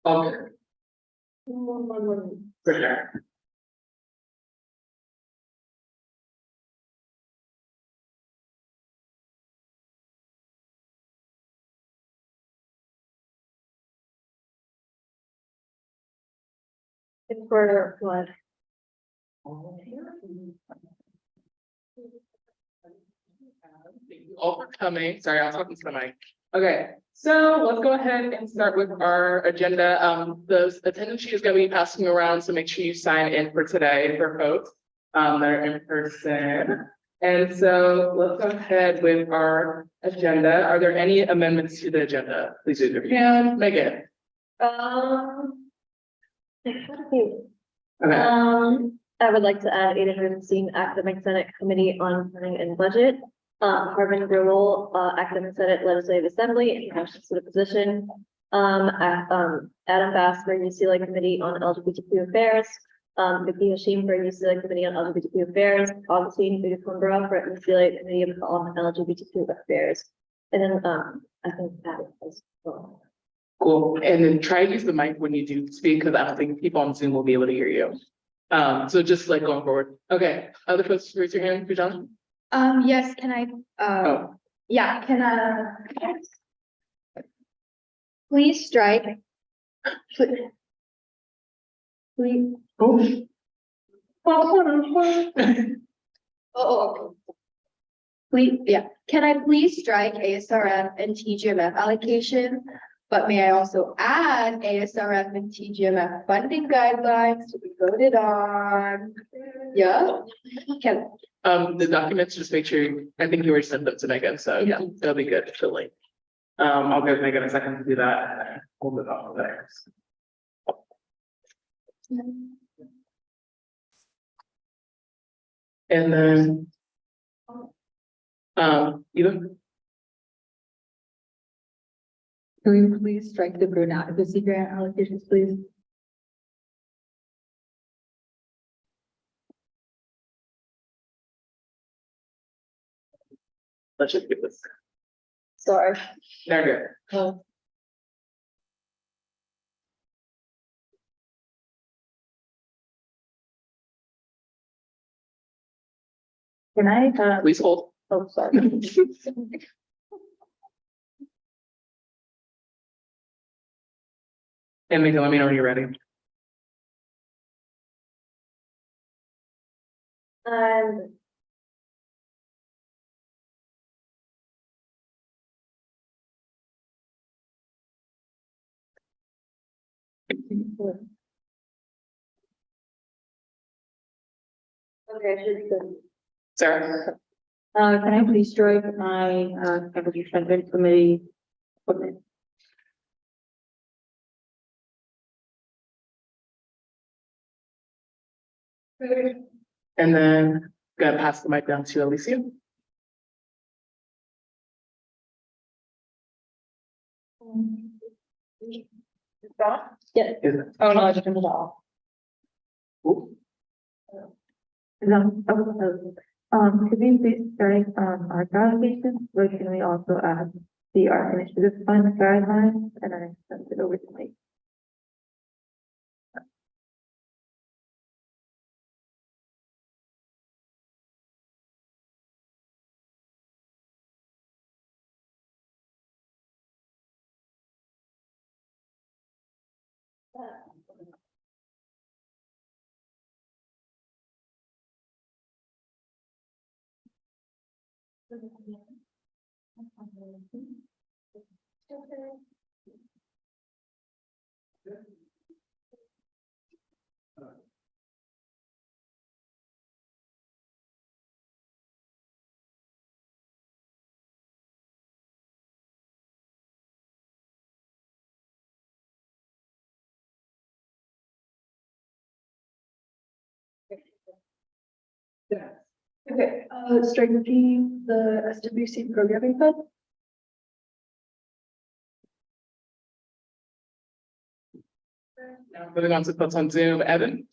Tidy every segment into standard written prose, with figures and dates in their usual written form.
Okay. For sure. It's for what? Thank you all for coming. Sorry, I was talking to the mic. Okay, so let's go ahead and start with our agenda. The attendance sheet is going to be passing around, so make sure you sign in for today for folks that are in person. And so let's go ahead with our agenda. Are there any amendments to the agenda? Please raise your hand. Megan. There's quite a few. Okay. I would like to add 816 academic senate committee on planning and budget. Harvin Grewal, academic senate legislative assembly, international student position. Adam Bass for UCLA committee on LGBTQ affairs. Vicky Hashim for UCLA committee on LGBTQ affairs. Augustine Budukumbra for UCLA committee on LGBTQ affairs. And then I think that is well. Cool. And then try to use the mic when you do speak, because I don't think people on Zoom will be able to hear you. So just like going forward. Okay, other folks raise your hand, John. Yes, can I, Oh. yeah, can please strike. Please, Oh. oh, please, yeah, can I please strike ASRF and TGMF allocation? But may I also add ASRF and TGMF funding guidelines to be voted on? Yeah, can, The documents, just make sure, I think you already sent them to Megan, so yeah, that'll be good to link. I'll give Megan a second to do that. Hold it off there. And then. Either. Can we please strike the Bruin advocacy grant allocations, please? Let's just get this. Sorry. There we go. Oh. Can I, Please hold. oh, sorry. And Megan, let me know when you're ready. Okay, Sarah. Can I please strike my, faculty senate committee? appointment? And then gonna pass the mic down to Alicia. Yeah. Oh, no, I just turned it off. Could we please strike, our allocations, but can we also add the art initiative fund guidelines, and I sent it over to Mike. okay, strike the SWC programming fund. Now moving on to folks on Zoom, Evan.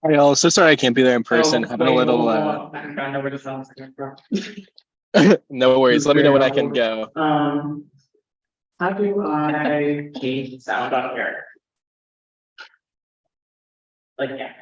Hi, all. So sorry I can't be there in person. Oh, Having a wait, little, hold on. I know where the sound's coming from. no worries. Let me know when I can go. How do I change the sound on here? Like, yeah,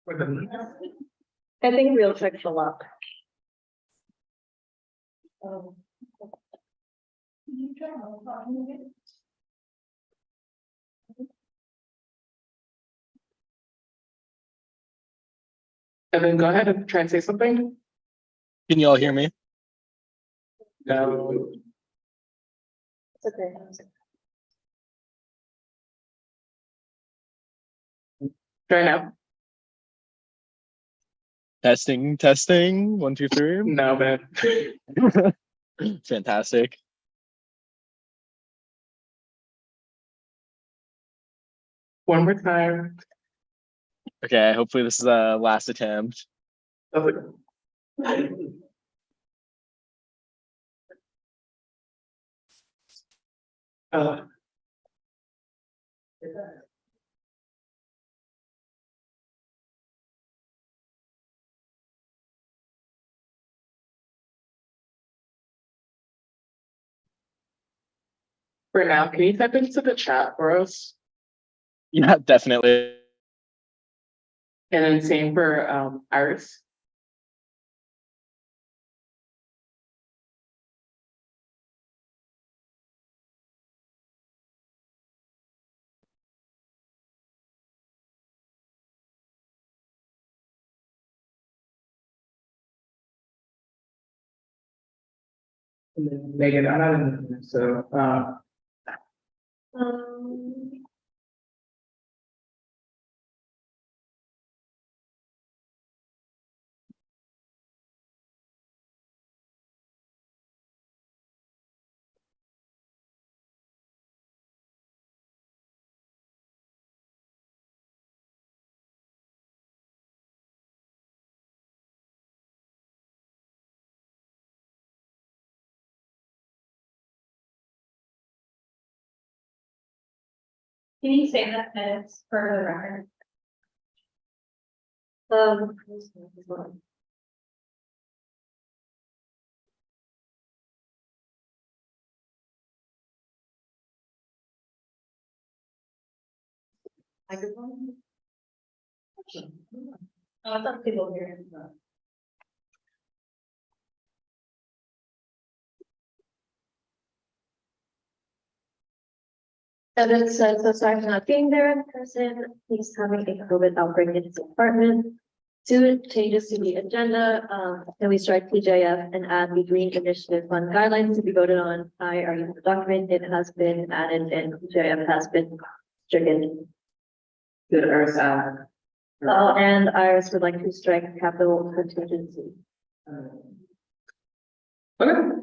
For the. I think we'll check the lock. And then go ahead and try and say something. Can you all hear me? No. It's okay. Try now. Testing, testing. 1, 2, 3. No, man. Fantastic. One more time. Okay, hopefully this is a last attempt. That's like. For now, can you type into the chat for us? Yeah, definitely. And then same for Iris. And then Megan, I'm not in this, so Um, Can you say that minutes for the record? um. Microphone? Some people here. And it says, so sorry for not being there in person, he's having a COVID outbreak in his apartment. 2 changes to the agenda, can we strike TJF and add the Green Initiative Fund guidelines to be voted on? I already have the document, it has been added and TJF has been stricken. did Iris And Iris would like to strike capital contingency. Okay,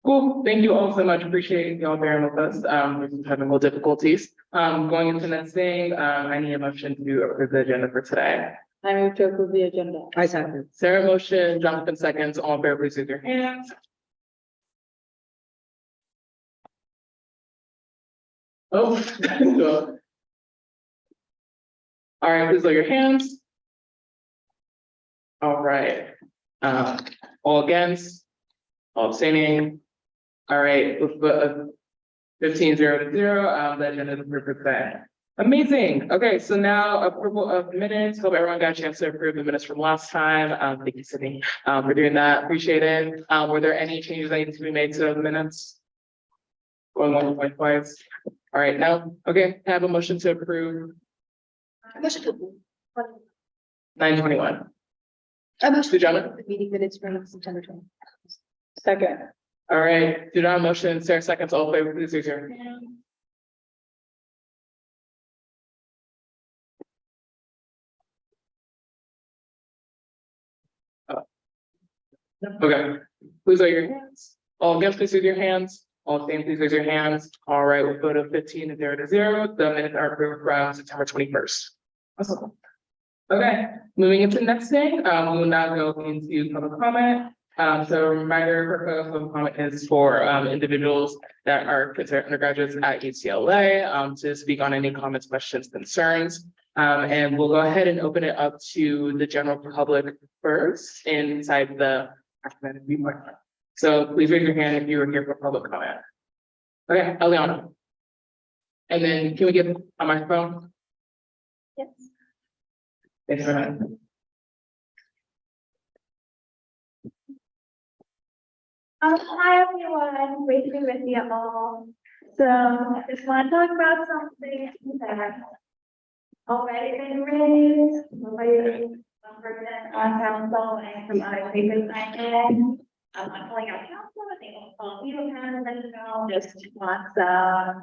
cool. Thank you all so much. Appreciate y'all bearing with us. With some technical difficulties. Going into next thing, I need a motion to approve the agenda for today. I move to approve the agenda. I second. Sarah motion, Jonathan seconds. All in favor, please raise your hands. Oh. All right, please lower your hands. All right. All against, all abstaining. All right, with 15-0 to 0, the agenda is approved for today. Amazing. Okay, so now approval of minutes. Hope everyone got a chance to approve the minutes from last time. Thank you, Sydney, for doing that. Appreciate it. Were there any changes that needed to be made to the minutes? Going once, going twice. All right, now, okay, I have a motion to approve Motion to approve. 9/21. I motion to Sujana? approve the meeting minutes from September 20. Second. All right, Sujana motion, Sarah seconds, all in favor, please raise your hand. Okay, please raise your hands. All against, please raise your hands. All same, please raise your hands. All right, we'll go to 15-0 to 0. The minutes are approved from September 21st. Awesome. Okay, moving into the next thing, we will now go into public comment. So a reminder, for public comment is for individuals that are considered undergraduates at UCLA to speak on any comments, questions, concerns. And we'll go ahead and open it up to the general public first inside the academic viewpoint. So please raise your hand if you are here for public comment. Okay, Eliana. And then can we get a microphone? Yes. Thanks for that. Hi everyone, great to be with you all. So I just want to talk about something that already been raised, already one person on council and from other papers I did. I'm not calling out council, I think I'll call you kind of just want some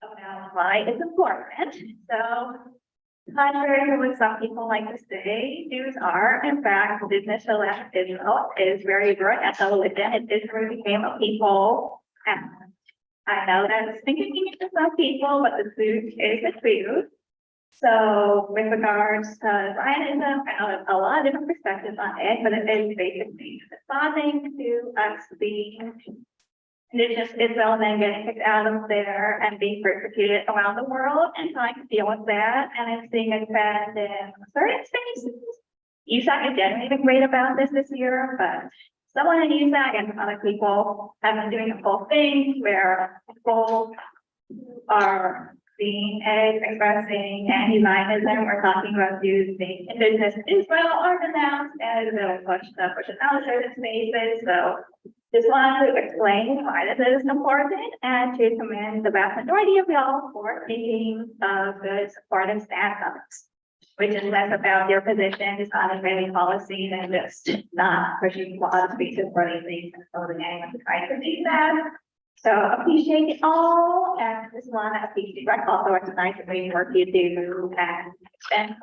about why it's important. So contrary to what some people like to say, Jews are, in fact, business Israel is very good at the religion. It is really became a people. And I know that it's inconvenient to some people, but the food is the food. So with regards to Zionism, I know a lot of different perspectives on it, but it is basically responding to us being indigenous Israel and then getting kicked out of there and being persecuted around the world and trying to deal with that. And I'm seeing a trend in certain spaces. USAC is generally been great about this year, but someone in USAC and other people have been doing a whole thing where people are being expressing anti-Zionism. We're talking about Jews being indigenous Israel are denounced as they'll push it out of certain spaces. So just wanted to explain why this is important and to commend the vast majority of y'all for taking a good supportive stance on this, which is less about your positions on Israeli policy than just not pushing for other spaces for these things and holding anyone to try to do that. So appreciate it all and just want to appreciate also recognize the great work you do and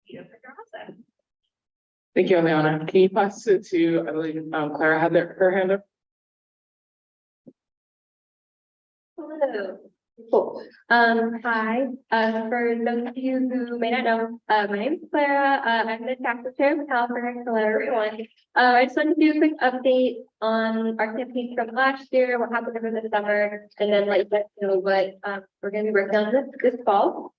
you for awesome. Thank you, Eliana. Can you pass it to, I believe, Clara had her hand up? Hello. Cool. Hi, for those of you who may not know, my name is Clara. I'm the tax chair of California. Hello, everyone. I just wanted to do a quick update on our campaign from last year, what happened over the summer, and then let you guys know what we're going to be working on this fall.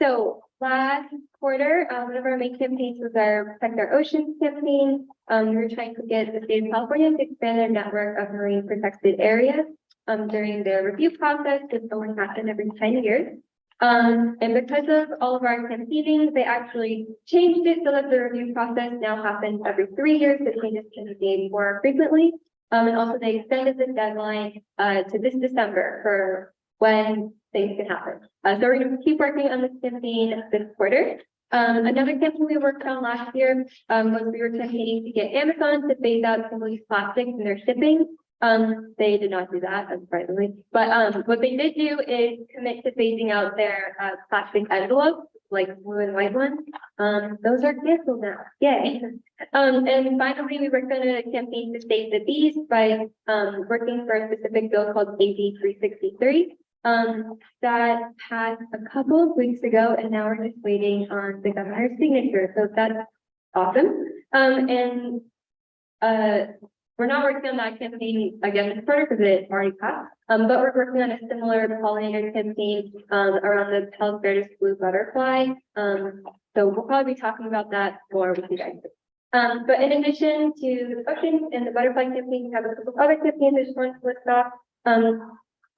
So last quarter, one of our main campaigns was our Protect Our Oceans campaign. We were trying to get the state of California to expand their network of marine protected areas. During the review process, this only happened every 10 years. And because of all of our campaigning, they actually changed it so that the review process now happens every 3 years. The changes can be made more frequently. And also they extended the deadline to this December for when things can happen. So we're going to keep working on this campaign this quarter. Another campaign we worked on last year was we were campaigning to get Amazon to phase out single-use plastics in their shipping. They did not do that, unsurprisingly. But what they did do is commit to phasing out their plastic envelopes, like blue and white ones. Those are canceled now. Yay. And finally, we worked on a campaign to save the bees by working for a specific bill called AB 363. That passed a couple of weeks ago, and now we're just waiting on the governor's signature. So that's awesome. We're not working on that campaign again this quarter because it already passed. But we're working on a similar pollinator campaign around the Palos Verdes blue butterfly. So we'll probably be talking about that more with you guys. But in addition to the oceans and the butterfly campaign, we have a couple of other campaigns I just wanted to list off.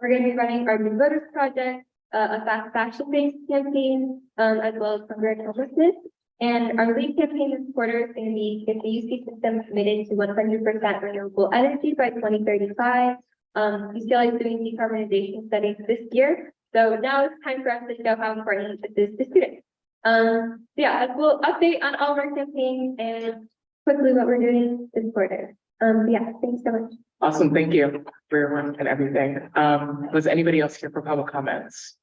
We're going to be running our New Voters Project, a fast fashion-based campaign, as well as hunger and homelessness. And our lead campaign this quarter is going to be get the UC system committed to 100% renewable energy by 2035. UCLA is doing decarbonization studies this year. So now it's time for us to show how important this is to students. Yeah, we'll update on all of our campaigns and quickly what we're doing this quarter. Yeah, thanks so much. Awesome, thank you for your work and everything. Was anybody else here for public comments?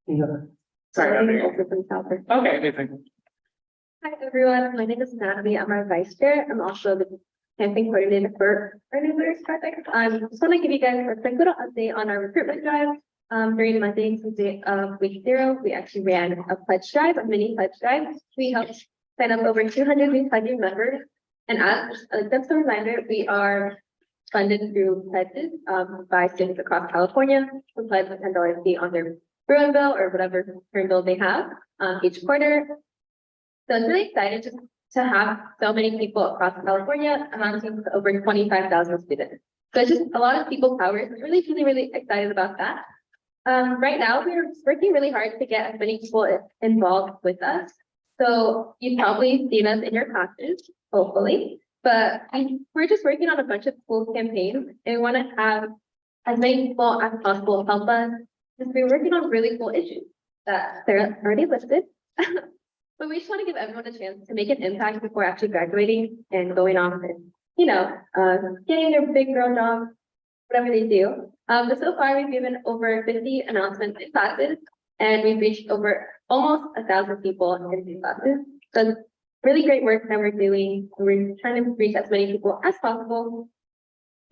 No. Sorry. Okay, amazing. Hi, everyone. My name is Natalie. I'm our vice chair. I'm also the campaign coordinator for our New Voters Project. Just want to give you guys a quick little update on our recruitment drive. During Monday, Tuesday of week 0, we actually ran a pledge drive, a mini pledge drive. We helped sign up over 200 new pledging members. And as just a reminder, we are funded through pledges by students across California who pledge a $10 fee on their Bruin bill or whatever current bill they have each quarter. So it's really exciting to have so many people across California amounting to over 25,000 students. So it's just a lot of people power. So really excited about that. Right now, we're working really hard to get as many people involved with us. So you've probably seen us in your classes, hopefully, but we're just working on a bunch of cool campaigns and we want to have as many people as possible help us. Because we're working on really cool issues that they're already listed. But we just want to give everyone a chance to make an impact before actually graduating and going on and, getting their big girl job, whatever they do. But so far we've given over 50 announcements in classes and we've reached over almost 1,000 people in these classes. So it's really great work that we're doing. We're trying to reach as many people as possible.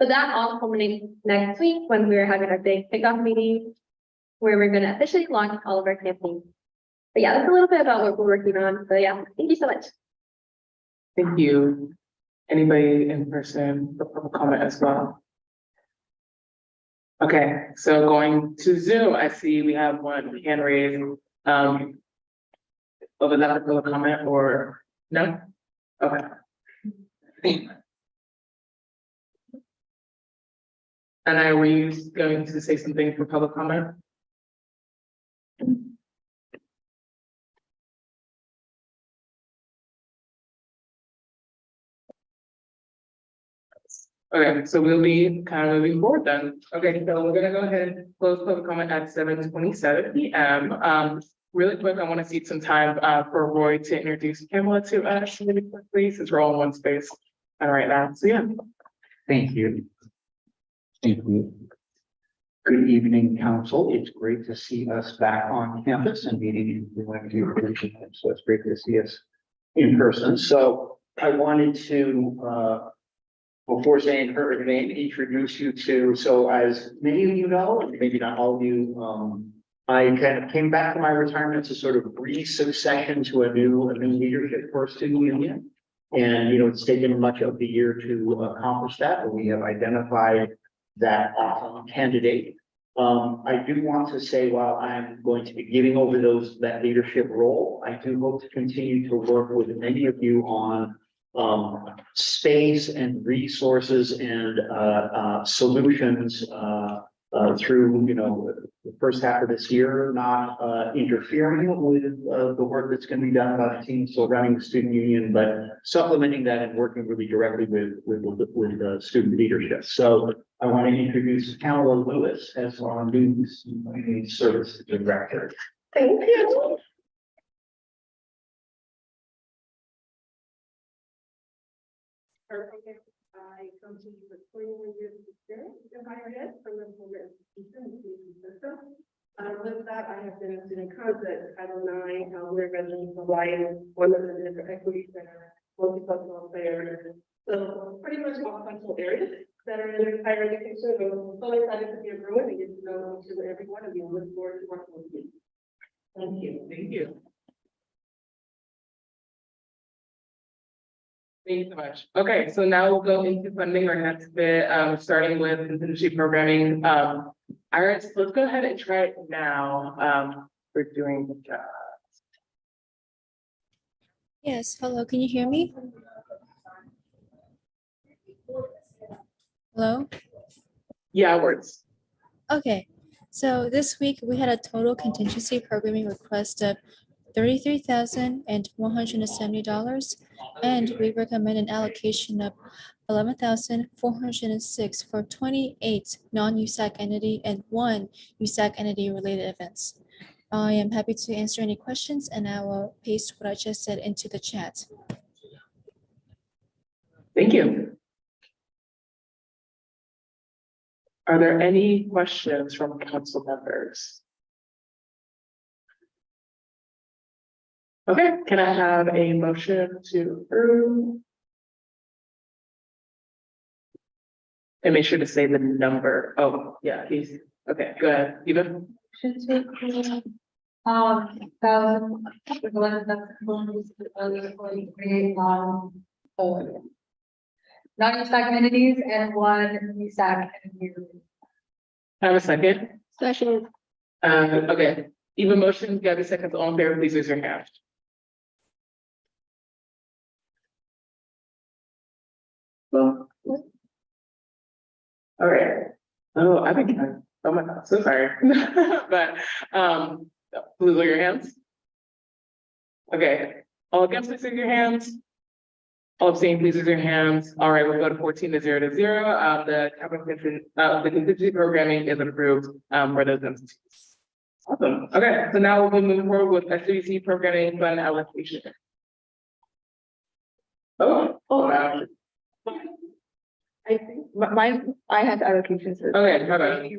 So that all culminates next week when we're having our big kickoff meeting where we're going to officially launch all of our campaigns. But yeah, that's a little bit about what we're working on. So yeah, thank you so much. Thank you. Anybody in person for public comment as well? Okay, so going to Zoom, I see we have one hand raised. Over that for public comment or no? Okay. And were you going to say something for public comment? Okay, so we'll be kind of moving forward then. Okay, so we're gonna go ahead and close public comment at 7:27 p.m. Really quick, I want to cede some time for Roy to introduce Pamela to us really quickly, since we're all in one space right now. So yeah. Thank you. Thank you. Good evening, council. It's great to see us back on campus and meeting in so it's great to see us in person. So I wanted to, before saying her name, introduce you to, so as many of you know, and maybe not all of you, I kind of came back from my retirement to sort of re-succession to a new leadership for student union. And, it's taken much of the year to accomplish that, but we have identified that awesome candidate. I do want to say, while I'm going to be giving over that leadership role, I do hope to continue to work with many of you on space and resources and solutions through the first half of this year, not interfering with the work that's going to be done by the team still running the student union, but supplementing that and working really directly with student leadership. So I want to introduce Pamela Lewis as our new community service director. Thank you. I come to you with 21 years of experience in higher ed from the program institution system. With that, I have been a student council at Title IX, where residents of life, one of the different equity center, multicultural affairs. So pretty much all functional areas that are in higher education. I'm so excited to be a Bruin and get to know each and every one of you. Look forward to working with you. Thank you. Thank you. Thank you so much. Okay, so now we'll go into funding our next bit, starting with contingency programming. Iris, let's go ahead and try it now. We're doing the job. Yes, hello, can you hear me? Hello? Yeah, words. Okay, so this week we had a total contingency programming request of $33,170, and we recommend an allocation of $11,406 for 28 non-USAC entity and 1 USAC entity related events. I am happy to answer any questions, and I will paste what I just said into the chat. Thank you. Are there any questions from council members? Okay, can I have a motion to approve? And make sure to say the number. Oh, yeah, easy. Okay, go ahead. Eva? Motion to approve Non-USAC entities and one USAC entity. Have a second? Second. Okay, even motion, Gabby seconds, all in favor, please raise your hand. Well. All right, oh, I think, oh my God, so sorry, but, please lower your hands. Okay, all against, please raise your hands. All abstaining, please raise your hands. All right, we'll go to 14-0. The capital the contingency programming is approved, for those entities. Awesome. Okay, so now we'll move forward with SWC programming fund allocation. Oh. Wow. I think mine, I had allocations. Okay, my bad.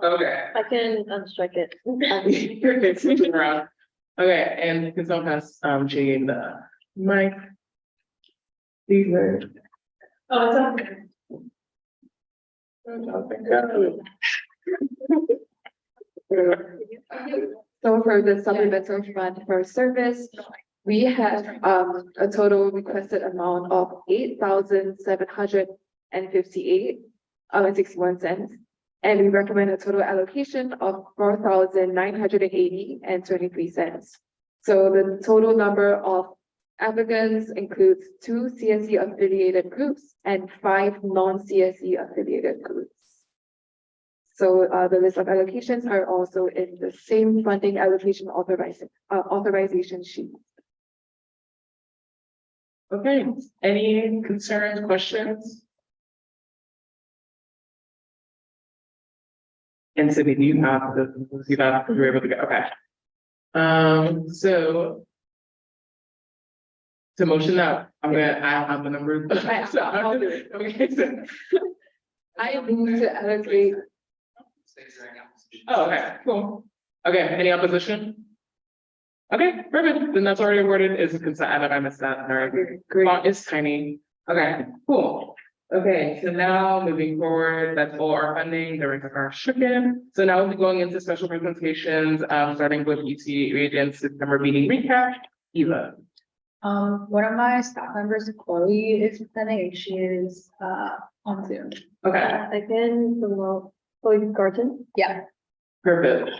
Okay. I can unstrike it. Okay, switching around. Okay, and can someone pass, Jane the mic? These are. Oh, it's okay. So for the supplemental fund for service, we have a total requested amount of 8,758 and 61 cents. And we recommend a total allocation of 4,980 and 23 cents. So the total number of applicants includes 2 CSE affiliated groups and 5 non-CSE affiliated groups. So the list of allocations are also in the same funding allocation authorization sheet. Okay, any concerns, questions? And Sydney, do you have you're able to go, okay. So. To motion that, I have the numbers. I'll do it. Okay, so. I move to allocate. Oh, okay, cool. Okay, any opposition? Okay, perfect, then that's already worded is a consent, item. I missed that, all right. Font is tiny, okay, cool. Okay, so now moving forward, that's all our funding, the records are stricken. So now we'll be going into special presentations, starting with UC Regents September meeting recap, Eva. One of my staff members, Chloe, is presenting and she is on Zoom. Okay, I can promote Chloe Garton. Yeah. perfect.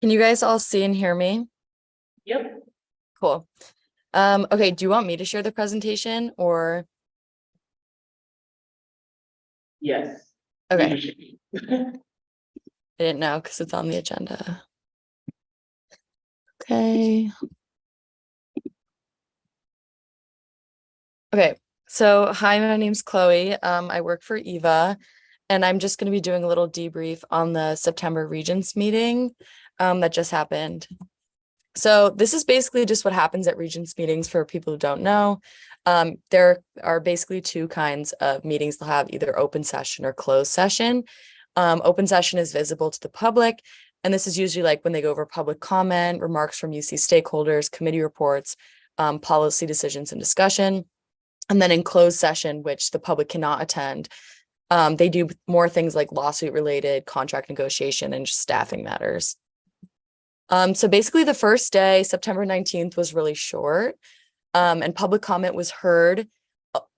Can you guys all see and hear me? Yep. Cool. Okay, do you want me to share the presentation or? Yes. Okay, I didn't know because it's on the agenda. Okay. Okay, so hi, my name's Chloe. I work for Eva, and I'm just going to be doing a little debrief on the September Regents meeting that just happened. So this is basically just what happens at Regents meetings for people who don't know. There are basically 2 kinds of meetings. They'll have either open session or closed session. Open session is visible to the public, and this is usually like when they go over public comment, remarks from UC stakeholders, committee reports, policy decisions and discussion. And then in closed session, which the public cannot attend, they do more things like lawsuit related, contract negotiation, and just staffing matters. So basically the first day, September 19th, was really short, and public comment was heard.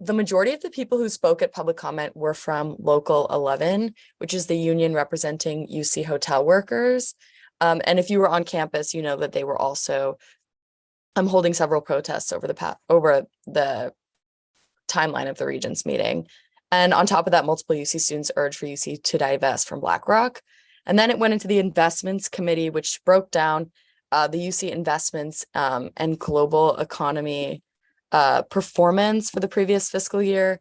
The majority of the people who spoke at public comment were from Local 11, which is the union representing UC hotel workers. And if you were on campus, you know that they were also holding several protests over the timeline of the Regents meeting. And on top of that, multiple UC students urged for UC to divest from BlackRock. And then it went into the investments committee, which broke down the UC investments and global economy performance for the previous fiscal year.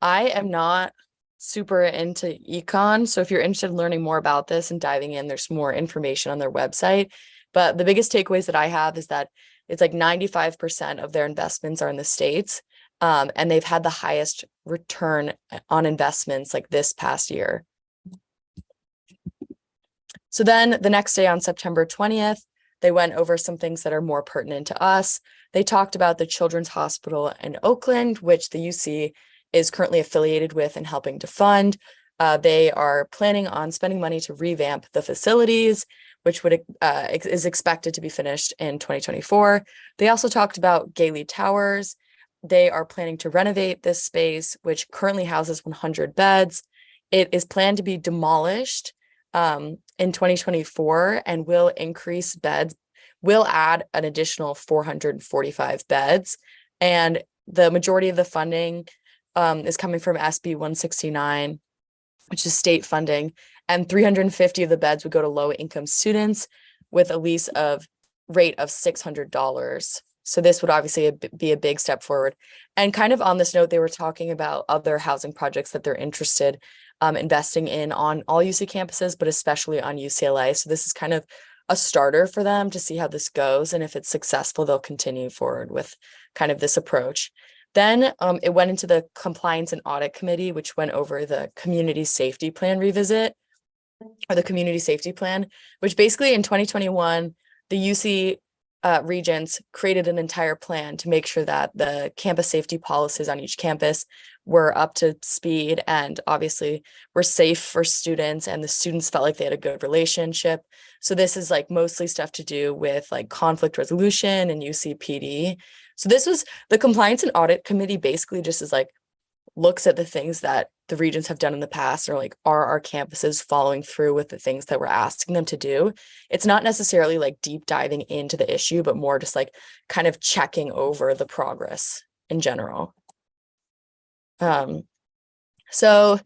I am not super into econ, so if you're interested in learning more about this and diving in, there's more information on their website. But the biggest takeaways that I have is that it's like 95% of their investments are in the States, and they've had the highest return on investments like this past year. So then the next day on September 20th, they went over some things that are more pertinent to us. They talked about the Children's Hospital in Oakland, which the UC is currently affiliated with and helping to fund. They are planning on spending money to revamp the facilities, which is expected to be finished in 2024. They also talked about Gailey Towers. They are planning to renovate this space, which currently houses 100 beds. It is planned to be demolished in 2024 and will increase beds, will add an additional 445 beds. And the majority of the funding is coming from SB 169, which is state funding, and 350 of the beds would go to low income students with a lease of rate of $600. So this would obviously be a big step forward. And kind of on this note, they were talking about other housing projects that they're interested investing in on all UC campuses, but especially on UCLA. So this is kind of a starter for them to see how this goes. And if it's successful, they'll continue forward with kind of this approach. Then it went into the Compliance and Audit Committee, which went over the Community Safety Plan revisit, or the Community Safety Plan, which basically in 2021, the UC regents created an entire plan to make sure that the campus safety policies on each campus were up to speed and obviously were safe for students, and the students felt like they had a good relationship. So this is like mostly stuff to do with like conflict resolution and UCPD. So this was the Compliance and Audit Committee basically just is like looks at the things that the regents have done in the past, or like, are our campuses following through with the things that we're asking them to do? It's not necessarily like deep diving into the issue, but more just like kind of checking over the progress in general. So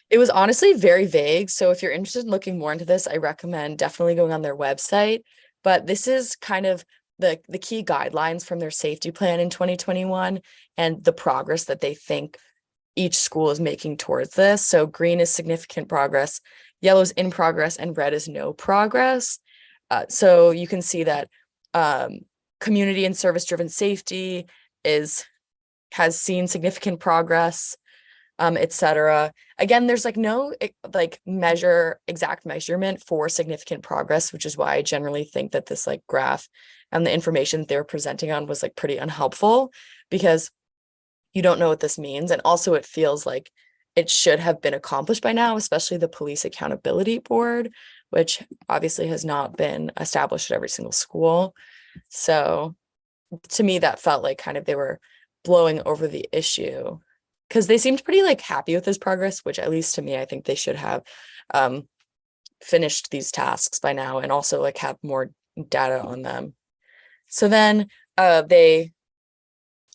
it was honestly very vague. So if you're interested in looking more into this, I recommend definitely going on their website. But this is kind of the key guidelines from their safety plan in 2021 and the progress that they think each school is making towards this. So green is significant progress, yellow is in progress, and red is no progress. So you can see that community and service-driven safety has seen significant progress, etc. Again, there's like no like exact measurement for significant progress, which is why I generally think that this like graph and the information that they were presenting on was like pretty unhelpful, because you don't know what this means. And also it feels like it should have been accomplished by now, especially the Police Accountability Board, which obviously has not been established at every single school. So to me, that felt like kind of they were blowing over the issue, because they seemed pretty like happy with this progress, which at least to me, I think they should have finished these tasks by now and also like have more data on them. So then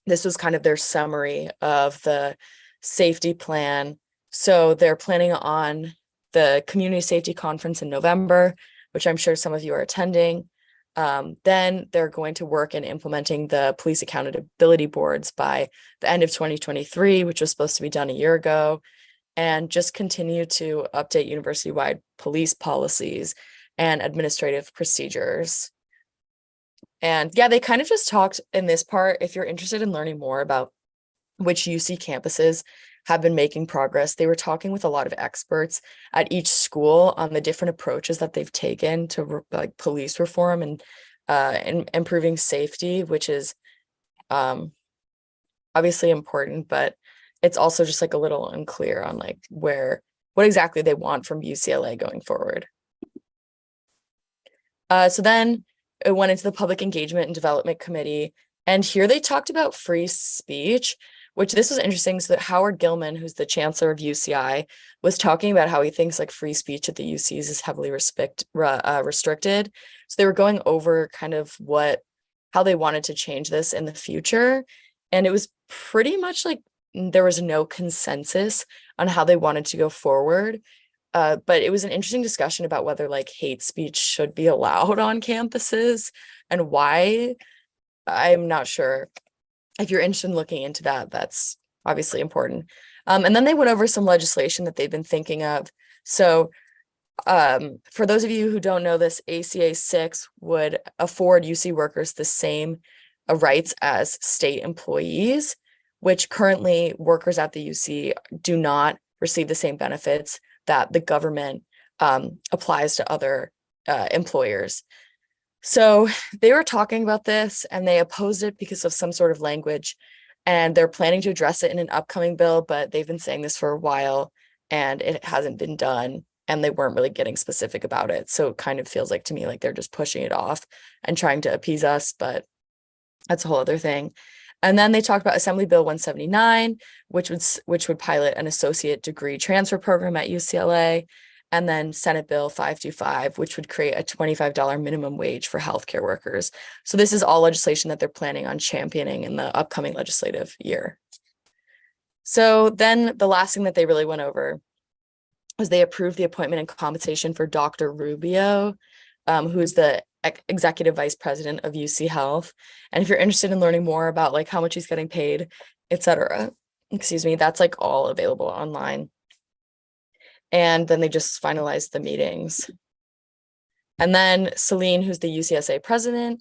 this was kind of their summary of the safety plan. So they're planning on the community safety conference in November, which I'm sure some of you are attending. Then they're going to work in implementing the police accountability boards by the end of 2023, which was supposed to be done a year ago, and just continue to update university-wide police policies and administrative procedures. And yeah, they kind of just talked in this part, if you're interested in learning more about which UC campuses have been making progress, they were talking with a lot of experts at each school on the different approaches that they've taken to like police reform and improving safety, which is obviously important, but it's also just like a little unclear on like what exactly they want from UCLA going forward. So then it went into the Public Engagement and Development Committee, and here they talked about free speech, which this was interesting. So that Howard Gilman, who's the chancellor of UCI, was talking about how he thinks like free speech at the UCs is heavily restricted. So they were going over kind of how they wanted to change this in the future. And it was pretty much like there was no consensus on how they wanted to go forward. But it was an interesting discussion about whether like hate speech should be allowed on campuses and why. I'm not sure. If you're interested in looking into that, that's obviously important. And then they went over some legislation that they've been thinking of. So for those of you who don't know this, ACA 6 would afford UC workers the same rights as state employees, which currently workers at the UC do not receive the same benefits that the government applies to other employers. So they were talking about this and they opposed it because of some sort of language and they're planning to address it in an upcoming bill, but they've been saying this for a while and it hasn't been done, and they weren't really getting specific about it. So it kind of feels like to me like they're just pushing it off and trying to appease us, but that's a whole other thing. And then they talked about Assembly Bill 179, which would pilot an associate degree transfer program at UCLA, and then Senate Bill 525, which would create a $25 minimum wage for healthcare workers. So this is all legislation that they're planning on championing in the upcoming legislative year. So then the last thing that they really went over was they approved the appointment and compensation for Dr. Rubio, who's the executive vice president of UC Health. And if you're interested in learning more about like how much he's getting paid, etc., that's like all available online. And then they just finalized the meetings. And then Celine, who's the UCSA president,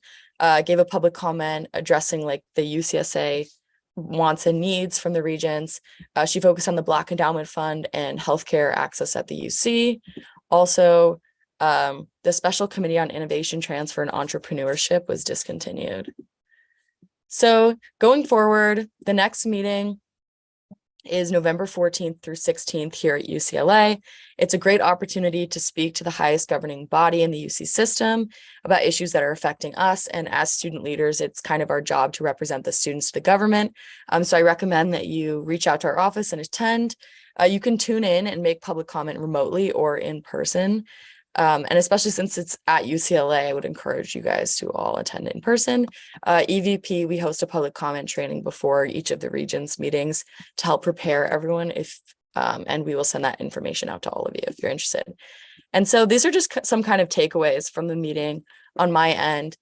gave a public comment addressing like the UCSA wants and needs from the regents. She focused on the Black Endowment Fund and healthcare access at the UC. Also, the Special Committee on Innovation, Transfer, and Entrepreneurship was discontinued. So going forward, the next meeting is November 14th through 16th here at UCLA. It's a great opportunity to speak to the highest governing body in the UC system about issues that are affecting us. And as student leaders, it's kind of our job to represent the students to the government. So I recommend that you reach out to our office and attend. You can tune in and make public comment remotely or in person. And especially since it's at UCLA, I would encourage you guys to all attend in person. EVP, we host a public comment training before each of the regions meetings to help prepare everyone and we will send that information out to all of you if you're interested. And so these are just some kind of takeaways from the meeting on my end.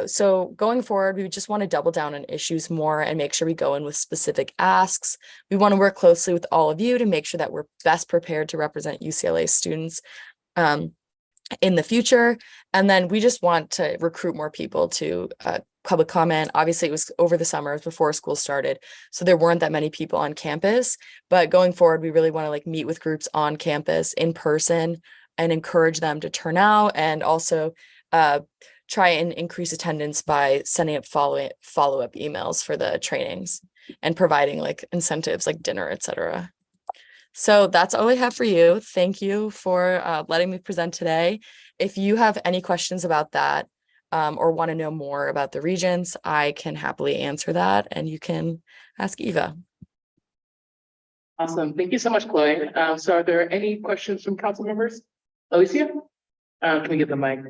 So going forward, we just want to double down on issues more and make sure we go in with specific asks. We want to work closely with all of you to make sure that we're best prepared to represent UCLA students in the future. And then we just want to recruit more people to public comment. Obviously, it was over the summer, before school started, so there weren't that many people on campus. But going forward, we really want to like meet with groups on campus in person and encourage them to turn out, and also try and increase attendance by sending up follow-up emails for the trainings and providing like incentives like dinner, etc. So that's all I have for you. Thank you for letting me present today. If you have any questions about that or want to know more about the regions, I can happily answer that, and you can ask Eva. Awesome. Thank you so much, Chloe. So are there any questions from council members? Alicia? Can we get the mic?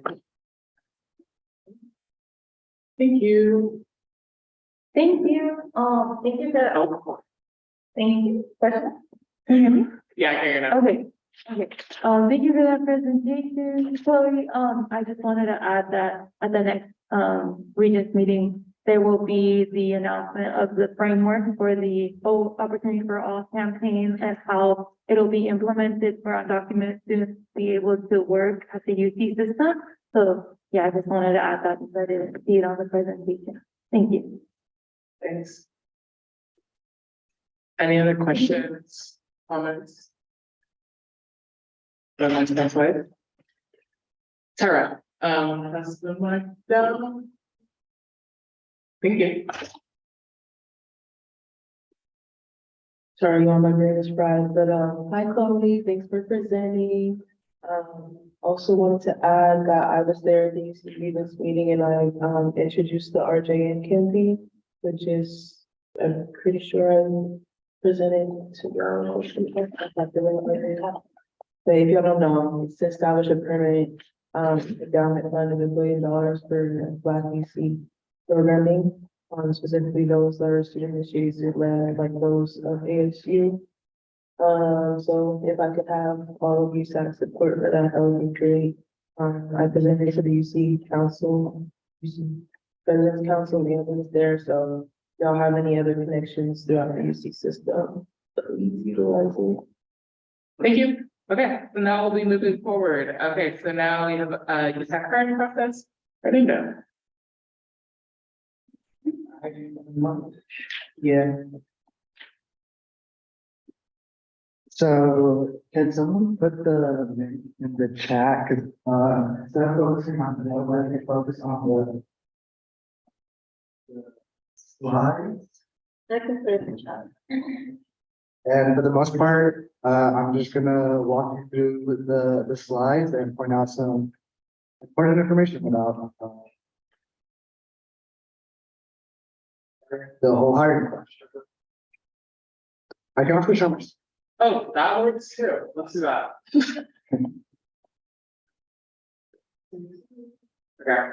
Thank you. Thank you. Thank you for, thank you. Question? Can you hear me? Yeah, I can hear you now. Okay. Thank you for that presentation, Chloe. I just wanted to add that at the next Regents meeting, there will be the announcement of the framework for the Opportunity for All campaign and how it'll be implemented for undocumented students to be able to work at the UC system. So yeah, I just wanted to add that because I didn't see it on the presentation. Thank you. Thanks. Any other questions, comments? That's right. Tara, pass the mic down. Thank you. Sorry on my greatest pride, but hi Chloe, thanks for presenting. Also wanted to add that I was there at the UCB this meeting and I introduced the RJN campaign, which is I'm pretty sure I presented to y'all. But if y'all don't know, it's to establish a permanent endowment fund of $1 billion for Black UC programming, specifically those that are student initiated led, like those of ASU. So if I could have all of USAC support for that, that would be great. I presented to the UC Council, UC President's Council, and was there. So if y'all have any other connections throughout the UC system, please utilize it. Thank you. Okay, so now we'll be moving forward. Okay, so now we have USAC hiring process. Fernando. Yeah. So can someone put the in the chat? Instead of focusing on the network, focus on the slides. That concludes the chat. And for the most part, I'm just gonna walk you through the slides and point out some important information about the whole hiring question. I can also show my. Oh, that works too. Let's do that. Okay.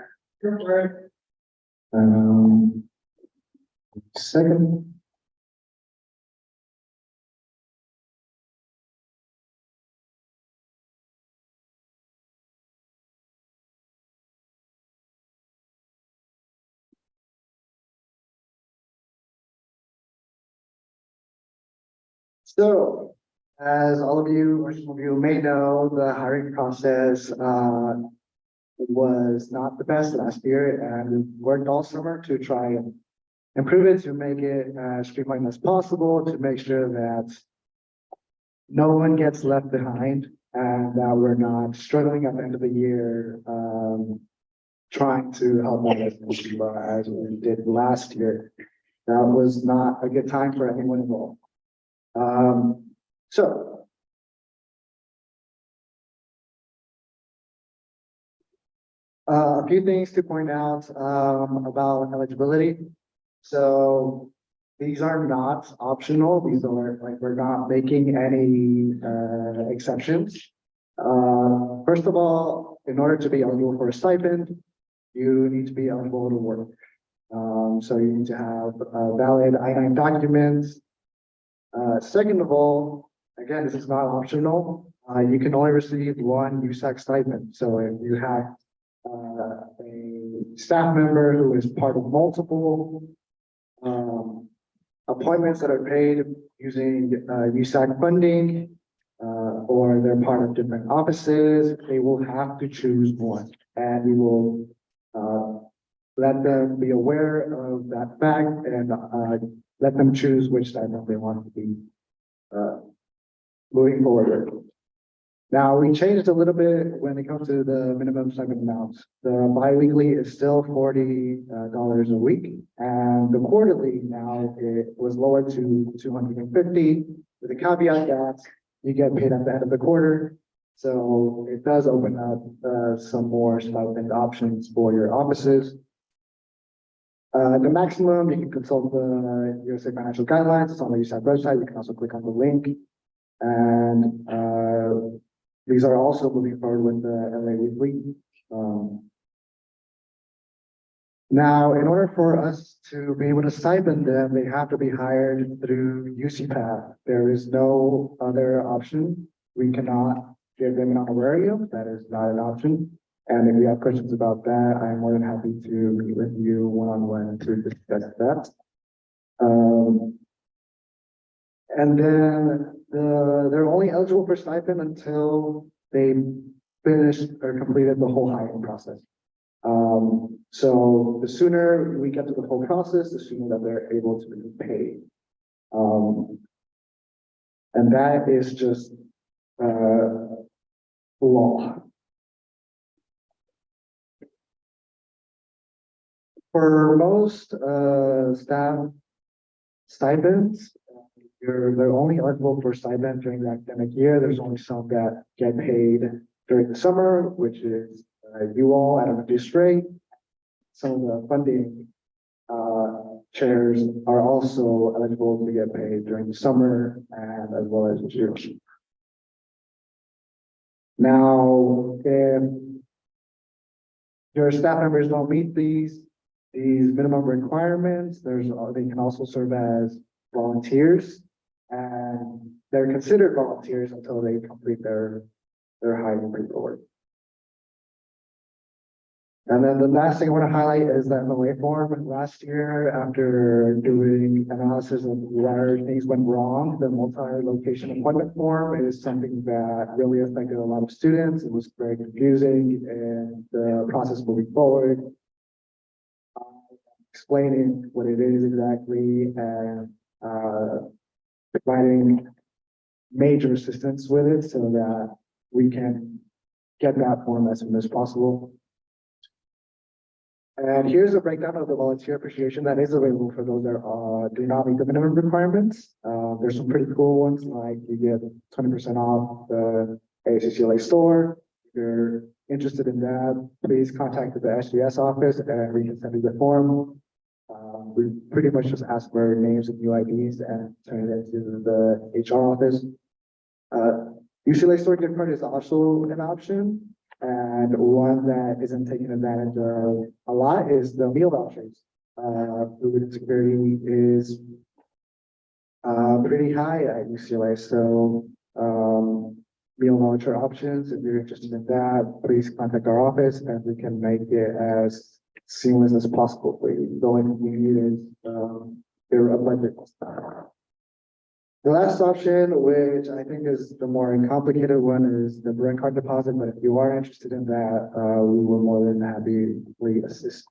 Second. So, as all of you, or some of you may know, the hiring process was not the best last year, and we worked all summer to try and improve it, to make it as streamlined as possible, to make sure that no one gets left behind, and that we're not struggling at the end of the year, trying to help out as much as we did last year. That was not a good time for anyone involved. So a few things to point out about eligibility. So these are not optional. These are like, we're not making any exceptions. First of all, in order to be eligible for a stipend, you need to be eligible to work. So you need to have valid I-9 documents. Second of all, again, this is not optional. You can only receive one USAC stipend. So if you have a staff member who is part of multiple appointments that are paid using USAC funding, or they're part of different offices, they will have to choose one, and we will let them be aware of that fact and let them choose which stipend they want to be moving forward with. Now, we changed a little bit when it comes to the minimum stipend amounts. The biweekly is still $40 a week, and the quarterly now it was lowered to $250, with the caveat that you get paid at the end of the quarter. So it does open up some more stipend options for your offices. The maximum, you can consult the USAC financial guidelines. It's on the USAC website. You can also click on the link. And these are also moving forward with the LA Weekly. Now, in order for us to be able to stipend them, they have to be hired through UCPath. There is no other option. We cannot give them an honorarium. That is not an option. And if you have questions about that, I'm more than happy to meet with you one-on-one to discuss that. And then they're only eligible for stipend until they finished or completed the whole hiring process. So the sooner we get to the whole process, the sooner that they're able to be paid. And that is just law. For most staff stipends, they're only eligible for stipend during the academic year. There's only some that get paid during the summer, which is you all at a reduced rate. Some of the funding chairs are also eligible to get paid during the summer and as well as June. Now, if your staff members don't meet these minimum requirements, they can also serve as volunteers, and they're considered volunteers until they complete their hiring paperwork. And then the last thing I want to highlight is that MOA form. Last year, after doing analysis of where things went wrong, the multi-location appointment form is something that really affected a lot of students. It was very confusing, and the process moving forward, explaining what it is exactly, and providing major assistance with it so that we can get that form as soon as possible. And here's a breakdown of the volunteer appreciation that is available for those that do not meet the minimum requirements. There's some pretty cool ones, like you get 20% off the ACCLA store. If you're interested in that, please contact the SDS office and we can send you the form. We pretty much just ask for names and UIDs and turn it into the HR office. UCLA store gift card is also an option. And one that isn't taken advantage of a lot is the meal vouchers. Food insecurity is pretty high at UCLA. So meal voucher options, if you're interested in that, please contact our office and we can make it as seamless as possible for you. The only thing you need is your budget. The last option, which I think is the more complicated one, is the direct card deposit. But if you are interested in that, we will more than happily assist.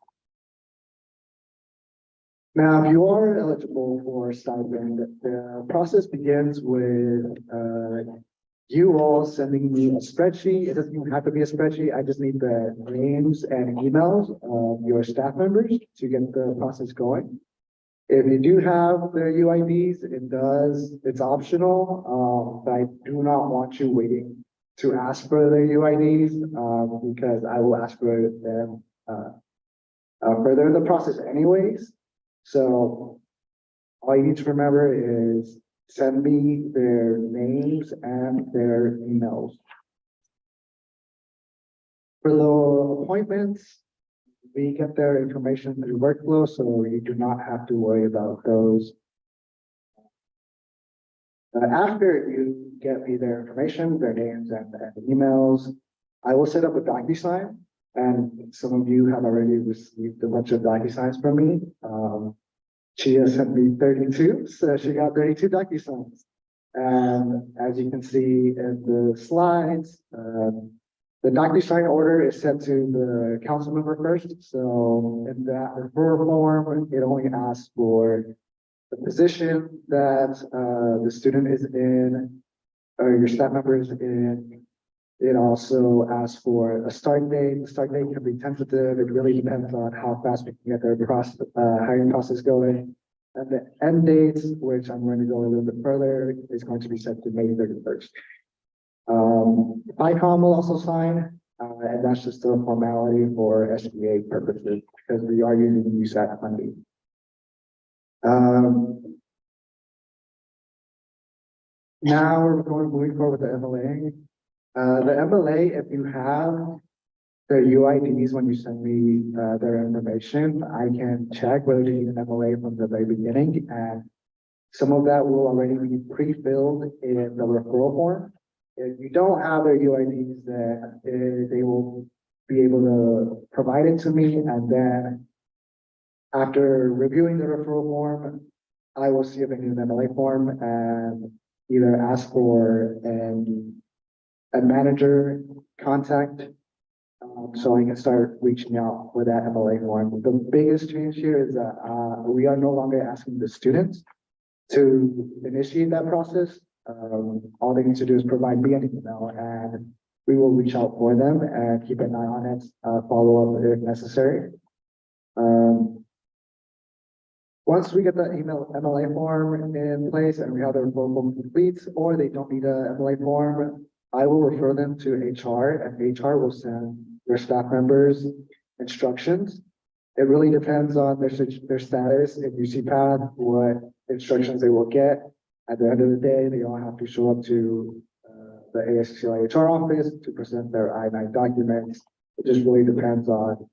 Now, if you are eligible for stipend, the process begins with you all sending me a spreadsheet. It doesn't even have to be a spreadsheet. I just need the names and emails of your staff members to get the process going. If you do have the UIDs, it's optional, but I do not want you waiting to ask for the UIDs, because I will ask for them, further in the process anyways. So all you need to remember is send me their names and their emails. For the appointments, we get their information through workflow, so you do not have to worry about those. After you get me their information, their names and emails, I will set up a DocuSign, and some of you have already received a bunch of DocuSigns from me. Chia sent me 32, so she got 32 DocuSigns. And as you can see in the slides, the DocuSign order is sent to the council member first. So in that referral form, it only asks for the position that the student is in, or your staff member is in. It also asks for a start date. The start date can be tentative. It really depends on how fast we can get their hiring process going. And the end date, which I'm going to go a little bit further, is going to be set to May 31st. ICOM will also sign, and that's just a formality for SBA purposes because we are using USAC funding. Now we're moving forward with the MLA. The MLA, if you have their UIDs when you send me their information, I can check whether you need an MLA from the very beginning, and some of that will already be pre-filled in the referral form. If you don't have their UIDs, then they will be able to provide it to me, and then after reviewing the referral form, I will see if I need an MLA form and either ask for a manager contact so I can start reaching out for that MLA form. The biggest change here is that we are no longer asking the students to initiate that process. All they need to do is provide me an email and we will reach out for them and keep an eye on it, follow up if necessary. Once we get the MLA form in place and we have the referral form complete, or they don't need a MLA form, I will refer them to HR and HR will send their staff members instructions. It really depends on their status in UCPath, what instructions they will get. At the end of the day, they all have to show up to the ASCLI HR office to present their I-9 documents. It just really depends on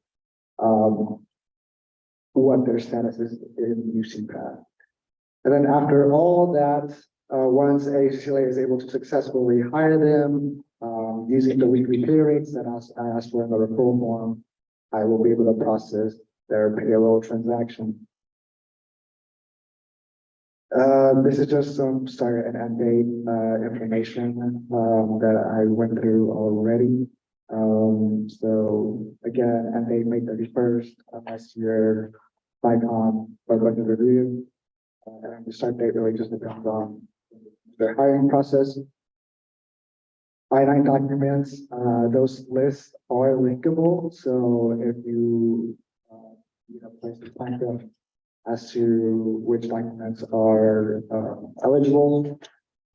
what their status is in UCPath. And then after all that, once ASCLA is able to successfully hire them, using the weekly pay rates that I asked for in the referral form, I will be able to process their payroll transaction. This is just some start and end date information that I went through already. So again, end date May 31st, unless you're FICOM or budget review. And the start date really just depends on their hiring process. I-9 documents, those lists are linkable. So if you place the timeframe as to which documents are eligible.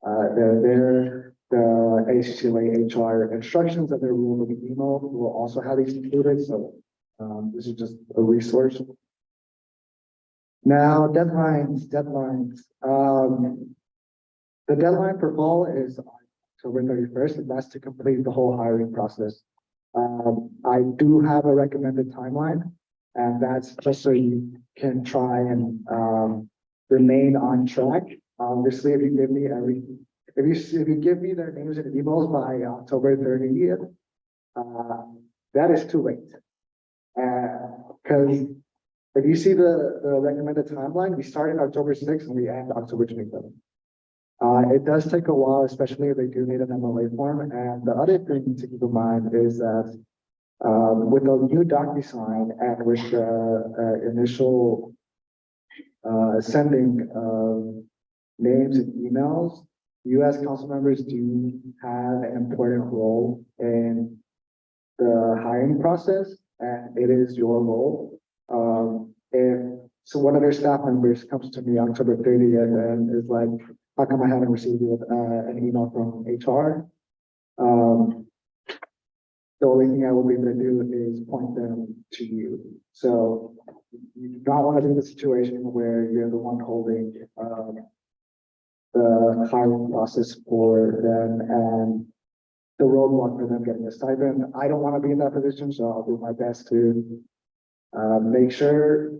They're there. The ACCLA HR instructions that they will be emailed will also have these included. So this is just a resource. Now, deadlines. The deadline for fall is October 31st, and that's to complete the whole hiring process. I do have a recommended timeline, and that's just so you can try and remain on track. Obviously, if you give me their names and emails by October 30th, that is too late. Because if you see the recommended timeline, we start on October 6th and we end October 27th. It does take a while, especially if they do need an MLA form. And the other thing to keep in mind is that with the new DocuSign and with the initial sending of names and emails, U.S. council members do have an important role in the hiring process, and it is your role. So one of their staff members comes to me October 30th and is like, how come I haven't received an email from HR? The only thing I will be able to do is point them to you. So you do not want to be in the situation where you're the one holding the hiring process for them and the roadblock for them getting a stipend. I don't want to be in that position, so I'll do my best to make sure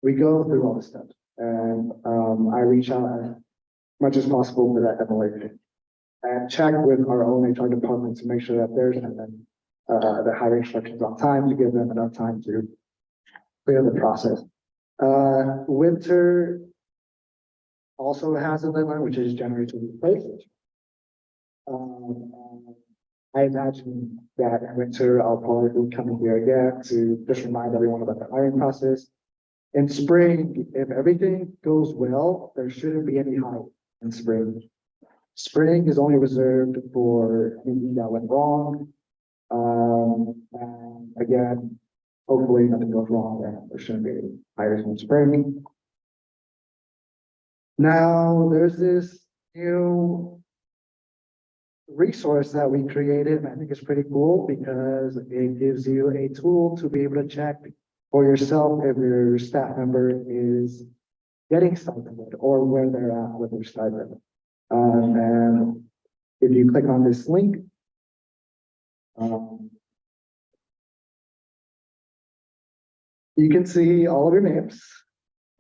we go through all the steps. And I reach out as much as possible for that MLA and check with our own HR department to make sure that they're sending the hiring instructions on time to give them enough time to clear the process. Winter also has a deadline, which is January 21st. I imagine that in winter, I'll probably be coming here again to just remind everyone about the hiring process. In spring, if everything goes well, there shouldn't be any hiring in spring. Spring is only reserved for anything that went wrong. And again, hopefully nothing goes wrong and there shouldn't be any hires in spring. Now, there's this new resource that we created. I think it's pretty cool because it gives you a tool to be able to check for yourself if your staff member is getting stipended or where they're at with their stipend. And if you click on this link, you can see all of your names.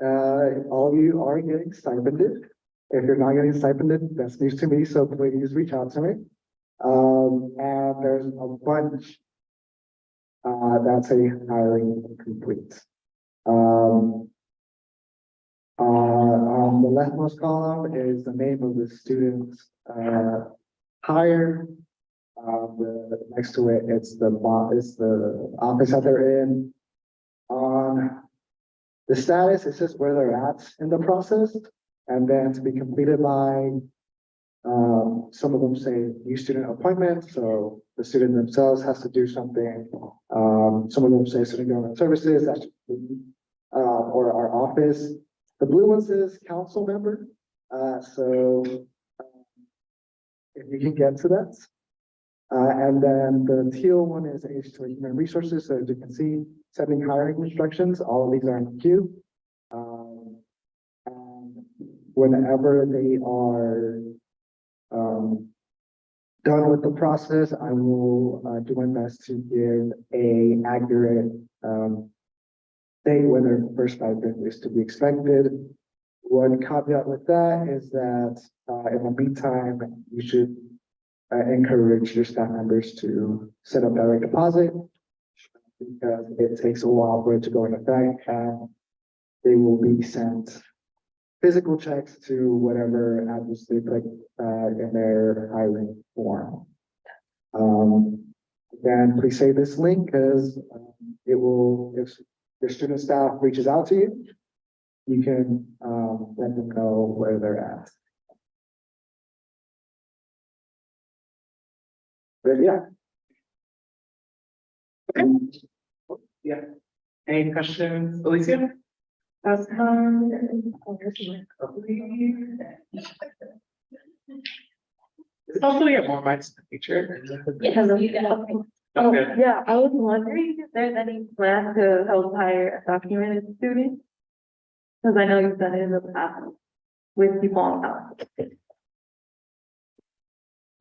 All of you are getting stipended. If you're not getting stipended, that's news to me, so please reach out to me. And there's a bunch that's a hiring complete. On the leftmost column is the name of the student's hire. Next to it, it's the office that they're in. On the status, it says where they're at in the process, and then to be completed by, some of them say new student appointment, so the student themselves has to do something. Some of them say student government services, that's or our office. The blue one says council member, so if you can get to that. And then the teal one is HTTP Human Resources. So as you can see, sending hiring instructions, all of these are in the queue. And whenever they are done with the process, I will do my best to give a accurate date when their first stipend is to be expected. One caveat with that is that in the meantime, you should encourage your staff members to set up direct deposit because it takes a while for it to go into effect, and they will be sent physical checks to whatever address they put in their hiring form. Again, please save this link because it will, if your student staff reaches out to you, you can let them know where they're at. But yeah. Yeah. Any questions, Alicia? Hopefully get more mics in the future. Oh, Okay. yeah, I was wondering if there's any plan to help hire a documented student? Cause I know you've done it in the past with people on top.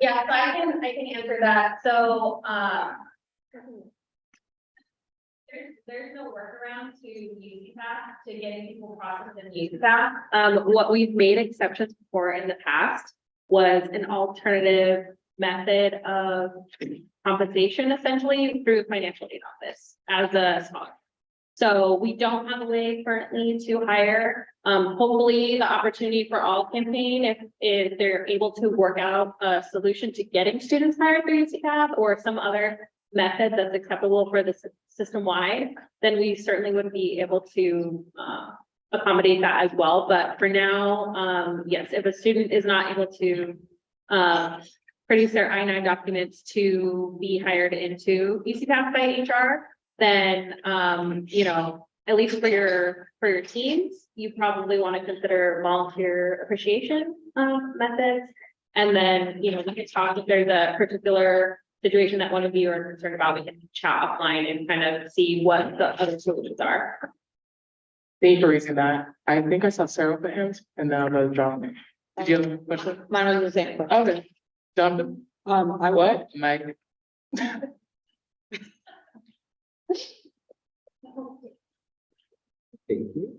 Yeah, so I can answer that. So, there's no workaround to USAC, to getting people processed in USAC. What we've made exceptions for in the past was an alternative method of compensation, essentially through financial aid office as a scholar. So we don't have a way currently to hire. Hopefully the opportunity for all campaign, if they're able to work out a solution to getting students hired through USAC or some other method that's acceptable for the system wide, then we certainly would be able to accommodate that as well. But for now, yes, if a student is not able to produce their I-9 documents to be hired into USAC by HR, then you know, at least for your teams, you probably want to consider volunteer appreciation methods. And then, you know, we could talk if there's a particular situation that one of you are concerned about, we can chat offline and kind of see what the other solutions are. Thank you for raising that. I think I saw Sarah with the hands and then I'm gonna drop it. Did you have a question? Mine was the same. Okay. Jonathan? I What? Mike? Thank you.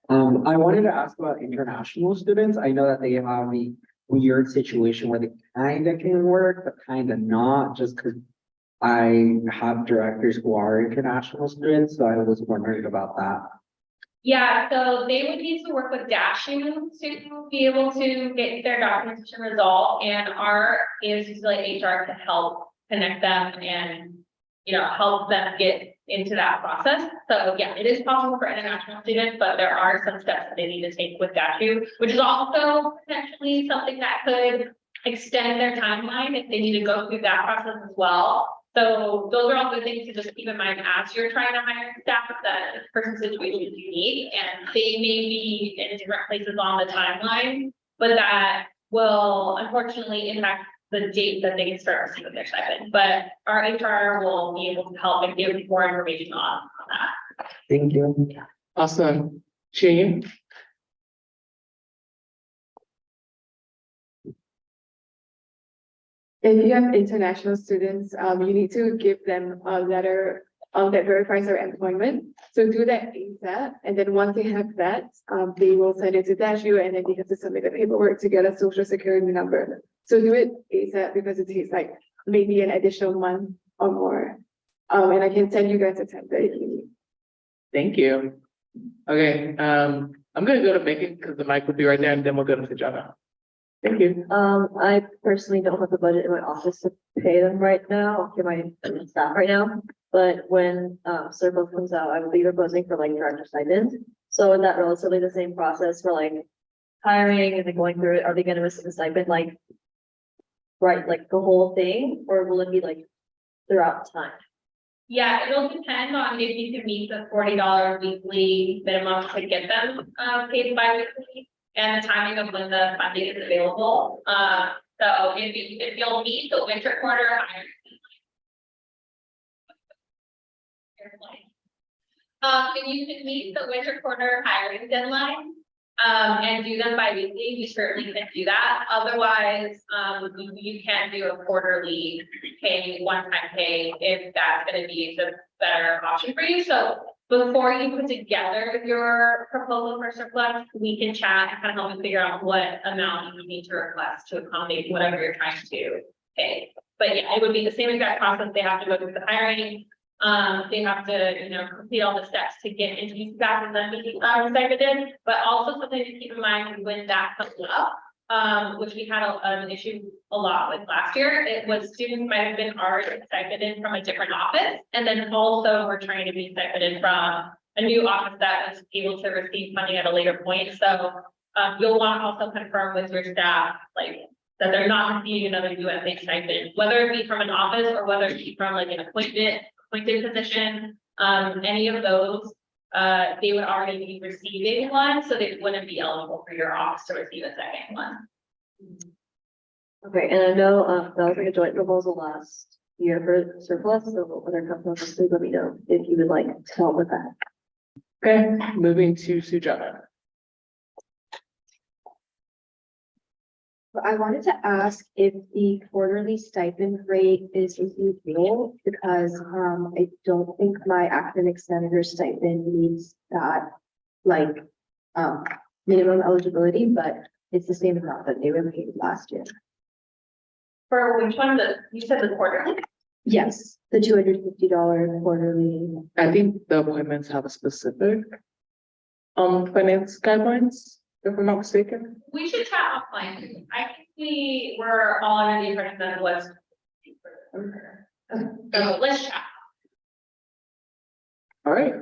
I wanted to ask about international students. I know that they have the weird situation where they kind of can work, but kind of not, just because I have directors who are international students, so I was wondering about that. Yeah, so they would need to work with DashU to be able to get their documentation resolved, and our is usually HR to help connect them and, you know, help them get into that process. So yeah, it is possible for international students, but there are some steps that they need to take with DashU, which is also potentially something that could extend their timeline if they need to go through that process as well. So those are all good things to just keep in mind as you're trying to hire staff, that this person's situation is unique and they may be in different places on the timeline, but that will unfortunately impact the date that they can start receiving their stipend. But our HR will be able to help and give more information on that. Thank you. Awesome. Shane? If you have international students, you need to give them a letter that verifies their employment. So do that ASAP, and then once they have that, they will send it to DashU, and then they have to submit the paperwork to get a social security number. So do it ASAP because it takes like maybe an additional month or more. And I can send you guys a template if you need. Thank you. Okay, I'm gonna go to Megan because the mic will be right there and then we'll go to Jana. Thank you. I personally don't have the budget in my office to pay them right now, to my staff right now. But when surplus comes out, I will be proposing for like director stipend. So is that relatively the same process for like hiring and then going through it? Are they gonna receive a stipend like right, like the whole thing, or will it be like throughout time? Yeah, it'll depend on if you can meet the $40 weekly minimum to get them paid bi-weekly and the timing of when the funding is available. So if you'll meet the winter quarter hiring. If you can meet the winter quarter hiring deadline, and do them bi-weekly, you certainly can do that. Otherwise, you can do a quarterly pay, one-time pay, if that's gonna be the better option for you. So before you put together your proposal for surplus, we can chat and kind of help you figure out what amount you need to request to accommodate whatever you're trying to pay. But yeah, it would be the same exact process. They have to go through the hiring. They have to, you know, complete all the steps to get into USAC and then be stipended, but also something to keep in mind when that comes up, which we had an issue a lot with last year. It was students might have been already stipended from a different office, and then also were trying to be stipended from a new office that was able to receive funding at a later point. So you'll want to also confirm with your staff, like, that they're not receiving another USAC stipend, whether it be from an office or whether it be from like an appointed position. Any of those, they would already be receiving one, so they wouldn't be eligible for your office to receive a second one. Okay, and I know, that was like a joint proposal last year for surplus, so other companies, please let me know if you would like to help with that. Okay, moving to Sujana. I wanted to ask if the quarterly stipend rate is reasonable, because I don't think my academic senator stipend needs that, like, minimum eligibility, but it's the same amount that they were paid last year. For which one, you said the quarterly? Yes, the $250 quarterly. I think the appointments have a specific finance guidelines, if I'm not mistaken. We should chat offline. I think we were all under the impression that it was. So let's chat. All right.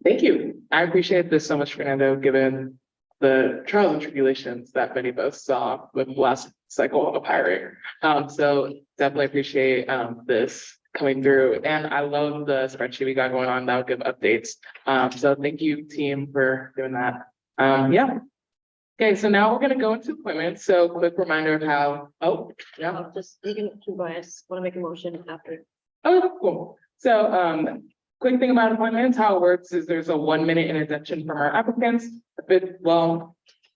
Thank you. I appreciate this so much, Fernando, given the trials and tribulations that many of us saw with the last cycle of hiring. So definitely appreciate this coming through. And I love the spreadsheet we got going on that will give updates. So thank you, team, for doing that. Yeah. Okay, so now we're gonna go into appointments. So quick reminder of how, yeah. Just, you can keep going, I just want to make a motion after. Oh, cool. So, quick thing about appointments, how it works is there's a 1-minute introduction from our applicants,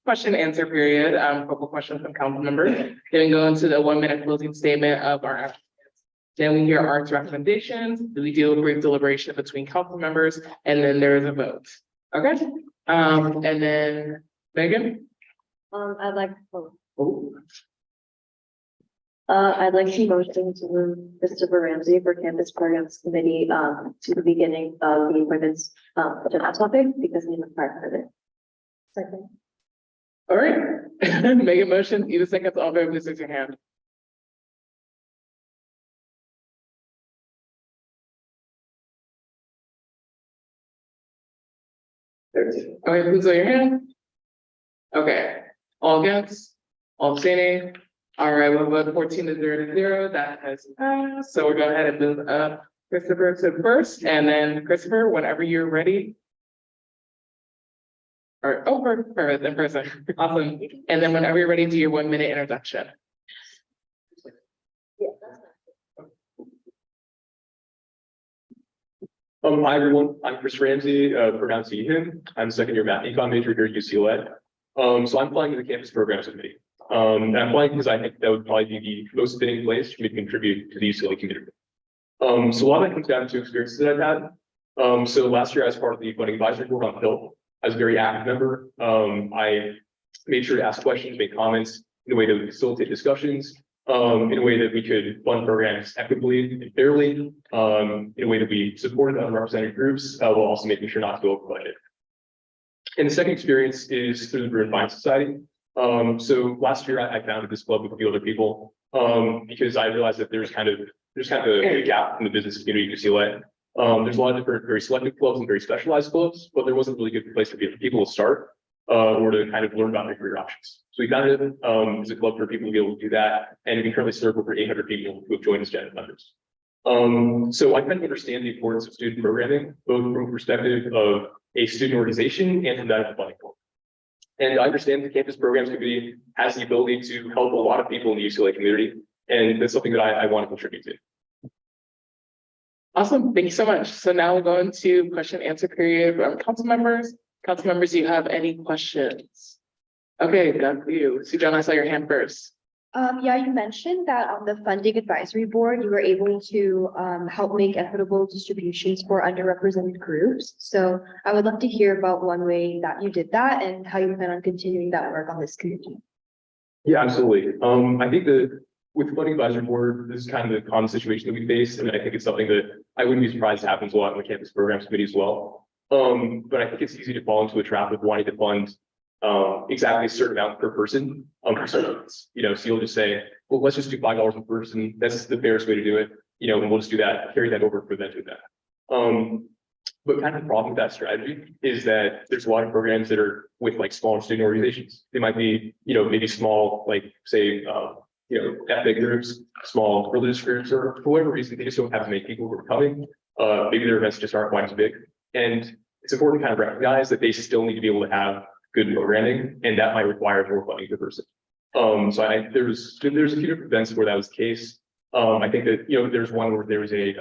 question answer period, couple questions from council members. Then we go into the 1-minute closing statement of our applicants. Then we hear Art's recommendations, we do a brief deliberation between council members, and then there is a vote. Okay, and then Megan? I'd like, I'd like to motion to move Christopher Ramsey for Campus Programs Committee, to the beginning of the appointments, to that topic, because he's a part of it. Second. All right, make a motion, either second, all favor, please raise your hand. Okay, please raise your hand. Okay, all against, all abstaining. All right, we'll vote 14-0, that has passed. So we'll go ahead and move up Christopher to first, and then Christopher, whenever you're ready. Or, oh, perfect, in person, awesome. And then whenever you're ready, do your 1-minute introduction. Hi, everyone. I'm Chris Ramsey, pronounced him. I'm a second-year math econ major here at UCLA. So I'm applying to the Campus Programs Committee. And I'm applying because I think that would probably be the most fitting place for me to contribute to the UCLA community. So a lot of that comes down to experiences that I've had. So last year, I was part of the funding advisory board on Hill. I was a very active member. I made sure to ask questions, make comments in a way that would facilitate discussions, in a way that we could fund programs equitably and fairly, in a way that we supported underrepresented groups, while also making sure not to go over budget. And the second experience is through the Bruin Vine Society. So last year I founded this club with a few other people, because I realized that there's kind of a gap in the business community at UCLA. There's a lot of different very selective clubs and very specialized clubs, but there wasn't really a good place for people to start, or to kind of learn about their career options. So we founded it as a club for people to be able to do that, and we currently serve over 800 people who have joined as general members. So I kind of understand the importance of student programming, both from a perspective of a student organization and from that of the funding board. And I understand the Campus Programs Committee has the ability to help a lot of people in the UCLA community, and that's something that I want to contribute to. Awesome, thank you so much. So now we'll go into question and answer period from council members. Council members, do you have any questions? Okay, done for you. Sujana, I saw your hand first. Yeah, you mentioned that on the funding advisory board, you were able to help make equitable distributions for underrepresented groups. So I would love to hear about one way that you did that and how you plan on continuing that work on this committee. Yeah, absolutely. I think that with funding advisory board, this is kind of the common situation that we face, and I think it's something that I wouldn't be surprised happens a lot in the Campus Programs Committee as well. But I think it's easy to fall into a trap of wanting to fund exactly a certain amount per person for certain months. You know, so you'll just say, well, let's just do $5 per person. That's the fairest way to do it. You know, and we'll just do that, carry that over for them to do that. But kind of the problem with that strategy is that there's a lot of programs that are with like smaller student organizations. They might be, you know, maybe small, like say, ethnic groups, small religious groups, or for whatever reason, they just don't have as many people who are coming. maybe their events just aren't quite as big. And it's important to kind of recognize that they still need to be able to have good programming, and that might require more funding per person. So there's a few different events where that was the case. I think that, there's one where there was a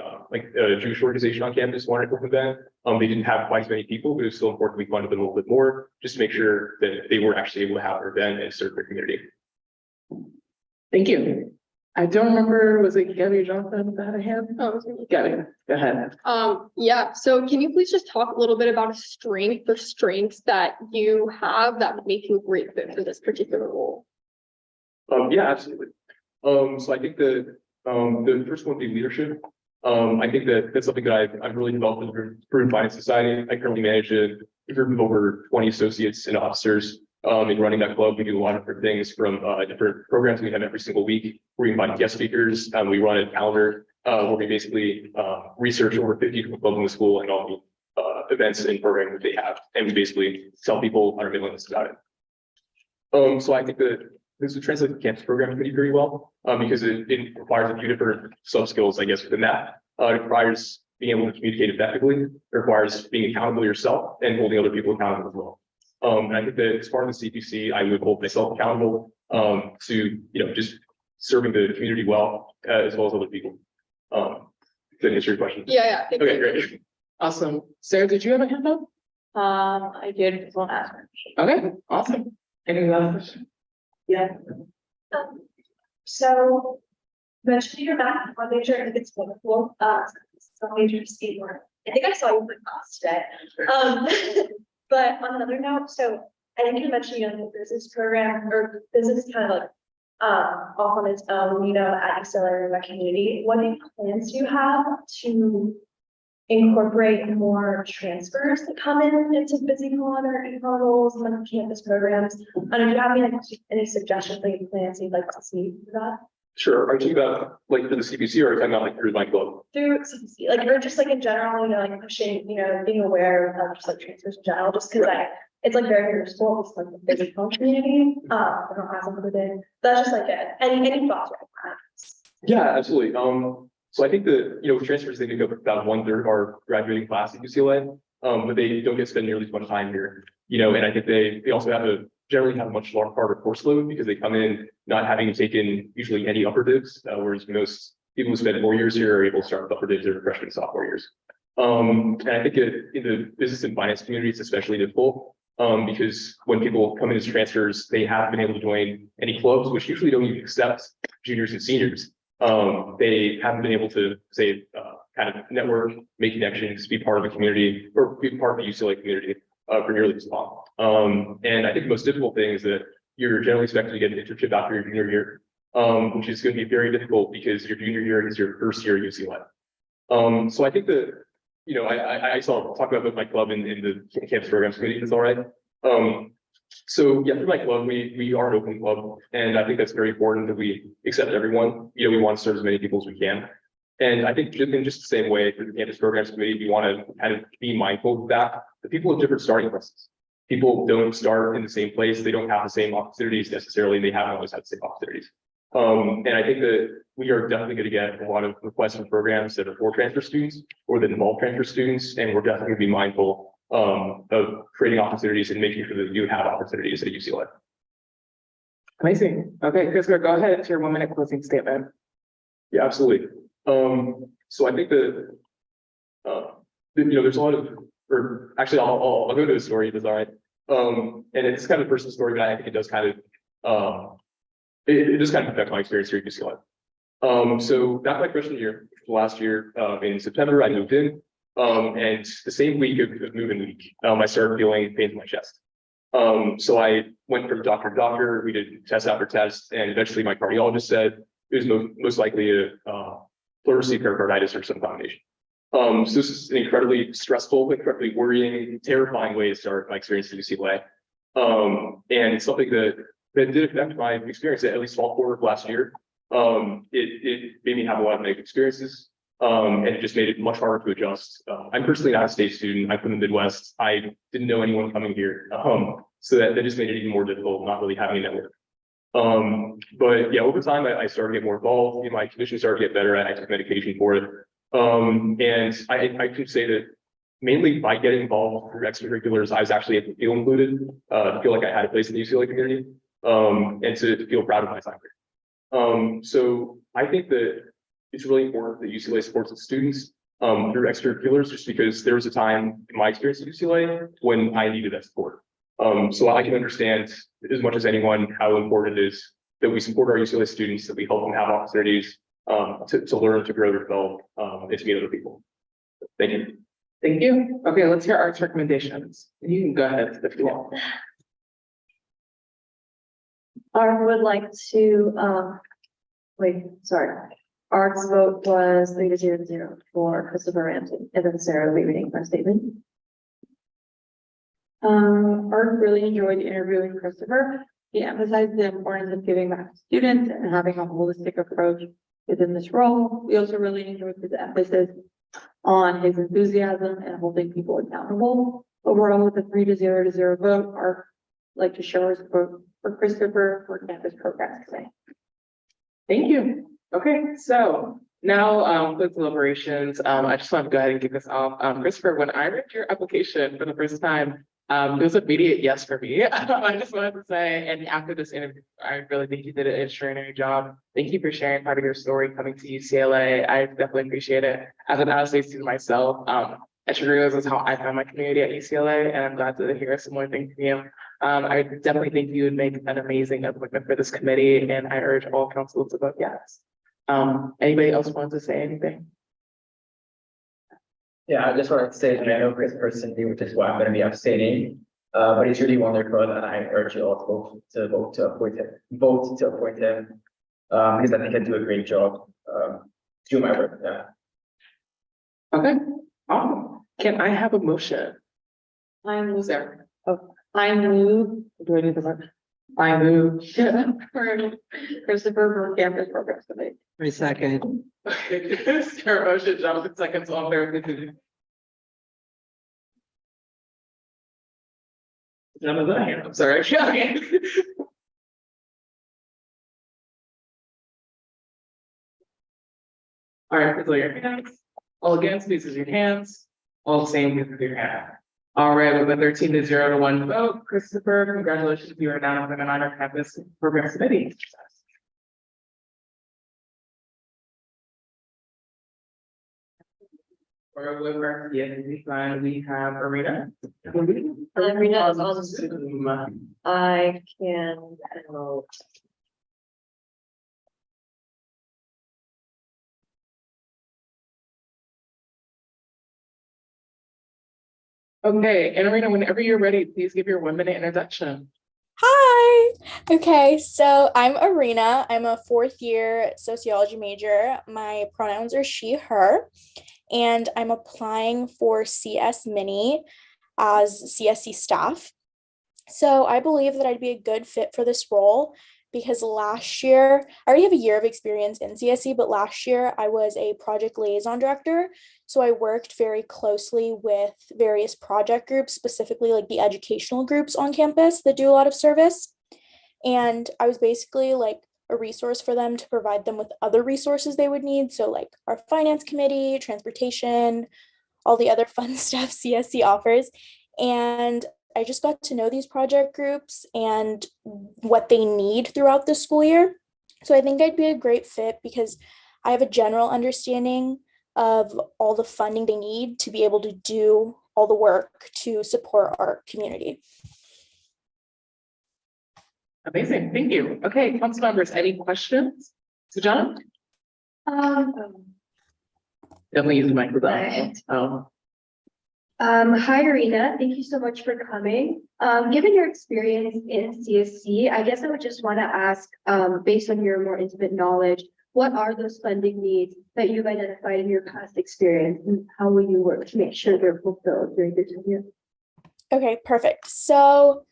Jewish organization on campus wanted to open an event. They didn't have quite as many people, but it was still important we funded them a little bit more, just to make sure that they were actually able to have their event and serve their community. Thank you. I don't remember, was it Gabby or Jonathan that had a hand? Oh, Gabby, go ahead. Yeah, so can you please just talk a little bit about a strength or strengths that you have that would make you a great fit for this particular role? Yeah, absolutely. So I think the first one would be leadership. I think that's something that I've really developed in the Peruvian Finance Society. I currently manage a group of over 20 associates and officers. In running that club, we do a lot of different things from different programs we have every single week. We invite guest speakers. We run a calendar where we basically research over 50 different clubs in the school and all the events and programming that they have, and we basically tell people on our mailing list about it. So I think that this would translate to campus programs pretty well because it requires a few different soft skills, I guess, within that. It requires being able to communicate effectively. It requires being accountable yourself and holding other people accountable as well. And I think that as part of the CPC, I would hold myself accountable to, just serving the community well, as well as other people. Did I answer your question? Yeah. Okay, great. Awesome. Sarah, did you have a hand up? I did, just want to ask. Okay, awesome. Any other questions? Yeah. So, mentioning your math major, I think it's wonderful. So major skateboard. I think I saw you put class today. But on another note, so I think you mentioned the business program or business kind of like off on its own, at accelerating my community. What plans do you have to incorporate more transfers that come into BusyCon or econ roles and like campus programs? And do you have any suggestions that you plans you'd like to see for that? Sure. Are you talking about like for the CPC or are you talking about like through my club? Through CPC, like, or just like in general, like pushing, being aware of just like transfers in general, just because it's like very useful, it's like the BusyCon community. I don't have something within. That's just like it. Any thoughts on that? Yeah, absolutely. So I think that, with transfers, they make up about 1/3 of our graduating class at UCLA, but they don't get to spend nearly as much time here, and I think they also generally have a much harder course load because they come in not having taken usually any upper divs, whereas most people who spend 4 years here are able to start with upper divs their freshman and sophomore years. And I think in the business and finance community, it's especially difficult because when people come in as transfers, they haven't been able to join any clubs, which usually don't even accept juniors and seniors. They haven't been able to say kind of network, make connections, be part of the community or be part of the UCLA community for nearly this long. And I think the most difficult thing is that you're generally expected to get an internship after your junior year, which is going to be very difficult because your junior year is your first year at UCLA. So I think that, I saw talk about my club in the campus programs committee, that's all right. So yeah, through my club, we are an open club, and I think that's very important that we accept everyone. We want to serve as many people as we can. And I think in just the same way for the campus programs committee, we want to kind of be mindful of that. The people have different starting places. People don't start in the same place. They don't have the same opportunities necessarily. They haven't always had the same opportunities. And I think that we are definitely going to get a lot of requests for programs that are for transfer students or that involve transfer students. And we're definitely going to be mindful of creating opportunities and making sure that you have opportunities at UCLA. Amazing. Okay, Chris, go ahead to your 1 minute closing statement. Yeah, absolutely. So I think that, there's a lot of, or actually I'll go to a story if it's all right. And it's kind of a personal story, but I think it does kind of, it does kind of affect my experience here at UCLA. So back my freshman year, last year, in September, I moved in, and the same week of moving week, I started feeling pains in my chest. So I went from doctor to doctor, we did test after test, and eventually my cardiologist said it was most likely a pleurisy pericarditis or some combination. So this is an incredibly stressful, incredibly worrying, terrifying way to start my experience at UCLA. And it's something that did affect my experience at least fall quarter of last year. It made me have a lot of negative experiences, and it just made it much harder to adjust. I'm personally not a state student. I'm from the Midwest. I didn't know anyone coming here. So that just made it even more difficult, not really having a network. But yeah, over time, I started to get more involved. My condition started to get better. I took medication for it. And I can say that mainly by getting involved through extracurriculars, I was actually able to feel included, feel like I had a place in the UCLA community, and to feel proud of my time here. So I think that it's really important that UCLA supports its students through extracurriculars, just because there was a time in my experience at UCLA when I needed that support. So I can understand as much as anyone how important it is that we support our UCLA students, that we help them have opportunities to learn, to grow, to develop, and to meet other people. Thank you. Thank you. Okay, let's hear arts recommendations. You can go ahead if you want. Art would like to, Art's vote was 3-0 for Christopher Ramsey, and then Sarah will be reading her statement. Art really enjoyed interviewing Christopher. He emphasized the importance of giving back to students and having a holistic approach within this role. We also really enjoyed his emphasis on his enthusiasm and holding people accountable. Overall, with a 3-0 vote, Art like to show our support for Christopher for campus programs today. Thank you. Okay, so now with deliberations, I just want to go ahead and kick this off. Christopher, when I read your application for the first time, it was an immediate yes for me. I just wanted to say, and after this interview, I really think you did an extraordinary job. Thank you for sharing part of your story coming to UCLA. I definitely appreciate it. As an out-of-state student myself, extracurriculars is how I found my community at UCLA, and I'm glad to hear a similar thing from you. I definitely think you would make an amazing appointment for this committee, and I urge all council to vote yes. Anybody else want to say anything? Yeah, I just wanted to say that I know Chris personally, which is why I'm gonna be abstaining. But he's really wonderful, and I urge you all to vote to appoint him, because I think he'll do a great job, through my work, yeah. Okay, awesome. Can I have a motion? I move, Sarah. I move, do I need the vote? I move. For Christopher for campus programs today. My second. Sarah motion, Jonathan seconds, all fair. Jonathan, hand, I'm sorry. Okay. All right, please lower your hands. All against, please raise your hands. All same, please raise your hand. All right, with a 13-0 vote, Christopher, congratulations, you are now on our campus program committee. For with our CSC fund, we have Arena. Arena is on Zoom. I can, Okay, and Arena, whenever you're ready, please give your 1-minute introduction. Hi. Okay, so I'm Arena. I'm a 4th-year sociology major. My pronouns are she, her, and I'm applying for CS Mini as CSC staff. So I believe that I'd be a good fit for this role because last year, I already have a year of experience in CSC, but last year I was a project liaison director. So I worked very closely with various project groups, specifically like the educational groups on campus that do a lot of service. And I was basically like a resource for them to provide them with other resources they would need. So like our finance committee, transportation, all the other fun stuff CSC offers. And I just got to know these project groups and what they need throughout the school year. So I think I'd be a great fit because I have a general understanding of all the funding they need to be able to do all the work to support our community. Amazing, thank you. Okay, council members, any questions? So John? Definitely use the microphone. Hi, Arena. Thank you so much for coming. Given your experience in CSC, I guess I would just want to ask, based on your more intimate knowledge, what are those funding needs that you've identified in your past experience, and how will you work to make sure they're fulfilled during your tenure? Okay, perfect. So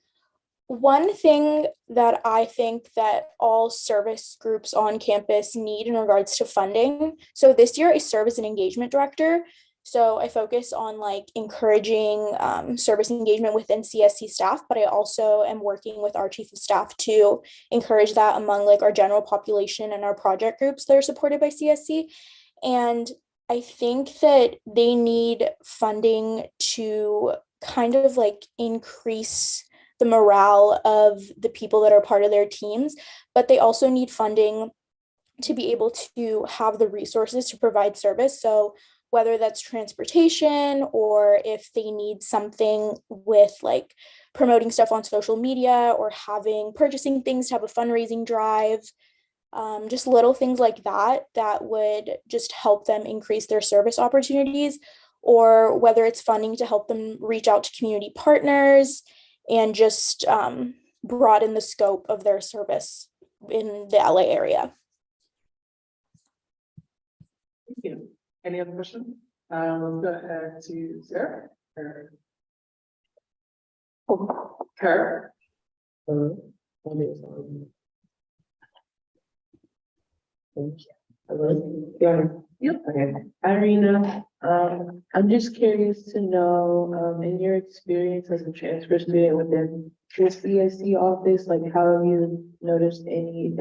one thing that I think that all service groups on campus need in regards to funding. So this year I serve as an engagement director. So I focus on like encouraging service engagement within CSC staff, but I also am working with our chief of staff to encourage that among like our general population and our project groups that are supported by CSC. And I think that they need funding to kind of like increase the morale of the people that are part of their teams, but they also need funding to be able to have the resources to provide service. So whether that's transportation or if they need something with like promoting stuff on social media or having purchasing things to have a fundraising drive, just little things like that that would just help them increase their service opportunities, or whether it's funding to help them reach out to community partners and just broaden the scope of their service in the LA area. Thank you. Any other questions? Let's go ahead to Sarah. Her. Yep. Okay. Irina, I'm just curious to know, in your experience as a transfer student within the CSC office, like how have you noticed any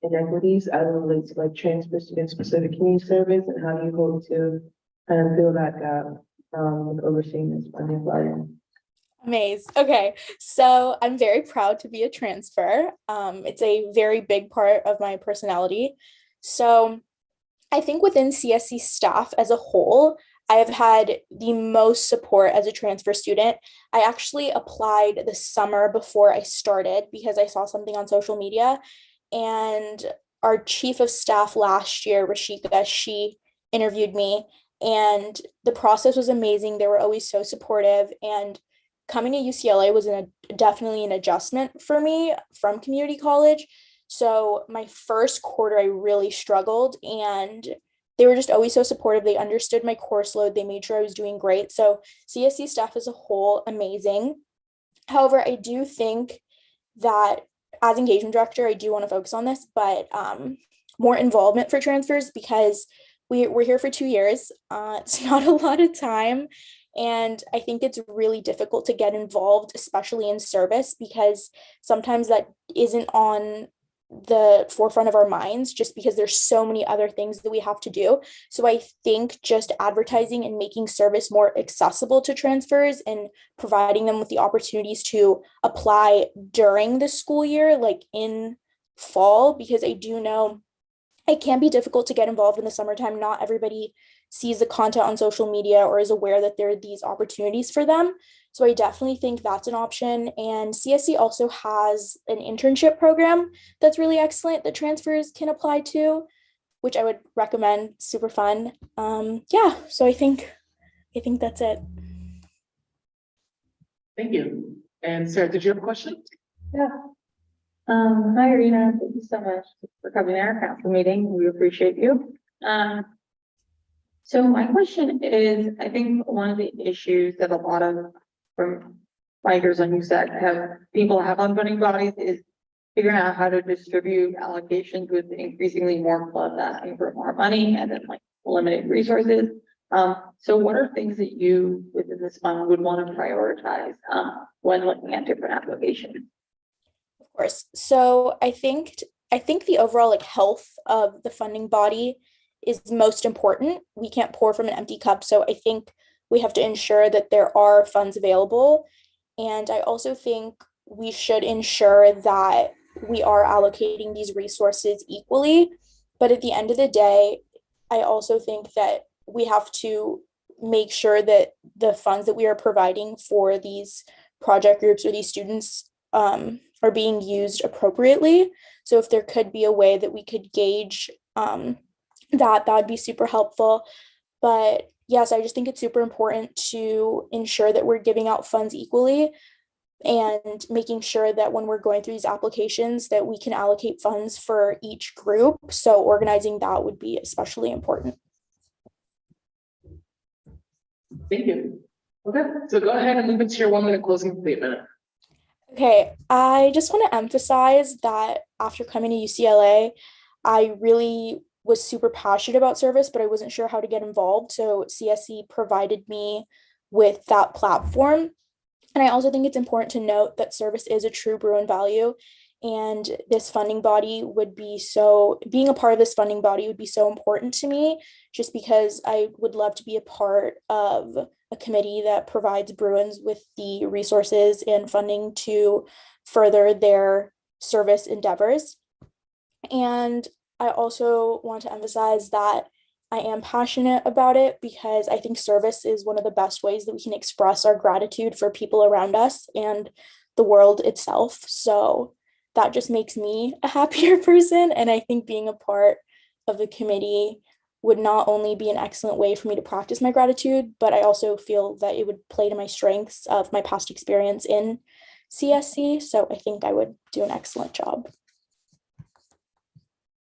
inequities as it relates to like transfer student specific community service, and how do you hope to kind of fill that gap, with overseeing this funding body? Amazing. Okay, so I'm very proud to be a transfer. It's a very big part of my personality. So I think within CSC staff as a whole, I have had the most support as a transfer student. I actually applied the summer before I started because I saw something on social media, and our chief of staff last year, Rashika, she interviewed me, and the process was amazing. They were always so supportive, and coming to UCLA was definitely an adjustment for me from community college. So my first quarter, I really struggled, and they were just always so supportive. They understood my course load. They made sure I was doing great. So CSC staff as a whole, amazing. However, I do think that as engagement director, I do want to focus on this, but more involvement for transfers, because we're here for 2 years. It's not a lot of time. And I think it's really difficult to get involved, especially in service, because sometimes that isn't on the forefront of our minds just because there's so many other things that we have to do. So I think just advertising and making service more accessible to transfers and providing them with the opportunities to apply during the school year, like in fall, because I do know it can be difficult to get involved in the summertime. Not everybody sees the content on social media or is aware that there are these opportunities for them. So I definitely think that's an option. And CSC also has an internship program that's really excellent that transfers can apply to, which I would recommend. Super fun. Yeah, so I think that's it. Thank you. And Sarah, did you have a question? Yeah. Hi, Irina. Thank you so much for coming to our council meeting. We appreciate you. So my question is, I think one of the issues that a lot of from fighters on USAC people have on funding bodies is figuring out how to distribute allocations with increasingly more clubs asking for more money and then like limited resources. So what are things that you within this fund would want to prioritize when looking at different applications? Of course. So I think the overall like health of the funding body is most important. We can't pour from an empty cup. So I think we have to ensure that there are funds available. And I also think we should ensure that we are allocating these resources equally. But at the end of the day, I also think that we have to make sure that the funds that we are providing for these project groups or these students are being used appropriately. So if there could be a way that we could gauge that would be super helpful. But yes, I just think it's super important to ensure that we're giving out funds equally and making sure that when we're going through these applications that we can allocate funds for each group. So organizing that would be especially important. Thank you. Okay, so go ahead and move into your 1 minute closing statement. Okay, I just want to emphasize that after coming to UCLA, I really was super passionate about service, but I wasn't sure how to get involved. So CSC provided me with that platform. And I also think it's important to note that service is a true Bruin value. And this funding body would be being a part of this funding body would be so important to me, just because I would love to be a part of a committee that provides Bruins with the resources and funding to further their service endeavors. And I also want to emphasize that I am passionate about it because I think service is one of the best ways that we can express our gratitude for people around us and the world itself. So that just makes me a happier person. And I think being a part of the committee would not only be an excellent way for me to practice my gratitude, but I also feel that it would play to my strengths of my past experience in CSC. So I think I would do an excellent job.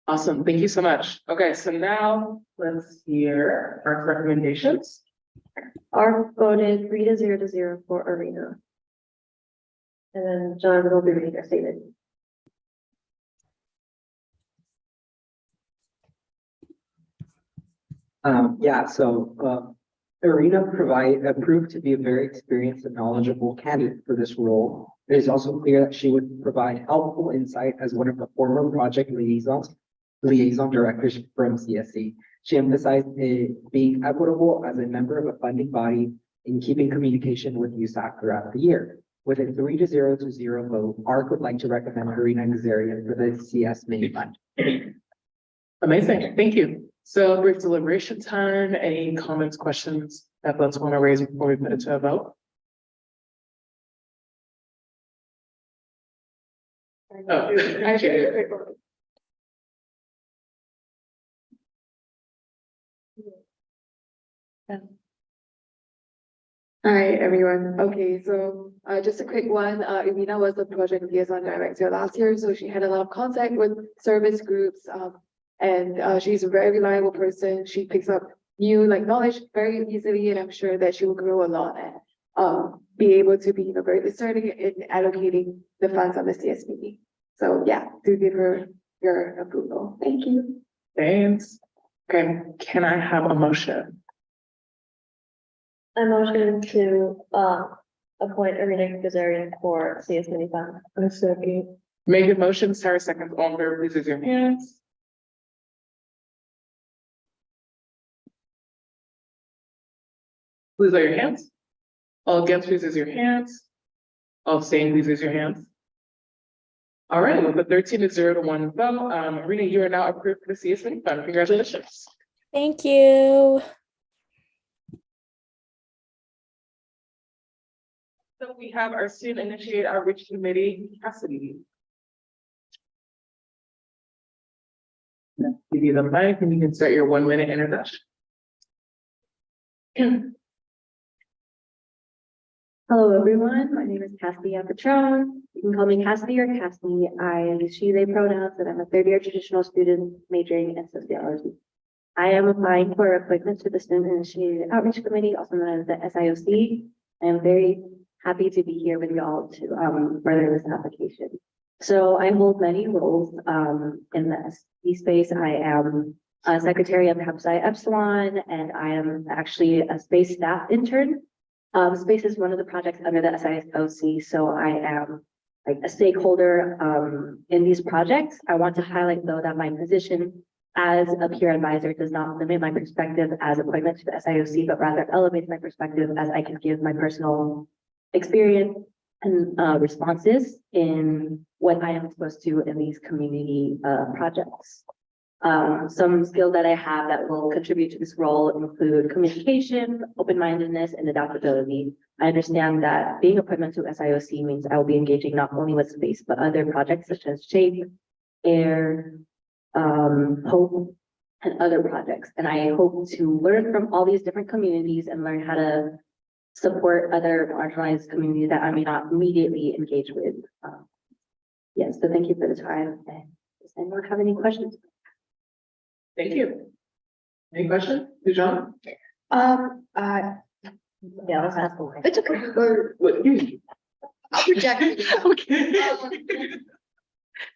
Awesome. Thank you so much. Okay, so now let's hear our recommendations. Our voted 3-0 for Arena. And then John will be reading our statement. Arena proved to be a very experienced and knowledgeable candidate for this role. It is also clear that she would provide helpful insight as one of the former project liaison directors from CSC. She emphasized being equitable as a member of a funding body in keeping communication with USAC throughout the year. With a 3-0 vote, ARC would like to recommend Arena Nazarian for the CS mini fund. Amazing. Thank you. So brief deliberation time. Any comments, questions that folks want to raise before we put it to a vote? Oh, actually. Hi, everyone. Okay, so just a quick one. Irina was the project liaison director last year, so she had a lot of contact with service groups. And she's a very reliable person. She picks up new knowledge very easily, and I'm sure that she will grow a lot and be able to be very discerning in allocating the funds on the CSPD. So yeah, do give her your approval. Thank you. Thanks. Okay, can I have a motion? I motion to appoint Arena Nazarian for CS mini fund. A second. Make a motion, Sarah seconds. All in favor, please raise your hands. Please raise your hands. All against, please raise your hands. All abstaining, please raise your hands. All right, with the 13-0 vote, Arena, you are now approved for the CS mini fund. Congratulations. Thank you. So we have our student initiated outreach committee, Cassidy. Give you the mic and you can start your 1-minute introduction. Hello, everyone. My name is Cassidy Patron. You can call me Cassidy or Cassie. I use she, they pronouns, and I'm a third-year traditional student majoring in sociology. I am applying for appointment to the Student Initiated Outreach Committee, also known as the SIOC. I am very happy to be here with y'all to further this application. So I hold many roles in the SC space. I am a secretary of Psi Epsilon, and I am actually a space staff intern. Space is one of the projects under the SIOC, so I am a stakeholder in these projects. I want to highlight though that my position as a peer advisor does not limit my perspective as appointment to the SIOC, but rather elevates my perspective as I can give my personal experience and responses in what I am supposed to in these community projects. Some skills that I have that will contribute to this role include communication, open-mindedness, and adaptability. I understand that being appointment to SIOC means I will be engaging not only with space, but other projects such as SHAPE, AIR, HOPE, and other projects. And I hope to learn from all these different communities and learn how to support other marginalized communities that I may not immediately engage with. Yes, so thank you for the time. And does anyone have any questions? Thank you. Any questions, John? Yeah, let's ask the way. It's okay. I'll project it. Okay.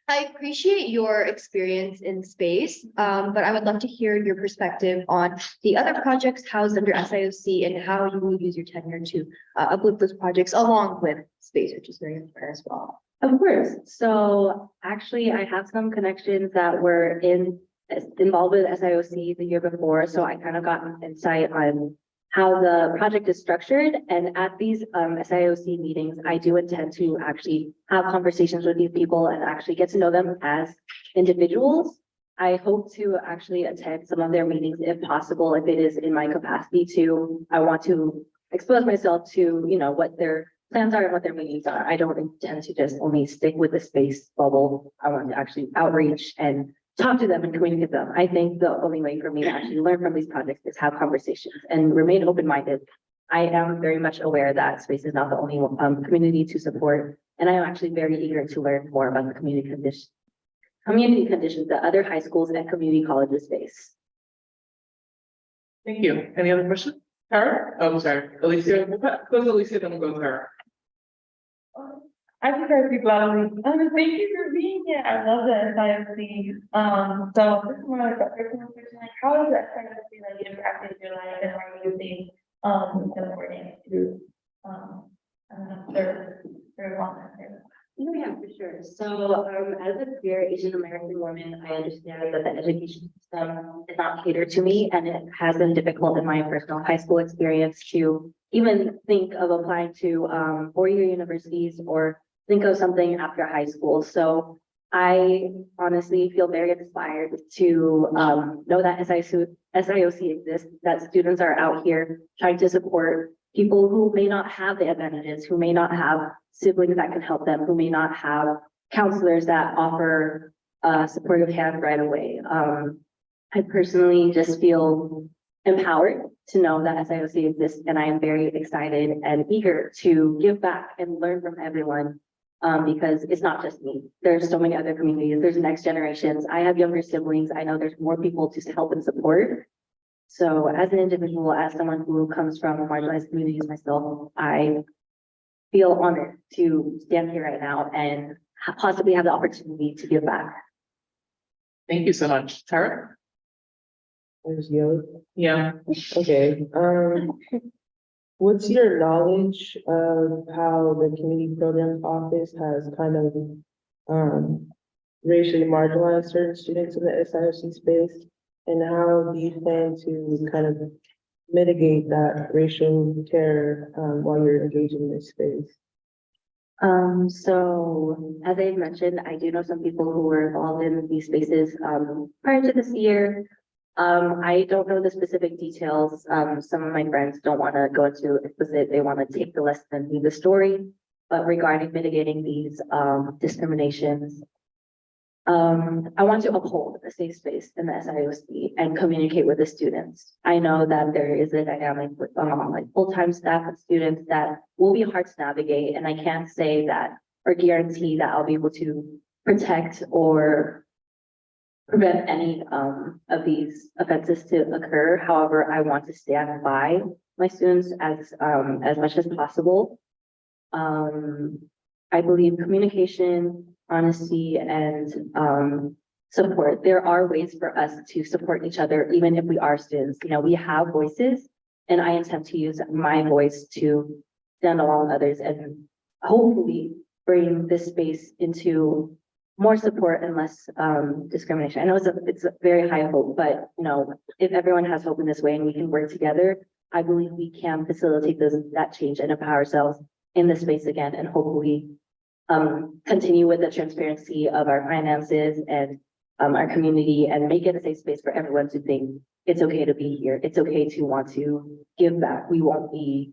I appreciate your experience in space, but I would love to hear your perspective on the other projects housed under SIOC and how you will use your tenure to uplift those projects along with space, which is very important as well. Of course. So actually, I have some connections that were involved with SIOC the year before, so I kind of got an insight on how the project is structured. And at these SIOC meetings, I do intend to actually have conversations with these people and actually get to know them as individuals. I hope to actually attend some of their meetings if possible, if it is in my capacity to. I want to expose myself to, you know, what their plans are and what their meetings are. I don't intend to just only stick with the space bubble. I want to actually outreach and talk to them and communicate with them. I think the only way for me to actually learn from these projects is have conversations and remain open-minded. I am very much aware that space is not the only community to support, and I am actually very eager to learn more about the community conditions that other high schools and community colleges face. Thank you. Any other questions? Tara? Oh, sorry. Alicia, close Alicia, then we'll go to Tara. I think I speak loudly. Thank you for being here. I love the SIOC. So this is more like a personal question. Like, how does the SIOC like impacted your life, and why do you think it's important to serve long term? Yeah, for sure. So, as a queer Asian American woman, I understand that the education system is not catered to me, and it has been difficult in my personal high school experience to even think of applying to four-year universities or think of something after high school. So I honestly feel very inspired to know that SIOC exists, that students are out here trying to support people who may not have the advantages, who may not have siblings that can help them, who may not have counselors that offer a supportive hand right away. I personally just feel empowered to know that SIOC exists, and I am very excited and eager to give back and learn from everyone. Because it's not just me. There's so many other communities. There's next generations. I have younger siblings. I know there's more people to help and support. So as an individual, as someone who comes from marginalized communities myself, I feel honored to stand here right now and possibly have the opportunity to give back. Thank you so much. Tara? There's yellow. Yeah. Okay, what's your knowledge of how the community programs office has kind of racially marginalized certain students in the SIOC space? And how do you plan to kind of mitigate that racial terror while you're engaging in this space? So as I mentioned, I do know some people who were involved in these spaces prior to this year. I don't know the specific details. Some of my friends don't want to go into explicit, they want to take the lesson and leave the story. But regarding mitigating these discriminations, I want to uphold a safe space in the SIOC and communicate with the students. I know that there is a dynamic with like full-time staff and students that will be hard to navigate, and I can't say that or guarantee that I'll be able to protect or prevent any of these offenses to occur. However, I want to stand by my students as much as possible. I believe communication, honesty, and support. There are ways for us to support each other, even if we are students. You know, we have voices, and I intend to use my voice to stand along with others and hopefully bring this space into more support and less discrimination. I know it's a very high hope, but you know, if everyone has hope in this way and we can work together, I believe we can facilitate that change and empower ourselves in this space again, and hopefully continue with the transparency of our finances and our community, and make it a safe space for everyone to think it's okay to be here. It's okay to want to give back. We won't be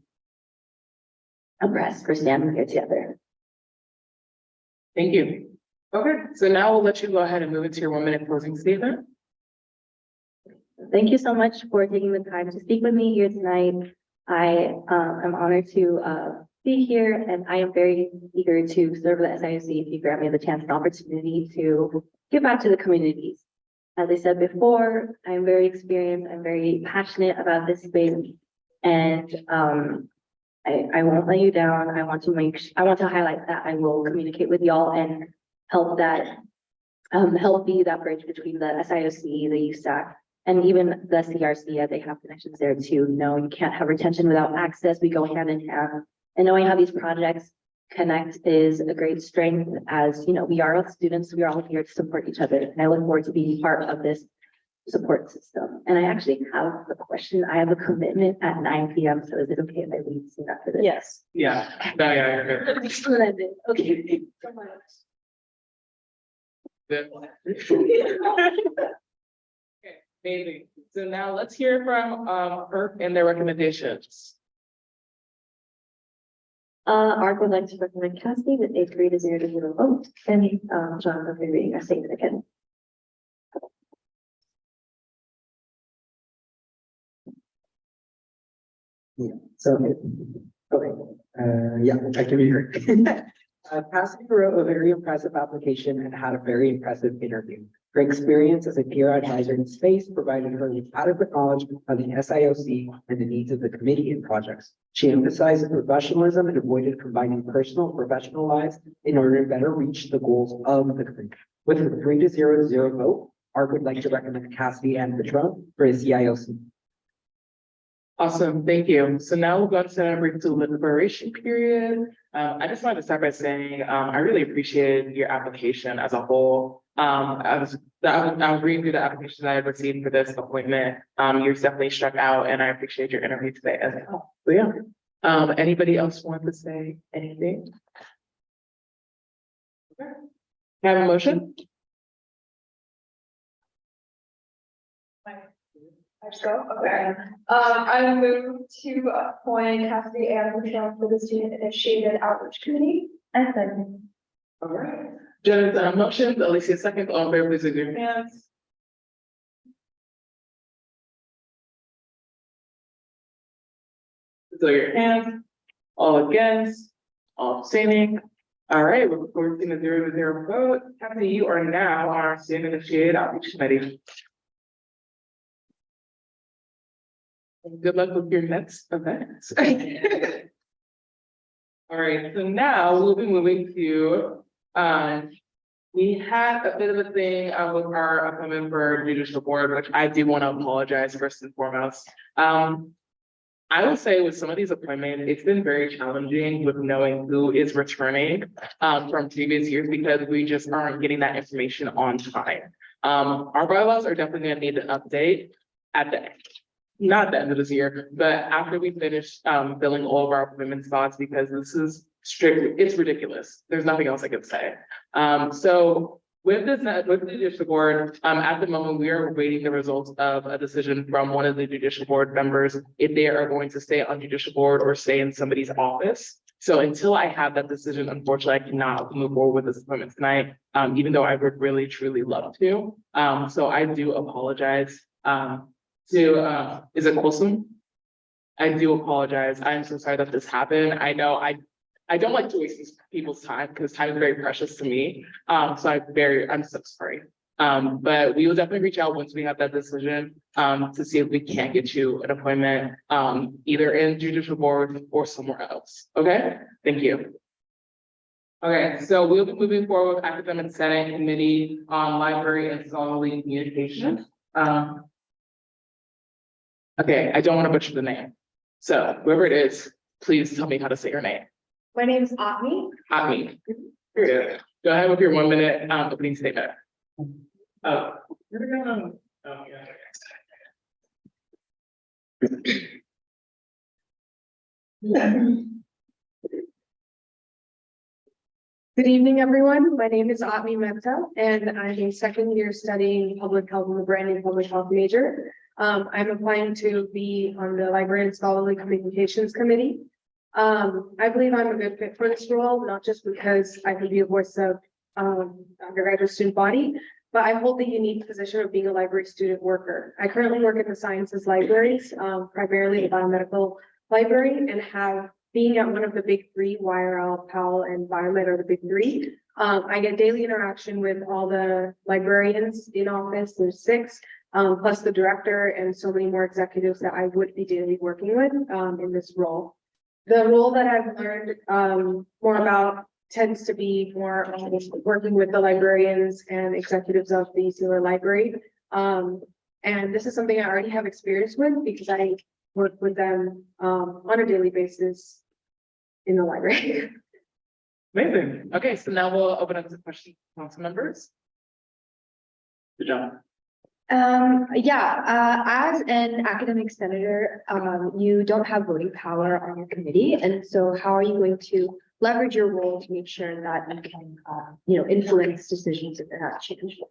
oppressed for standing here together. Thank you. Okay, so now we'll let you go ahead and move into your 1-minute closing statement. Thank you so much for taking the time to speak with me here tonight. I am honored to be here, and I am very eager to serve the SIOC if you grant me the chance and opportunity to give back to the communities. As I said before, I'm very experienced, I'm very passionate about this space, and I won't let you down. I want to highlight that I will communicate with y'all and help be that bridge between the SIOC, the USAC, and even the CRC, as they have connections there too. No, you can't have retention without access. We go hand in hand. And knowing how these projects connect is a great strength, as you know, we are all students, we are all here to support each other, and I look forward to being part of this support system. And I actually have a question. I have a commitment at 9 p.m. So is it okay if I leave soon after this? Yes. Yeah, no, yeah, you're good. Splendid. Okay. Thank you so much. Good. Okay, amazing. So now let's hear from her and their recommendations. ARC would like to recommend Cassidy with a 3-0 vote, and John will be reading our statement again. Yeah, so, okay, yeah, I can be heard. Cassidy wrote a very impressive application and had a very impressive interview. Her experience as a peer advisor in space provided her with adequate knowledge of the SIOC and the needs of the committee and projects. She emphasized professionalism and avoided combining personal and professional lives in order to better reach the goals of the committee. With a 3-0 vote, ARC would like to recommend Cassidy and Patron for a CIOC. Awesome, thank you. So now we'll go to a brief deliberation period. I just wanted to start by saying, I really appreciated your application as a whole. I was reading through the applications I had received for this appointment. Yours definitely struck out, and I appreciate your interview today as well. So yeah. Anybody else want to say anything? Okay. Can I have a motion? Okay. I move to appoint Cassidy and Michelle for the student initiated outreach committee. I second. All right. Jenna's motion, Alicia second, all in favor, please raise your hands. So your hands, all against, all abstaining. All right, we're recording a 0-0 vote. Kathy, you are now on our student initiated outreach committee. Good luck with your next event. All right, so now we'll be moving to, we had a bit of a thing with our appointment for judicial board, which I do want to apologize first and foremost. I will say with some of these appointments, it's been very challenging with knowing who is returning from previous years because we just aren't getting that information on time. Our bylaws are definitely gonna need an update at the not the end of this year, but after we finish filling all of our appointment spots, because this is strictly, it's ridiculous. There's nothing else I can say. So with this, with the judicial board, at the moment, we are waiting the results of a decision from one of the judicial board members if they are going to stay on judicial board or stay in somebody's office. So until I have that decision, unfortunately, I cannot move forward with this appointment tonight, even though I would really, truly love to. So I do apologize. Is it Colson? I do apologize. I'm so sorry that this happened. I know I don't like to waste people's time because time is very precious to me. So I'm so sorry. But we will definitely reach out once we have that decision to see if we can get you an appointment either in judicial board or somewhere else. Okay, thank you. Okay, so we'll be moving forward with academic senate committee on library and scholarly communication. Okay, I don't want to butcher the name. So whoever it is, please tell me how to say your name. My name is Atmi. Atmi. Good. Go ahead with your 1 minute opening statement. Oh. Good evening, everyone. My name is Atmi Mehta, and I'm a second year studying public health and a brand new public health major. I'm applying to be on the Library and Scholarly Communications Committee. I believe I'm a good fit for this role, not just because I can be a voice of undergraduate student body, but I hold the unique position of being a library student worker. I currently work in the sciences libraries, primarily the biomedical library, and have being at one of the big three, YRL, PAL, and Biomed are the big three. I get daily interaction with all the librarians in office. There's 6, plus the director and so many more executives that I would be daily working with in this role. The role that I've learned more about tends to be more working with the librarians and executives of the UCLA library. And this is something I already have experience with because I work with them on a daily basis in the library. Amazing. Okay, so now we'll open up to questions from council members. Good job. As an academic senator, you don't have voting power on your committee. And so how are you going to leverage your role to make sure that you can, influence decisions if they're not changed?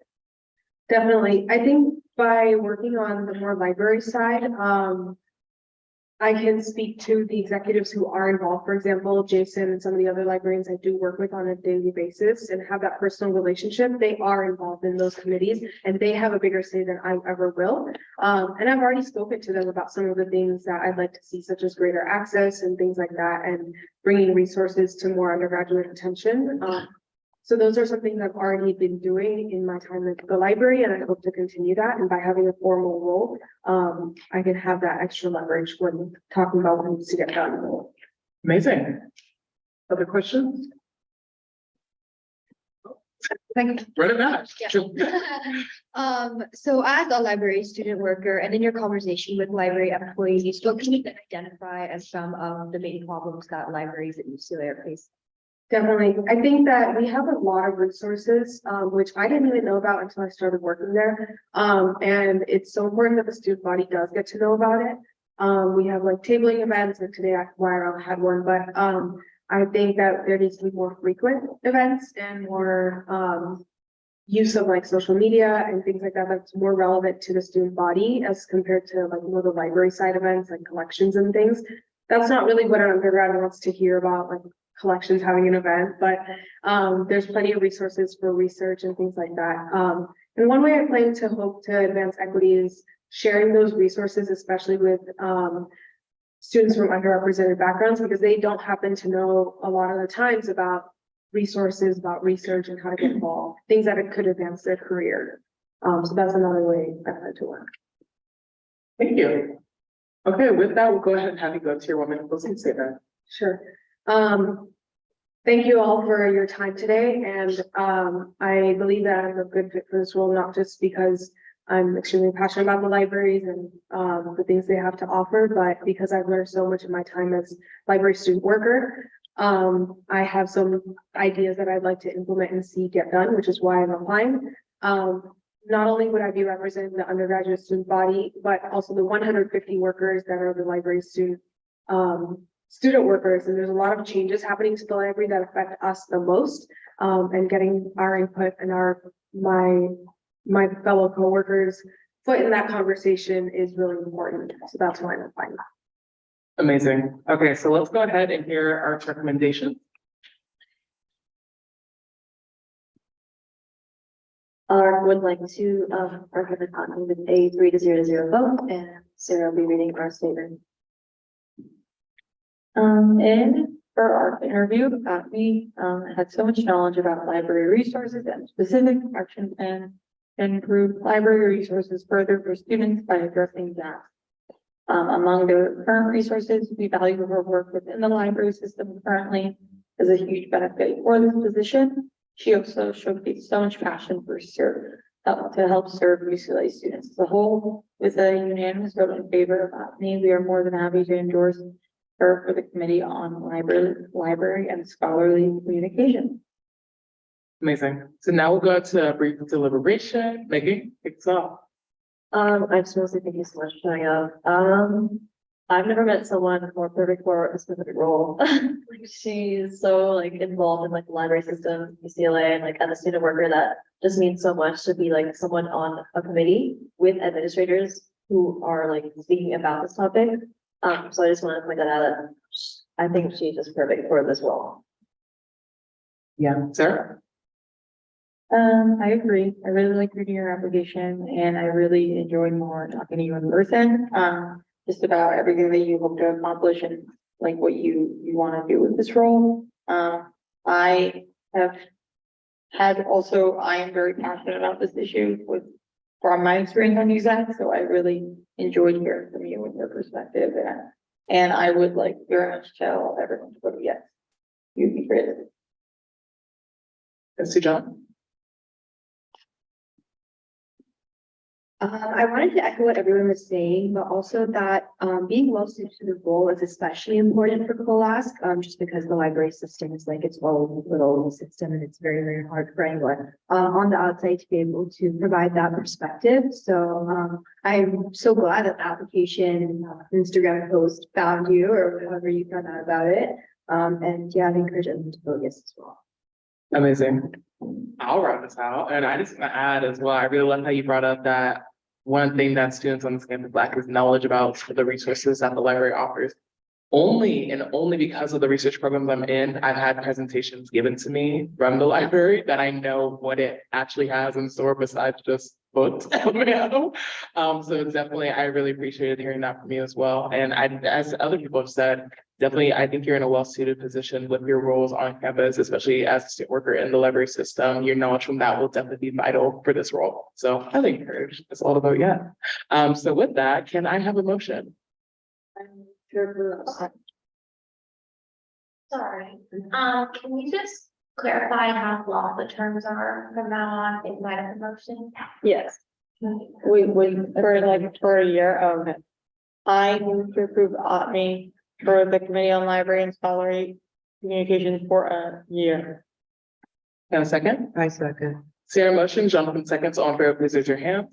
Definitely. I think by working on the more library side, I can speak to the executives who are involved. For example, Jason and some of the other librarians I do work with on a daily basis and have that personal relationship. They are involved in those committees and they have a bigger say than I ever will. And I've already spoken to them about some of the things that I'd like to see, such as greater access and things like that, and bringing resources to more undergraduate attention. So those are some things I've already been doing in my time at the library, and I hope to continue that. And by having a formal role, I can have that extra leverage when talking about what needs to get done. Amazing. Other questions? Thank you. Run it back. So as a library student worker and in your conversation with library employees, what can you identify as some of the main problems that libraries at UCLA are facing? Definitely. I think that we have a lot of resources, which I didn't even know about until I started working there. And it's so important that the student body does get to know about it. We have like tabling events, and today I had one, but I think that there needs to be more frequent events and more use of like social media and things like that that's more relevant to the student body as compared to like more the library side events like collections and things. That's not really what an undergrad wants to hear about, like collections having an event, but there's plenty of resources for research and things like that. And one way I plan to hope to advance equity is sharing those resources, especially with students from underrepresented backgrounds, because they don't happen to know a lot of the times about resources, about research and how to get involved, things that it could advance their career. So that's another way I plan to work. Thank you. Okay, with that, we'll go ahead and have you go to your 1 minute closing statement. Sure. Thank you all for your time today, and I believe that I'm a good fit for this role, not just because I'm extremely passionate about the libraries and the things they have to offer, but because I've learned so much in my time as library student worker. I have some ideas that I'd like to implement and see get done, which is why I'm applying. Not only would I be representing the undergraduate student body, but also the 150 workers that are the library student workers. And there's a lot of changes happening to the library that affect us the most. And getting our input and my fellow coworkers foot in that conversation is really important. So that's why I'm applying. Amazing. Okay, so let's go ahead and hear our recommendation. Would like to recommend Connie with a 3-0 vote, and Sarah will be reading our statement. And for our interview, we had so much knowledge about library resources and specific action plans to improve library resources further for students by addressing gaps. Among the current resources, we value her work within the library system currently as a huge benefit for this position. She also showcased so much passion for to help serve UCLA students as a whole. With a unanimous vote in favor of me, we are more than happy to endorse her for the Committee on Library and Scholarly Communication. Amazing. So now we'll go to a brief deliberation. Maggie, kick us off. I just mostly thank you so much for showing up. I've never met someone more perfect for a specific role. Like she's so like involved in like the library system, UCLA, and like as a student worker, that just means so much to be like someone on a committee with administrators who are like speaking about this topic. So I just want to point that out. That I think she's just perfect for this role. Yeah, Sarah. I agree. I really like reading your application, and I really enjoyed more talking to you in person. Just about everything that you hope to accomplish and like what you want to do with this role. I have had also, I am very passionate about this issue from my experience on USAC, so I really enjoyed hearing from you and your perspective, and I would like very much tell everyone to go to yes. You'd be great. Let's see, John. I wanted to echo what everyone was saying, but also that being well suited to the role is especially important for COLASC, just because the library system is like its own little system and it's very, very hard for anyone on the outside to be able to provide that perspective. So I'm so glad that the application Instagram post found you or however you found out about it. And yeah, I'd encourage everyone to vote yes as well. Amazing. I'll wrap this out. And I just want to add as well, I really love how you brought up that one thing that students on this campus lack is knowledge about the resources that the library offers. Only and only because of the research programs I'm in, I've had presentations given to me from the library that I know what it actually has in store besides just books. So it's definitely, I really appreciated hearing that from you as well. And as other people have said, definitely, I think you're in a well-suited position with your roles on campus, especially as a student worker in the library system. Your knowledge from that will definitely be vital for this role. So I highly encourage us all to vote yes. So with that, can I have a motion? Sorry, can you just clarify how long the terms are from now on in light of the motion? Yes, we, for a year, okay. I move to approve me for the Committee on Library and Scholarly Communications for a year. And a second? I second. Sarah motion, Jonathan seconds, all in favor, please raise your hand.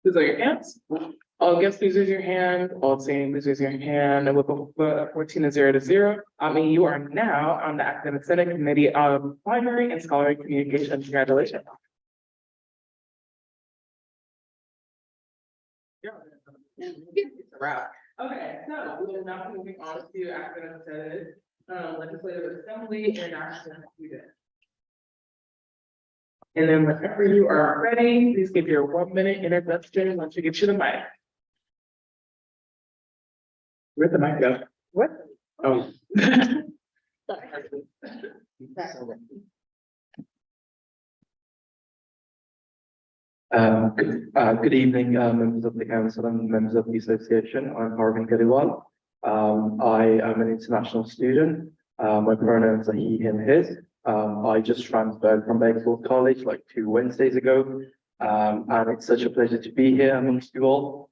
Please raise your hands. All against, please raise your hand. All abstaining, please raise your hand. And with 14-0. I mean, you are now on the Academic Senate Committee of Library and Scholarly Communication. Congratulations. It's a wrap. Okay, so we will now be moving on to Academic Senate, Legislative Assembly and National Student. And then whenever you are ready, please give your 1-minute introduction once we get you the mic. Where'd the mic go? What? Oh. Good evening, members of the council and members of the association. I'm Harvin Gadiwal. I am an international student. My pronouns are he, him, his. I just transferred from Bakersfield College like 2 Wednesdays ago. And it's such a pleasure to be here amongst you all.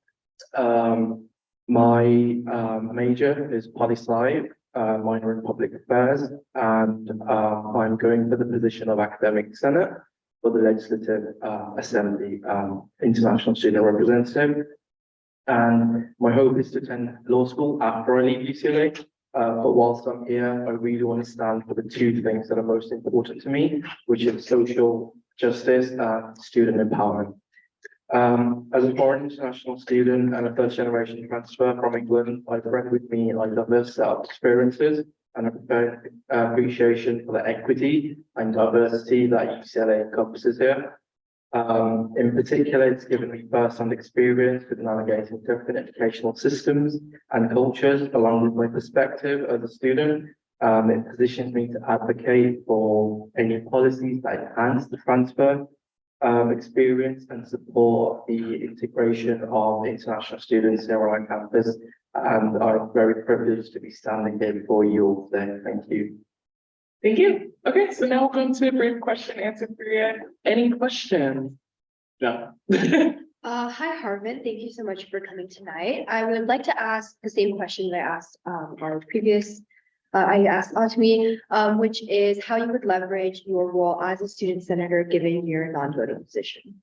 My major is Poli-Sci, minor in public affairs, and I'm going for the position of academic senate for the Legislative Assembly International Student Representative. And my hope is to attend law school after I leave UCLA. But whilst I'm here, I really want to stand for the 2 things that are most important to me, which is social justice and student empowerment. As a foreign international student and a first-generation transfer from England, I bring with me like diverse set of experiences and a profound appreciation for the equity and diversity that UCLA encompasses here. In particular, it's given me first-hand experience with navigating different educational systems and cultures, along with my perspective as a student. It positions me to advocate for any policies that enhance the transfer experience and support the integration of international students here on our campus. And I'm very privileged to be standing here before you all today. Thank you. Thank you. Okay, so now we'll go into a brief question answer period. Any questions? No. Hi, Harvin. Thank you so much for coming tonight. I would like to ask the same question that I asked our previous I asked Atmi, which is how you would leverage your role as a student senator given your non-voting position.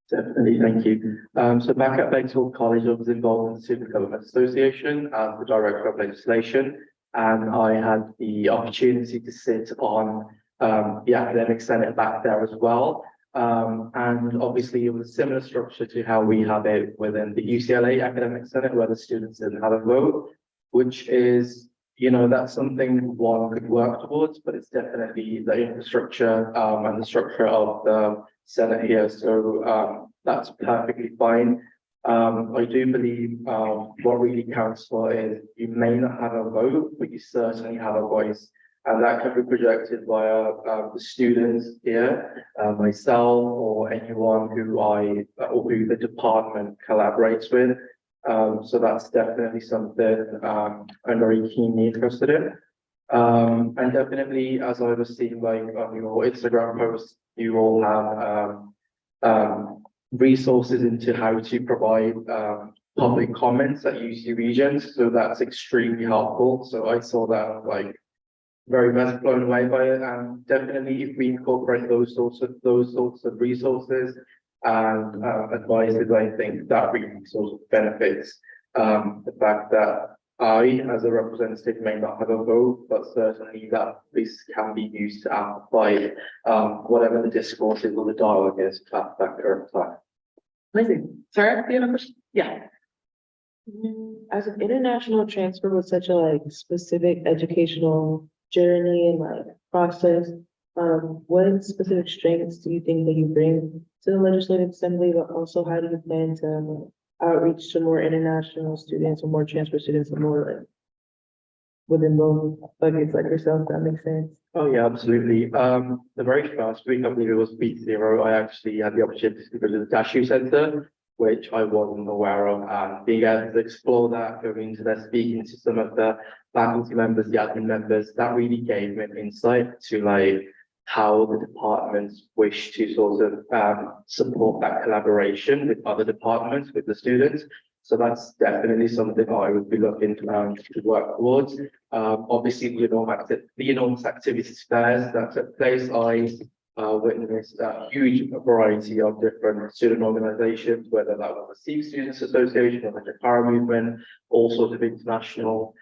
Definitely, thank you. So back at Bakersfield College, I was involved in the Student Government Association as the Director of Legislation, and I had the opportunity to sit on the Academic Senate back there as well. And obviously it was a similar structure to how we have it within the UCLA Academic Senate, where the students didn't have a vote, which is, you know, that's something one could work towards, but it's definitely the infrastructure and the structure of the Senate here. So that's perfectly fine. I do believe what really counts for is you may not have a vote, but you certainly have a voice. And that can be projected via the students here, myself, or anyone who who the department collaborates with. So that's definitely something I'm very keenly interested in. And definitely, as I was seeing like on your Instagram post, you all have resources into how to provide public comments at UC Regions. So that's extremely helpful. So I saw that like very much blown away by it. And definitely if we incorporate those sorts of resources and advices, I think that really sort of benefits the fact that I, as a representative, may not have a vote, but certainly that this can be used to amplify whatever the discourse is or the dialogue is at that current time. Amazing. Sarah, do you have a question? Yeah. As an international transfer with such a like specific educational journey and like process, what specific strengths do you think that you bring to the Legislative Assembly, but also how do you plan to outreach to more international students or more transfer students and more like within both buckets like yourself, if that makes sense? Oh, yeah, absolutely. The very first week, I believe it was week 0, I actually had the opportunity to go to the Dashu Center, which I wasn't aware of, and being able to explore that, going into there, speaking to some of the faculty members, the admin members, that really gave me an insight to like how the departments wish to sort of support that collaboration with other departments, with the students. So that's definitely something I would be looking to work towards. Obviously, the enormous activities fairs that took place, I witnessed a huge variety of different student organizations, whether that was the Sikh Students Association or the Jakara Movement, all sorts of international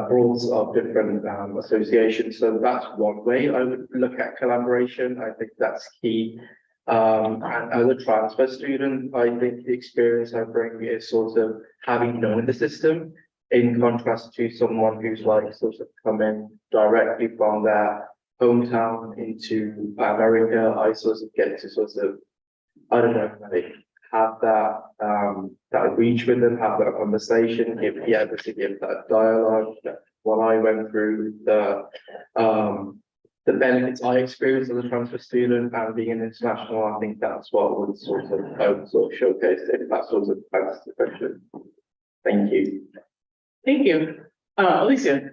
boards of different associations. So that's one way I would look at collaboration. I think that's key. And as a transfer student, I think the experience I bring is sort of having known the system, in contrast to someone who's like sort of come in directly from their hometown into America. I sort of get to sort of, I don't know, like have that that reach with them, have that conversation, be able to give that dialogue. When I went through the benefits I experienced as a transfer student and being an international, I think that's what would sort of I would sort of showcase if that sort of answers the question. Thank you. Thank you. Alicia.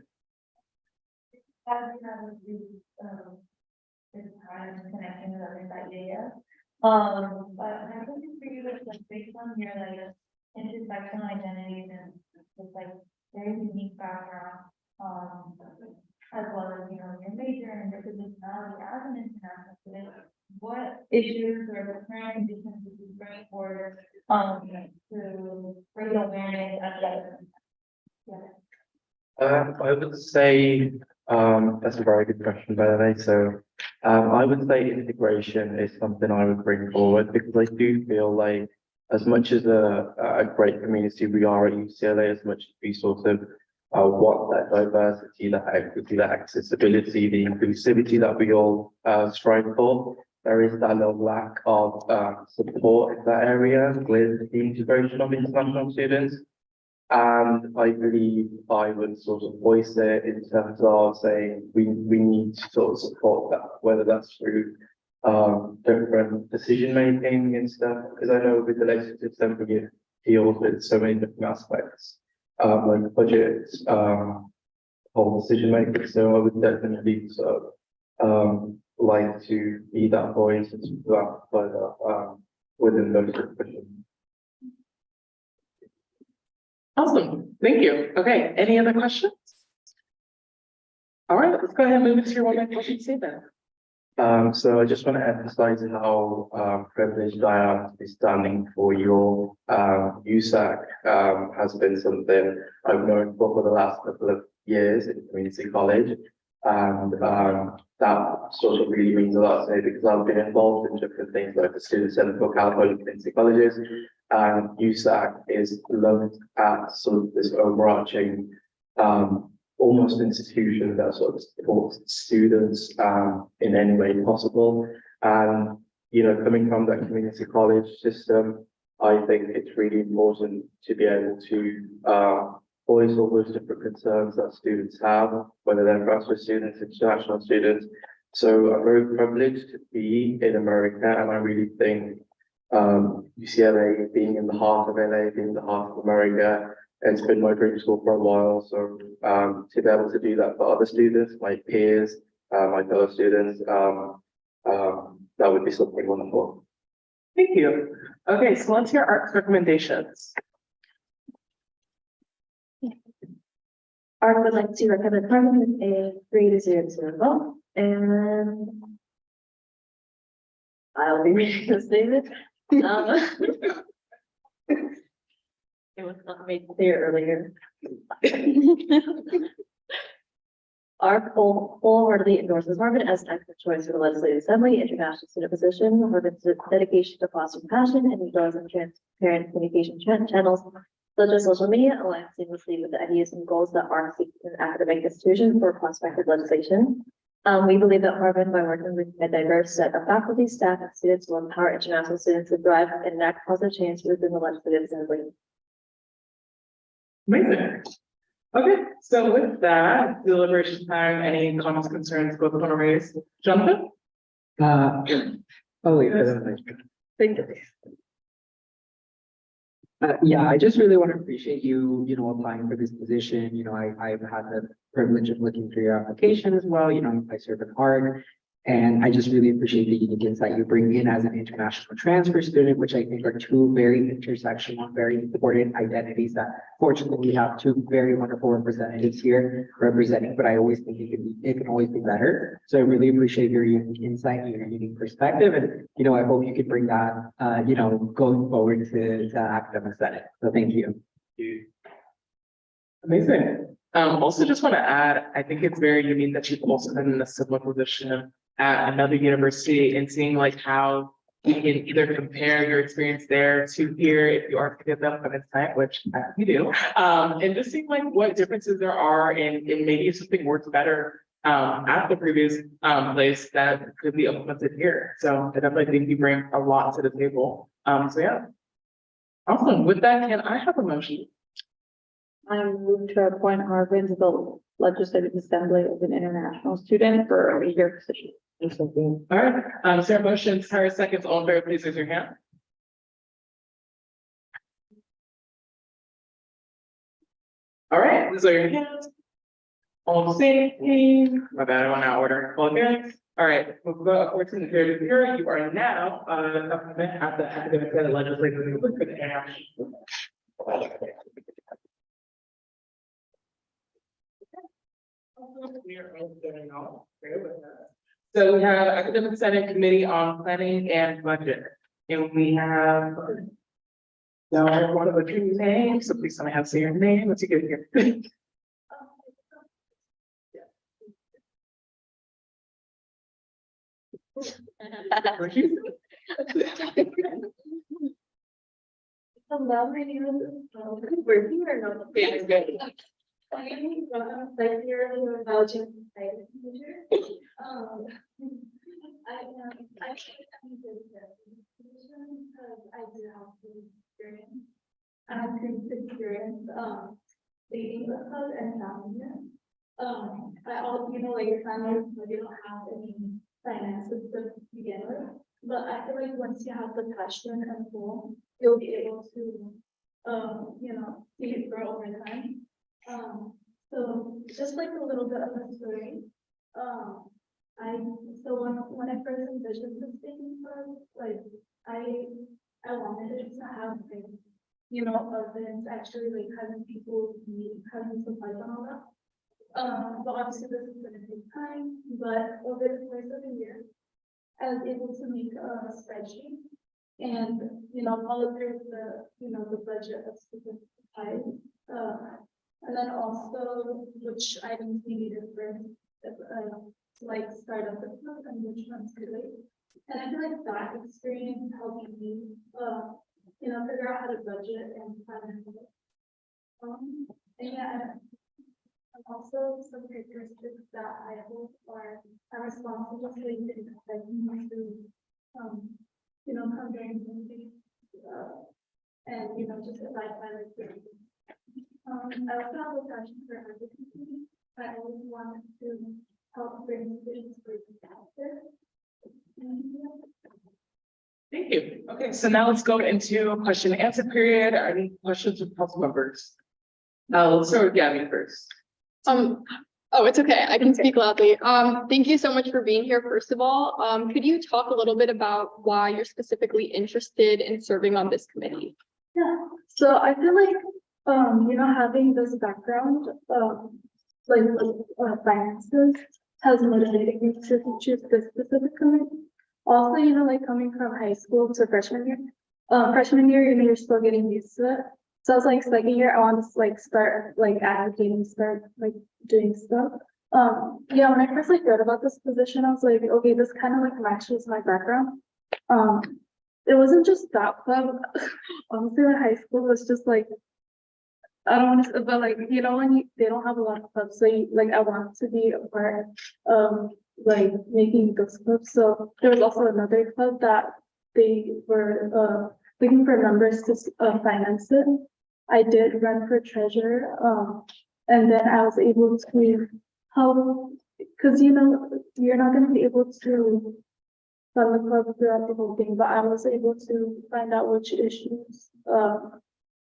Connection with others that data. But my question for you is like based on your like intersectional identities and just like very unique background, as well as, you know, your major and your positionality as an international student, what issues or current conditions would you bring forward, to bring awareness of that? Yeah. I would say that's a very good question, by the way. So I would say integration is something I would bring forward because I do feel like as much as a great community we are at UCLA, as much as we sort of want that diversity, that equity, that accessibility, the inclusivity that we all strive for, there is that little lack of support in that area with the integration of international students. And I believe I would sort of voice it in terms of saying we need to sort of support that, whether that's through different decision making and stuff. Because I know with the legislative assembly it deals with so many different aspects, like budgets, whole decision making. So I would definitely sort of like to be that voice and to amplify that within those discussions. Awesome. Thank you. Okay. Any other questions? All right, let's go ahead and move into your one question statement. So I just want to emphasize how privileged I am to be standing for your USAC. Has been something I've known for the last couple of years in community college. And that sort of really means a lot to me because I've been involved in different things like the Student Center for California Community Colleges, and USAC is looked at sort of this overarching almost institution that sort of supports students in any way possible. And you know, coming from that community college system, I think it's really important to be able to voice all those different concerns that students have, whether they're transfer students, international students. So I'm very privileged to be in America, and I really think UCLA being in the heart of LA, being in the heart of America, It's been my dream school for a while, so to be able to do that for other students, my peers, my fellow students, that would be something wonderful. Thank you. Okay, so let's hear ARC's recommendations. ARC would like to recommend Harvard with a 3 to 0 vote, and I'll be reading this statement. It was not made clear earlier. ARC wholeheartedly endorses Harvard as an excellent choice for the Legislative Assembly, international student position. Harvard's dedication to fostering passion and utilize and transparent communication channels such as social media align seamlessly with the ideas and goals that ARC seeks in an academic institution for prospective legislation. We believe that Harvard, by working with a diverse set of faculty, staff, and students, will empower international students to thrive and enact positive change within the Legislative Assembly. Amazing. Okay, so with that, deliberation time, any comments, concerns, both want to raise? Jonathan? Oh, wait, Thank you. yeah, I just really want to appreciate you, applying for this position. I've had the privilege of looking through your application as well. I serve in ARC. And I just really appreciate the unique insight you bring in as an international transfer student, which I think are two very intersectional, very important identities that fortunately we have two very wonderful representatives here representing, but I always think it can always be better. So I really appreciate your unique insight and your unique perspective. And, I hope you can bring that, going forward to the academic senate. So thank you. Amazing. Also just want to add, I think it's very unique that you've also been in a similar position at another university and seeing like how you can either compare your experience there to here if you are to get that from insight, which I think you do. And just seeing like what differences there are and maybe if something works better at the previous place that could be implemented here. So I definitely think you bring a lot to the table. So yeah. Awesome. With that, can I have a motion? I move to appoint Harvard to the Legislative Assembly as an international student for a year position. All right, Sarah motion, Sarah seconds, all in favor, please raise your hand. All right, these are your hands. All the same, my bad, I went out of order. All good. All right, we'll go according to the period of here. You are now at the academic senate legislative for the international. So we have Academic Senate Committee on Planning and Budget. And we have. Now I want to look at your name, so please let me have say your name. Let's get here. Hello, my name is, we're here, no, it's good. My name is, like, you're a Belgian science teacher. I because I do have the experience. I have previous experience, leading the club and founding it. I also, like, kind of, you don't have any finances to begin with, but I feel like once you have the passion and goal, you'll be able to, see it grow over time. So just like a little bit of a story, when I first envisioned this thing, like I wanted it to have like, events actually like having people meet, having supplies and all that. But obviously this is gonna take time, but over the course of the year, I was able to make a spreadsheet and, follow through the budget of specific supplies. And then also which items we needed for, to like start up the club and which ones could wait. And I feel like that experience helped me, figure out how to budget and plan ahead. And yeah, and also some characteristics that I hope are responsibility to, come during the meeting, and, just abide by like the. I also have a passion for advocacy. I always wanted to help bring students out there. Thank you. Okay, so now let's go into question and answer period. Are any questions from council members? Let's start with Gabby first. Oh, it's okay. I can speak loudly. Thank you so much for being here, first of all. Could you talk a little bit about why you're specifically interested in serving on this committee? Yeah, so I feel like, having this background, finances has motivated me to choose this specific committee. Also, coming from high school to freshman year, you're still getting used to it. So I was like, second year, I want to start advocating, start doing stuff. When I first read about this position, I was like, okay, this kind of matches my background. It wasn't just that club. Honestly, in high school was just I don't want to, but when they don't have a lot of clubs, so I want to be a part of making those clubs. So there was also another club that they were looking for members to finance it. I did run for treasurer, and then I was able to help, because you're not going to be able to fund the club throughout the whole thing, but I was able to find out which issues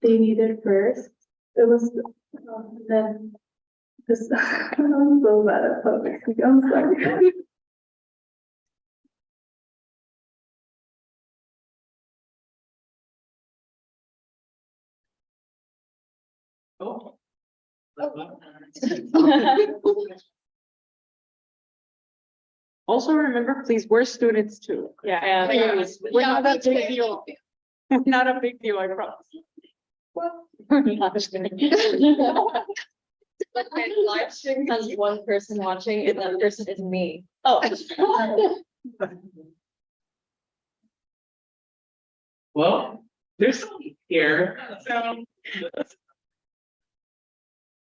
they needed first. It was then this. I'm so bad at public speaking. I'm sorry. Oh. Also remember, please, we're students too. Yeah. We're not a big deal. We're not a big deal, I promise. Live stream has one person watching and that person is me. Oh. Well, there's something here, so.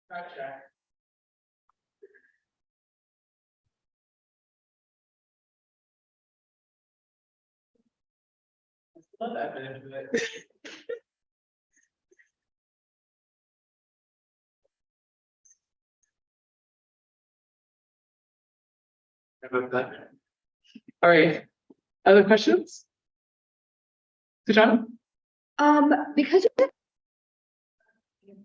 Gotcha. Love that bit of it. About that. All right, other questions? Sujan? Because of the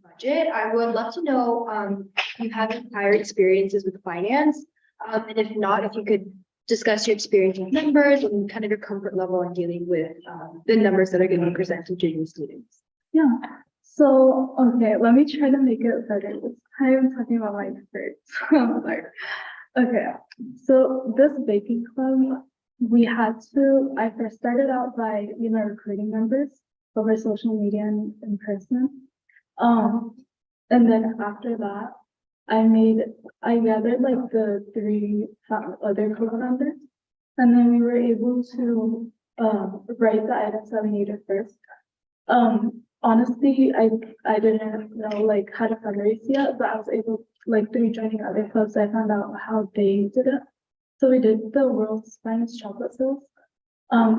budget, I would love to know, if you have any prior experiences with finance. And if not, if you could discuss your experience with numbers and kind of your comfort level in dealing with, the numbers that are going to be presented to your students. Yeah. So, okay, let me try to make it better. This time I'm talking about my experience. I'm sorry. Okay, so this baking club, I first started out by, recruiting members over social media and in person. And then after that, I gathered the 3 other club members. And then we were able to, write the items that we needed first. Honestly, I didn't know how to fundraise yet, but I was able, through joining other clubs, I found out how they did it. So we did the world's finest chocolate sales.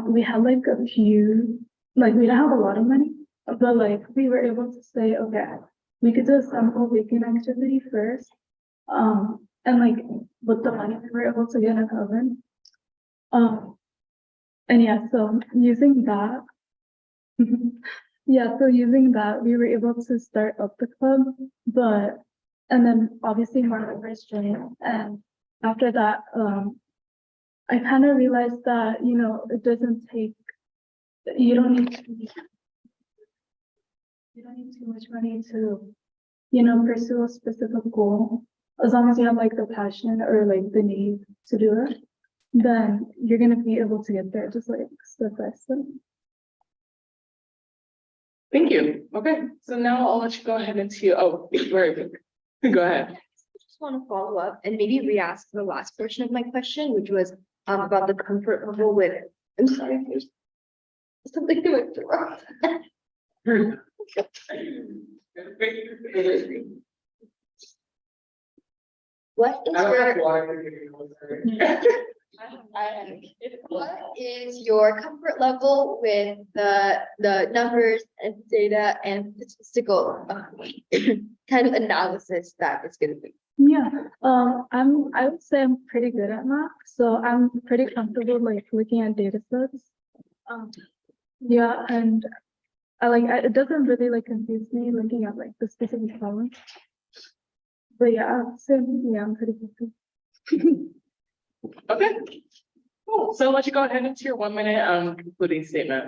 We had a few, we didn't have a lot of money, but we were able to say, okay, we could do a sample baking activity first. And with the money we were able to get an oven. And yeah, so using that. Yeah, so using that, we were able to start up the club, and then obviously more members joined. And after that, I kind of realized that, it doesn't take, you don't need too much money to, pursue a specific goal. As long as you have the passion or the need to do it, then you're going to be able to get there just step by step. Thank you. Okay, so now I'll let you go ahead into, very good. Go ahead. Just want to follow up and maybe re-ask the last portion of my question, which was about the comfort level with, I'm sorry, there's something to my throat. What is your comfort level with the numbers and data and statistical kind of analysis that it's going to be? Yeah, I would say I'm pretty good at math, so I'm pretty comfortable looking at data sets. Yeah, and it doesn't really like confuse me looking at like the specific column. But yeah, so yeah, I'm pretty confused. Okay. Cool. So I'll let you go ahead into your 1 minute concluding statement.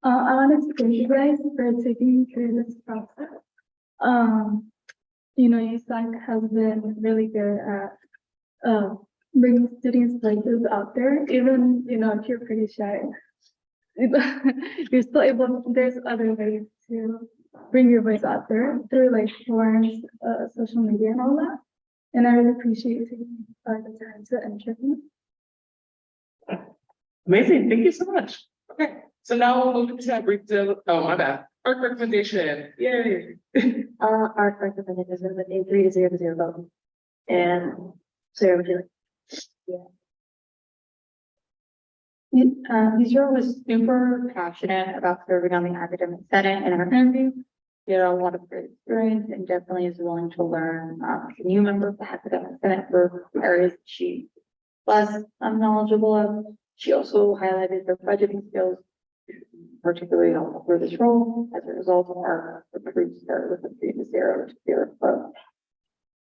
I wanted to thank you guys for taking me through this process. USAC has been really good at bringing students' voices out there, even, if you're pretty shy. You're still able, there's other ways to bring your voice out there through like forums, social media and all that. And I really appreciate you taking the time to interview. Amazing. Thank you so much. Okay. So now we'll move into a brief, oh, my bad. Our recommendation. Yay. Our recommendation is with a 3-0 vote. And Sarah, would you like? Yusra was super passionate about serving on the academic senate in our interview. She had a lot of great experience and definitely is willing to learn. As a new member of the academic senate for areas she was knowledgeable of. She also highlighted her budgeting skills, particularly helpful for this role. As a result of our approved start with a 3-0 vote.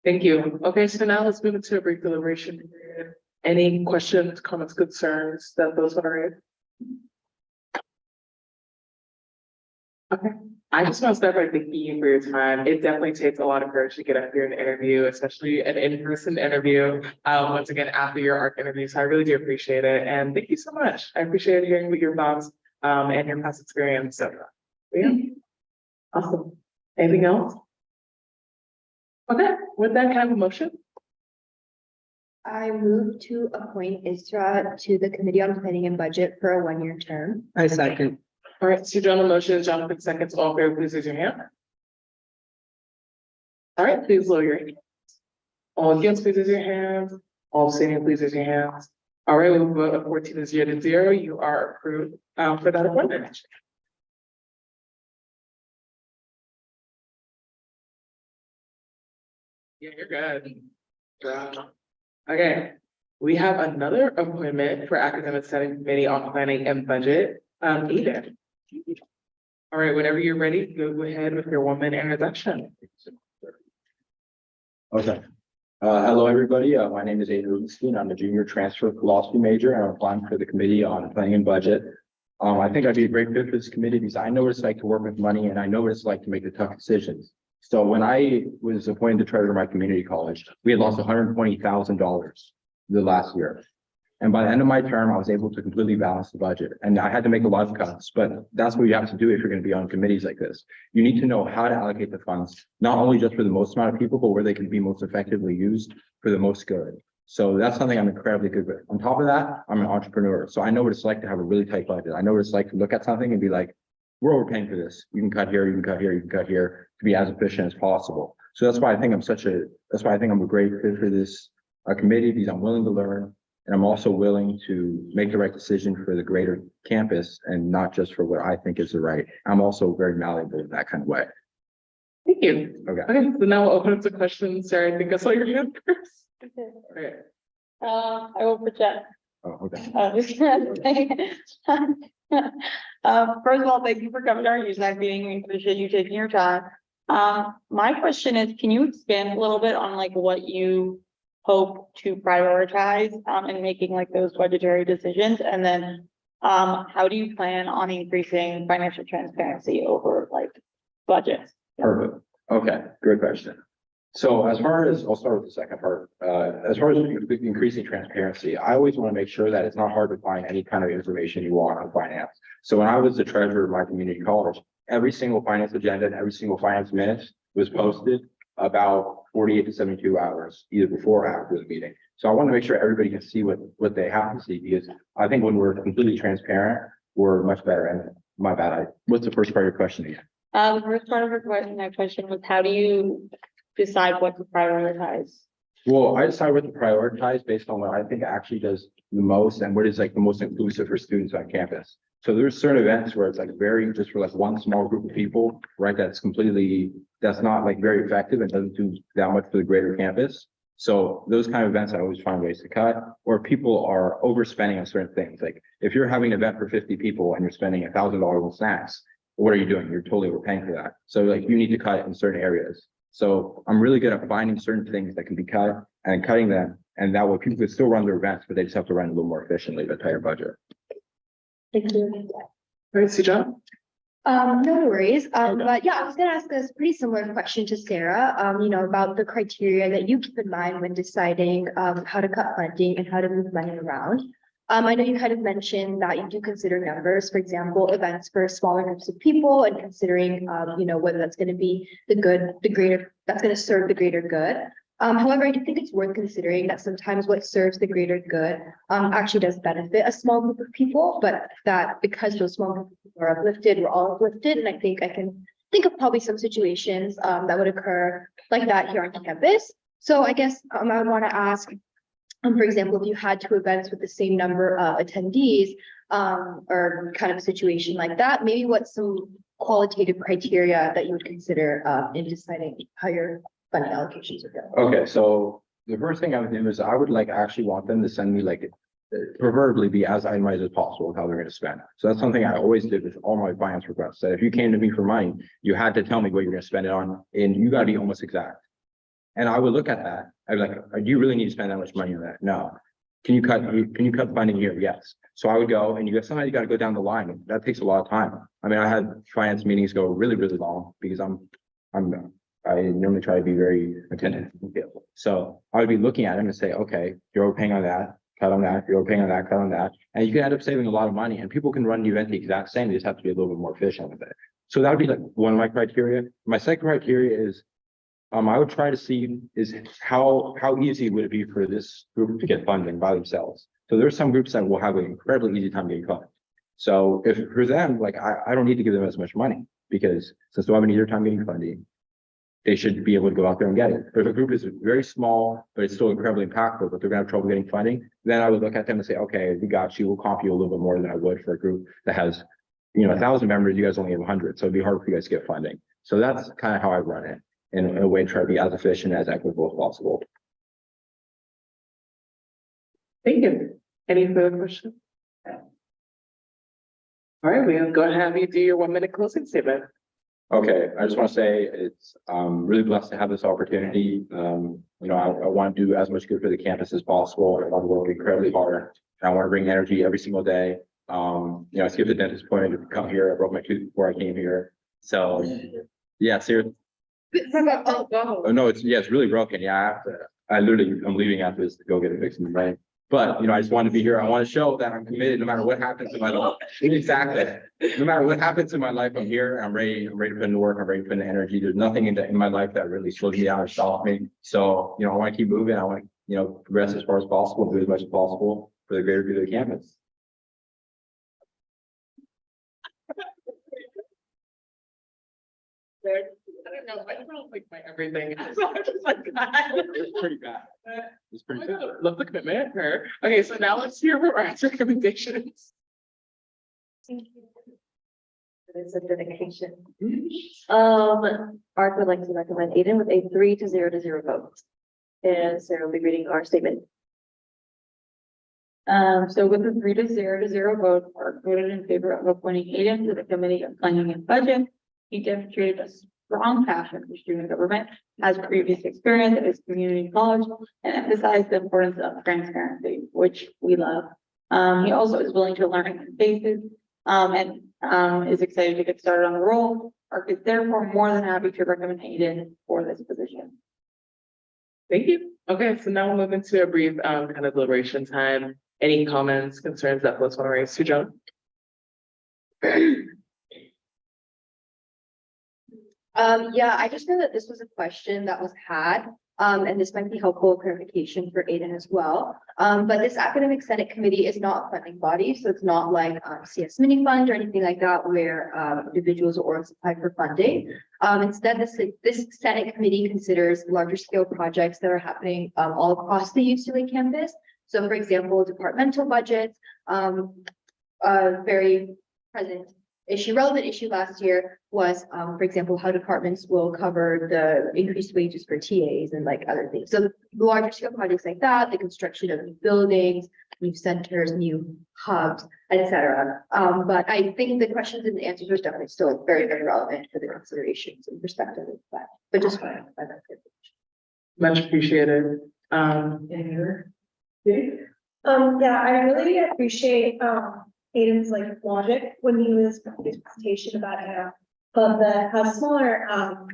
Thank you. Okay, so now let's move into a brief deliberation period. Any questions, comments, concerns that those want to raise? Okay, I just want to start by thanking you for your time. It definitely takes a lot of courage to get up here and interview, especially an in-person interview. Once again, after your ARC interview, so I really do appreciate it. And thank you so much. I appreciate hearing what your thoughts and your past experience. So, yeah, awesome. Anything else? Okay, with that, can I have a motion? I move to appoint Isra to the Committee on Planning and Budget for a 1-year term. I second. All right, so John, motion, Jonathan seconds, all fair, please raise your hand. All right, please lower your hand. All against, please raise your hands. All abstaining, please raise your hands. All right, we'll vote of 14-0. You are approved for that appointment. Yeah, you're good. Okay, we have another appointment for Academic Senate Committee on Planning and Budget. Eden. All right, whenever you're ready, go ahead with your 1-minute introduction. Okay. Hello, everybody. My name is Aiden Rubenstein. I'm a junior transfer philosophy major and I'm applying for the Committee on Planning and Budget. I think I'd be a great fit for this committee because I know what it's like to work with money and I know what it's like to make the tough decisions. So when I was appointed to treasurer of my community college, we had lost $120,000 the last year. And by the end of my term, I was able to completely balance the budget. And I had to make a lot of cuts, but that's what you have to do if you're going to be on committees like this. You need to know how to allocate the funds, not only just for the most amount of people, but where they can be most effectively used for the most good. So that's something I'm incredibly good with. On top of that, I'm an entrepreneur. So I know what it's like to have a really tight budget. I know what it's like to look at something and be like, we're overpaying for this. You can cut here, you can cut here, you can cut here to be as efficient as possible. So that's why I think I'm a great fit for this committee because I'm willing to learn. And I'm also willing to make the right decision for the greater campus and not just for what I think is the right. I'm also very malleable in that kind of way. Thank you. Okay. Okay, so now we'll open up to questions. Sarah, I think I saw your hand first. Okay. I will project. Oh, okay. First of all, thank you for coming to our USAC meeting. We appreciate you taking your time. My question is, can you expand a little bit on like what you hope to prioritize in making like those budgetary decisions? And then how do you plan on increasing financial transparency over like budgets? Perfect. Okay, great question. So as far as, I'll start with the second part. As far as increasing transparency, I always want to make sure that it's not hard to find any kind of information you want on finance. So when I was the treasurer of my community college, every single finance agenda and every single finance minutes was posted about 48 to 72 hours, either before or after the meeting. So I want to make sure everybody can see what they have to see, because I think when we're completely transparent, we're much better. And my bad, what's the first part of your question again? The first part of my question was, how do you decide what to prioritize? Well, I decide what to prioritize based on what I think actually does the most and what is like the most inclusive for students on campus. So there's certain events where it's like very just for like one small group of people, right? That's not like very effective and doesn't do that much for the greater campus. So those kind of events, I always find ways to cut, or people are overspending on certain things. Like if you're having an event for 50 people and you're spending $1,000 on snacks, what are you doing? You're totally overpaying for that. So like you need to cut in certain areas. So I'm really good at finding certain things that can be cut and cutting them. And that way people could still run their events, but they just have to run a little more efficiently with a tighter budget. Thank you. All right, Sujan? No worries. But yeah, I was gonna ask a pretty similar question to Sarah, you know, about the criteria that you keep in mind when deciding, how to cut funding and how to move money around. I know you kind of mentioned that you do consider numbers, for example, events for smaller groups of people and considering, you know, whether that's gonna be the greater, that's gonna serve the greater good. However, I do think it's worth considering that sometimes what serves the greater good actually does benefit a small group of people, but that because those small group of people are uplifted, we're all uplifted. And I think I can think of probably some situations that would occur like that here on campus. So I guess I would want to ask, for example, if you had two events with the same number of attendees, or kind of a situation like that, maybe what's some qualitative criteria that you would consider in deciding how your funding allocations would go? Okay, so the first thing I would do is I would like actually want them to send me like, preferably be as itemized as possible with how they're gonna spend. So that's something I always did with all my finance requests. That if you came to me for money, you had to tell me what you're gonna spend it on, and you gotta be almost exact. And I would look at that. I'd be like, do you really need to spend that much money on that? No. Can you cut funding here? Yes. So I would go and sometimes you gotta go down the line. That takes a lot of time. I mean, I had finance meetings go really, really long because I normally try to be very attentive. So I would be looking at them and say, okay, you're overpaying on that, cut on that, you're overpaying on that, cut on that. And you can end up saving a lot of money, and people can run the event the exact same. They just have to be a little bit more efficient with it. So that would be like one of my criteria. My second criteria is, I would try to see is how easy would it be for this group to get funding by themselves. So there's some groups that will have an incredibly easy time getting funded. So if for them, like I don't need to give them as much money because since they'll have an easier time getting funding, they should be able to go out there and get it. But if a group is very small, but it's still incredibly impactful, but they're gonna have trouble getting funding, then I would look at them and say, okay, we got you, we'll comp you a little bit more than I would for a group that has, 1,000 members, you guys only have 100. So it'd be hard for you guys to get funding. So that's kind of how I run it in a way to try to be as efficient, as equitable as possible. Thank you. Any further questions? All right, we'll go ahead and have you do your 1-minute closing statement. Okay, I just want to say it's really blessed to have this opportunity. I want to do as much good for the campus as possible. I want to work incredibly hard. I want to bring energy every single day. I skipped the dentist appointment to come here. I broke my tooth before I came here. So yeah, seriously. Oh no, it's really broken. Yeah, I'm leaving after this to go get it fixed, right? But, I just want to be here. I want to show that I'm committed no matter what happens in my life. Exactly. No matter what happens in my life, I'm here. I'm ready to put in the work. I'm ready to put in the energy. There's nothing in my life that really slows me down or stops me. So, I want to keep moving. I want to, progress as far as possible, do as much as possible for the greater good of the campus. I don't know. I don't like my everything. It's like that. It's pretty bad. It's pretty bad. Love the commitment here. Okay, so now let's hear from our recommendations. Thank you. It's a dedication. Art would like to recommend Aiden with a 3-0 vote. And Sarah will be reading our statement. So with a 3-0 vote, Art voted in favor of appointing Aiden to the Committee of Planning and Budget. He demonstrated a strong passion for student government, has previous experience at his community college, and emphasized the importance of transparency, which we love. He also is willing to learn in faces, and is excited to get started on the role. Art is therefore more than happy to recommend Aiden for this position. Thank you. Okay, so now we'll move into a brief kind of deliberation time. Any comments, concerns that folks want to raise? Sujan? Yeah, I just know that this was a question that was had, and this might be helpful clarification for Aiden as well. But this academic senate committee is not a funding body, so it's not like CS mini fund or anything like that where individuals or orgs apply for funding. Instead, this senate committee considers larger scale projects that are happening all across the UCLA campus. So, for example, departmental budgets, very present relevant issue last year was, for example, how departments will cover the increased wages for TAs and like other things. So the larger scale projects like that, the construction of new buildings, new centers, new hubs, etc. But I think the questions and the answers are definitely still very, very relevant for the considerations and perspective of that. But just by that. Much appreciated. Yeah, I really appreciate, Aiden's like logic when he was making his presentation about, how smaller,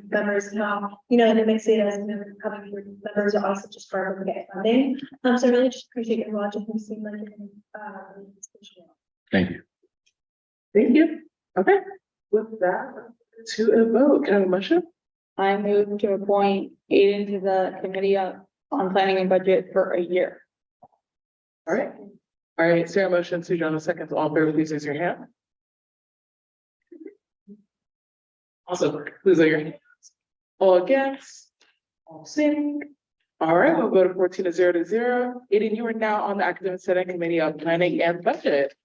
members, how, the mixed data as having members are also just for to get funding. So I really just appreciate your logic and seem like, Thank you. Thank you. Okay, with that, to a vote, can I have a motion? I move to appoint Aiden to the committee on planning and budget for a year. All right, Sarah motion, Sujana seconds, all in favor, please raise your hand. Also, please raise your hands. All against, all abstaining. All right, we'll go to 14-0. Aiden, you are now on the academic senate committee on planning and budget.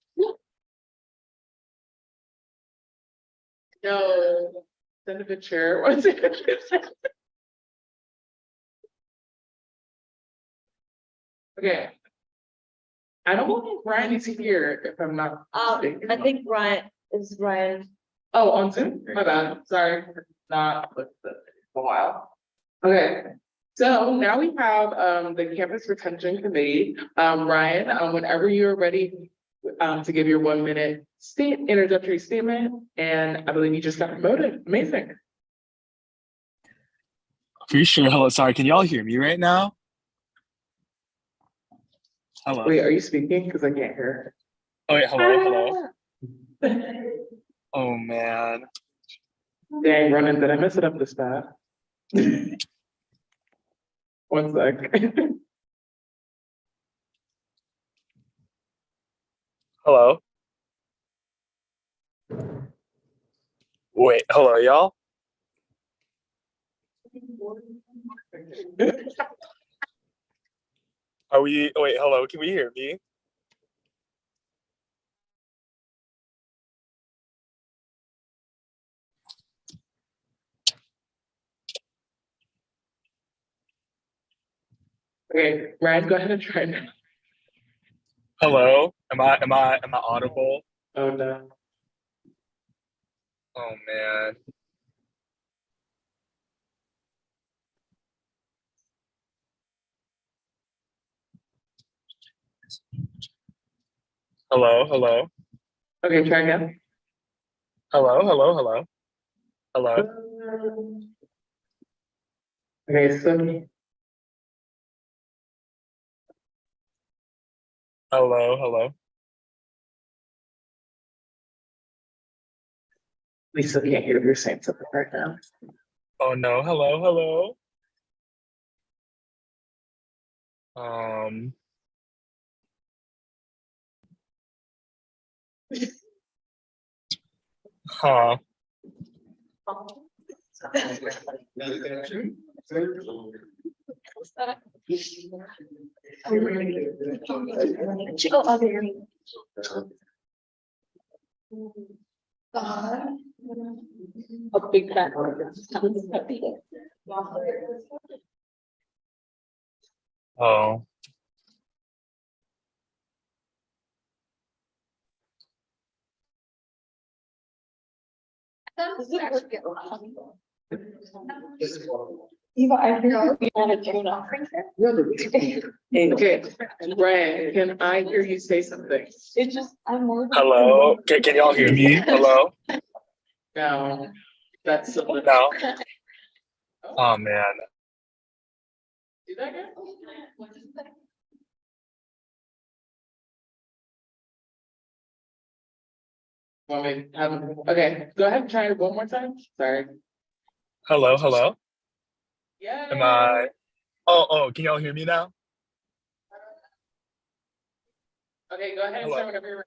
No, send a chair. What's it? Okay. I don't think Ryan is here, if I'm not mistaken. I think Ryan. Oh, on Zoom? My bad. Sorry, not with the a while. Okay, so now we have the campus retention committee. Ryan, whenever you're ready to give your 1 minute introductory statement, and I believe you just got promoted. Amazing. For sure. Hello, sorry, can y'all hear me right now? Hello. Wait, are you speaking? Because I can't hear. Oh wait, hello. Oh man. Dang, Ronan, did I mess it up this bad? 1 sec. Hello. Wait, hello, y'all. Wait, hello, can we hear me? Okay, Ryan, go ahead and try now. Hello? Am I audible? Oh no. Oh man. Hello. Okay, try again. Hello. Okay, so Hello. we still can't hear if you're saying something right now. Oh no, hello. Huh. A big fan. Oh. Eva, I hear you want to tune off. Okay, Ryan, can I hear you say something? It's just, I'm more. Hello. Can y'all hear me? Hello? No, that's No. Oh man. Do that again? Want me to have, okay, go ahead and try it one more time. Sorry. Hello. Yeah. Am I? Oh, can y'all hear me now? Okay, go ahead and start whenever you're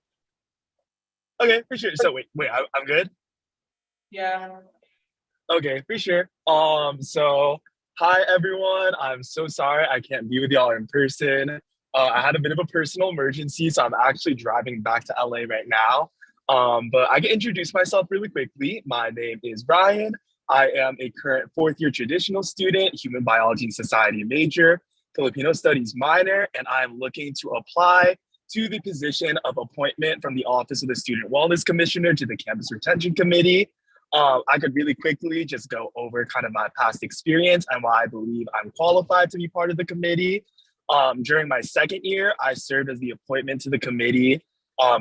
ready. Okay, for sure. So wait, I'm good? Yeah. Okay, for sure. So hi everyone. I'm so sorry I can't be with y'all in person. I had a bit of a personal emergency, so I'm actually driving back to LA right now. But I can introduce myself really quickly. My name is Brian. I am a current fourth year traditional student, human biology and society major, Filipino studies minor, and I'm looking to apply to the position of appointment from the Office of the Student Wellness Commissioner to the Campus Retention Committee. I could really quickly just go over kind of my past experience and why I believe I'm qualified to be part of the committee. During my second year, I served as the appointment to the committee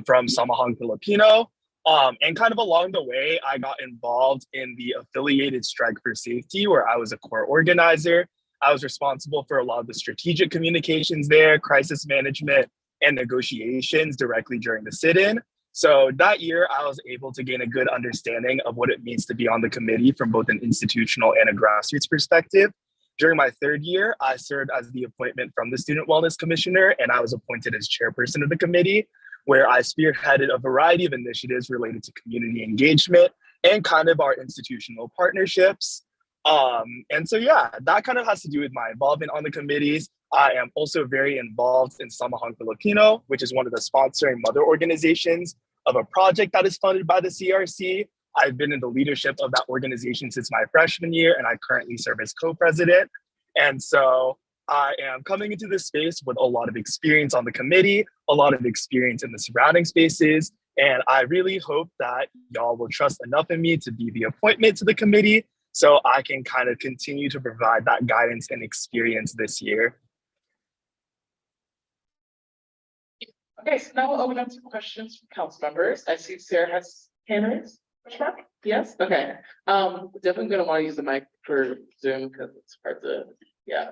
from Samahang Filipino. And kind of along the way, I got involved in the affiliated Strike for Safety, where I was a core organizer. I was responsible for a lot of the strategic communications there, crisis management, and negotiations directly during the sit-in. So that year, I was able to gain a good understanding of what it means to be on the committee from both an institutional and a grassroots perspective. During my third year, I served as the appointment from the Student Wellness Commissioner, and I was appointed as chairperson of the committee, where I spearheaded a variety of initiatives related to community engagement and kind of our institutional partnerships. And so, yeah, that kind of has to do with my involvement on the committees. I am also very involved in Samahang Filipino, which is one of the sponsoring mother organizations of a project that is funded by the CRC. I've been in the leadership of that organization since my freshman year, and I currently serve as co-president. And so I am coming into this space with a lot of experience on the committee, a lot of experience in the surrounding spaces, and I really hope that y'all will trust enough in me to be the appointment to the committee so I can kind of continue to provide that guidance and experience this year. Okay, so now we'll open up to questions from council members. I see Sarah has hand raised. Yes, okay. Definitely gonna want to use the mic for Zoom because it's hard to, yeah.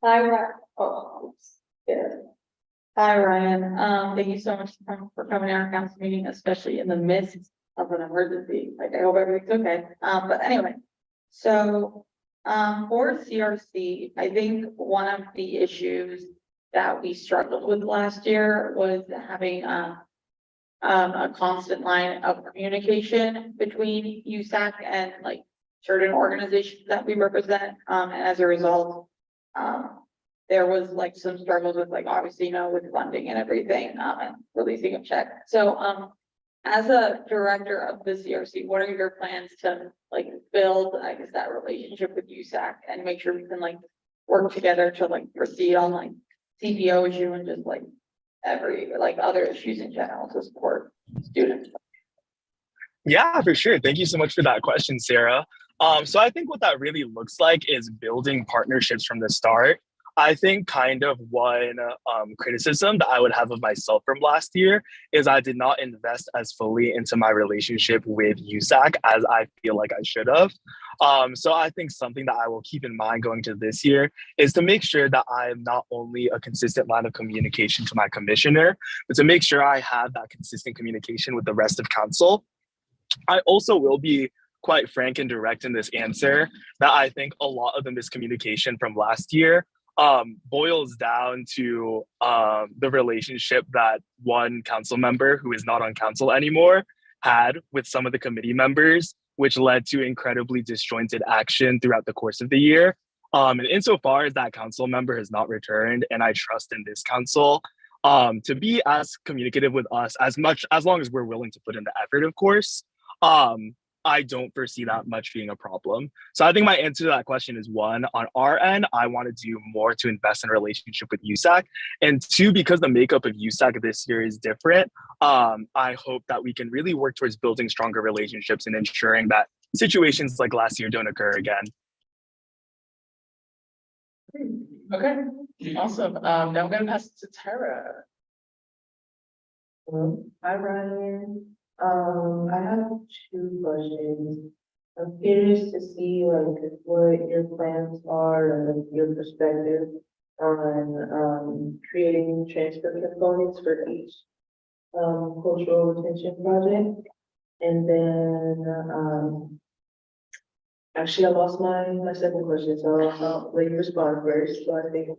Hi, Ryan. Oh, yeah. Hi, Ryan. Thank you so much for coming to our council meeting, especially in the midst of an emergency. Like, I hope everything's okay. But anyway, so, for CRC, I think one of the issues that we struggled with last year was having, a constant line of communication between USAC and like certain organizations that we represent. And as a result, there was like some struggles with like, obviously, with funding and everything, and releasing a check. So, as a director of the CRC, what are your plans to like build, I guess, that relationship with USAC and make sure we can like work together to like proceed on like CPO issue and just like other issues in general to support students? Yeah, for sure. Thank you so much for that question, Sarah. So I think what that really looks like is building partnerships from the start. I think kind of one criticism that I would have of myself from last year is I did not invest as fully into my relationship with USAC as I feel like I should have. So I think something that I will keep in mind going to this year is to make sure that I am not only a consistent line of communication to my commissioner, but to make sure I have that consistent communication with the rest of council. I also will be quite frank and direct in this answer that I think a lot of the miscommunication from last year boils down to the relationship that one council member who is not on council anymore had with some of the committee members, which led to incredibly disjointed action throughout the course of the year. And insofar as that council member has not returned, and I trust in this council to be as communicative with us as long as we're willing to put in the effort, of course, I don't foresee that much being a problem. So I think my answer to that question is one, on our end, I want to do more to invest in a relationship with USAC. And two, because the makeup of USAC this year is different, I hope that we can really work towards building stronger relationships and ensuring that situations like last year don't occur again. Okay, awesome. Now I'm gonna pass it to Tara. Hi, Ryan. I have two questions. I'm curious to see like what your plans are and your perspective on creating transfer components for each cultural retention project. And then actually I lost my second question, so I'll let you respond first. So I think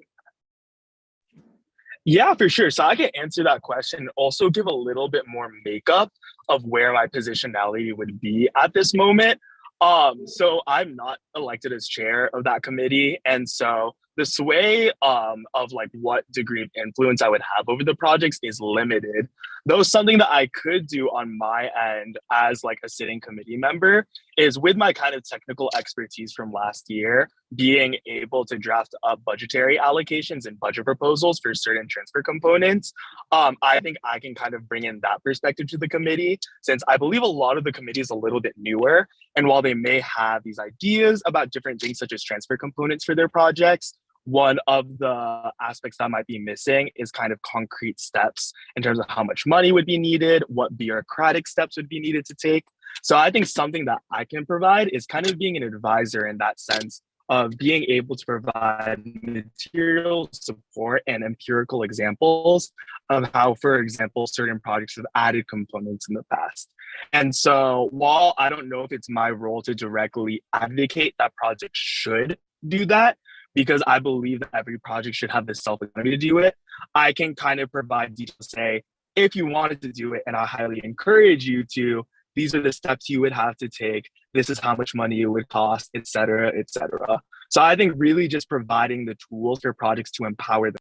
Yeah, for sure. So I can answer that question and also give a little bit more makeup of where my positionality would be at this moment. So I'm not elected as chair of that committee. And so the sway of like what degree of influence I would have over the projects is limited. Though something that I could do on my end as like a sitting committee member is, with my kind of technical expertise from last year, being able to draft up budgetary allocations and budget proposals for certain transfer components. I think I can kind of bring in that perspective to the committee, since I believe a lot of the committee is a little bit newer. And while they may have these ideas about different things such as transfer components for their projects, one of the aspects that might be missing is kind of concrete steps in terms of how much money would be needed, what bureaucratic steps would be needed to take. So I think something that I can provide is kind of being an advisor in that sense, of being able to provide material support and empirical examples of how, for example, certain projects have added components in the past. And so while I don't know if it's my role to directly advocate that projects should do that, because I believe that every project should have the self-autonomy to do it, I can kind of provide details, say, if you wanted to do it, and I highly encourage you to, these are the steps you would have to take, this is how much money it would cost, et cetera, et cetera. So I think really just providing the tools for projects to empower them.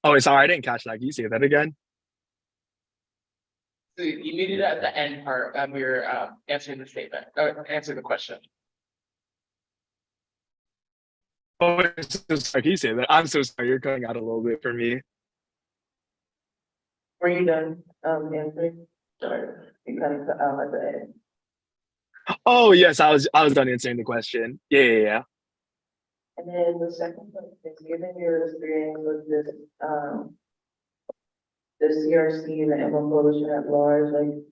Oh, sorry, I didn't catch that. Can you say that again? So you needed it at the end part of your answering the statement, or answering the question. Oh, so sorry. Can you say that? I'm so sorry. You're cutting out a little bit for me. Were you done, answering? Sorry, you kind of cut out at the end. Oh, yes, I was done answering the question. Yeah. And then the second one is, given your experience with this, the CRC and the Emma Coalition at large, like,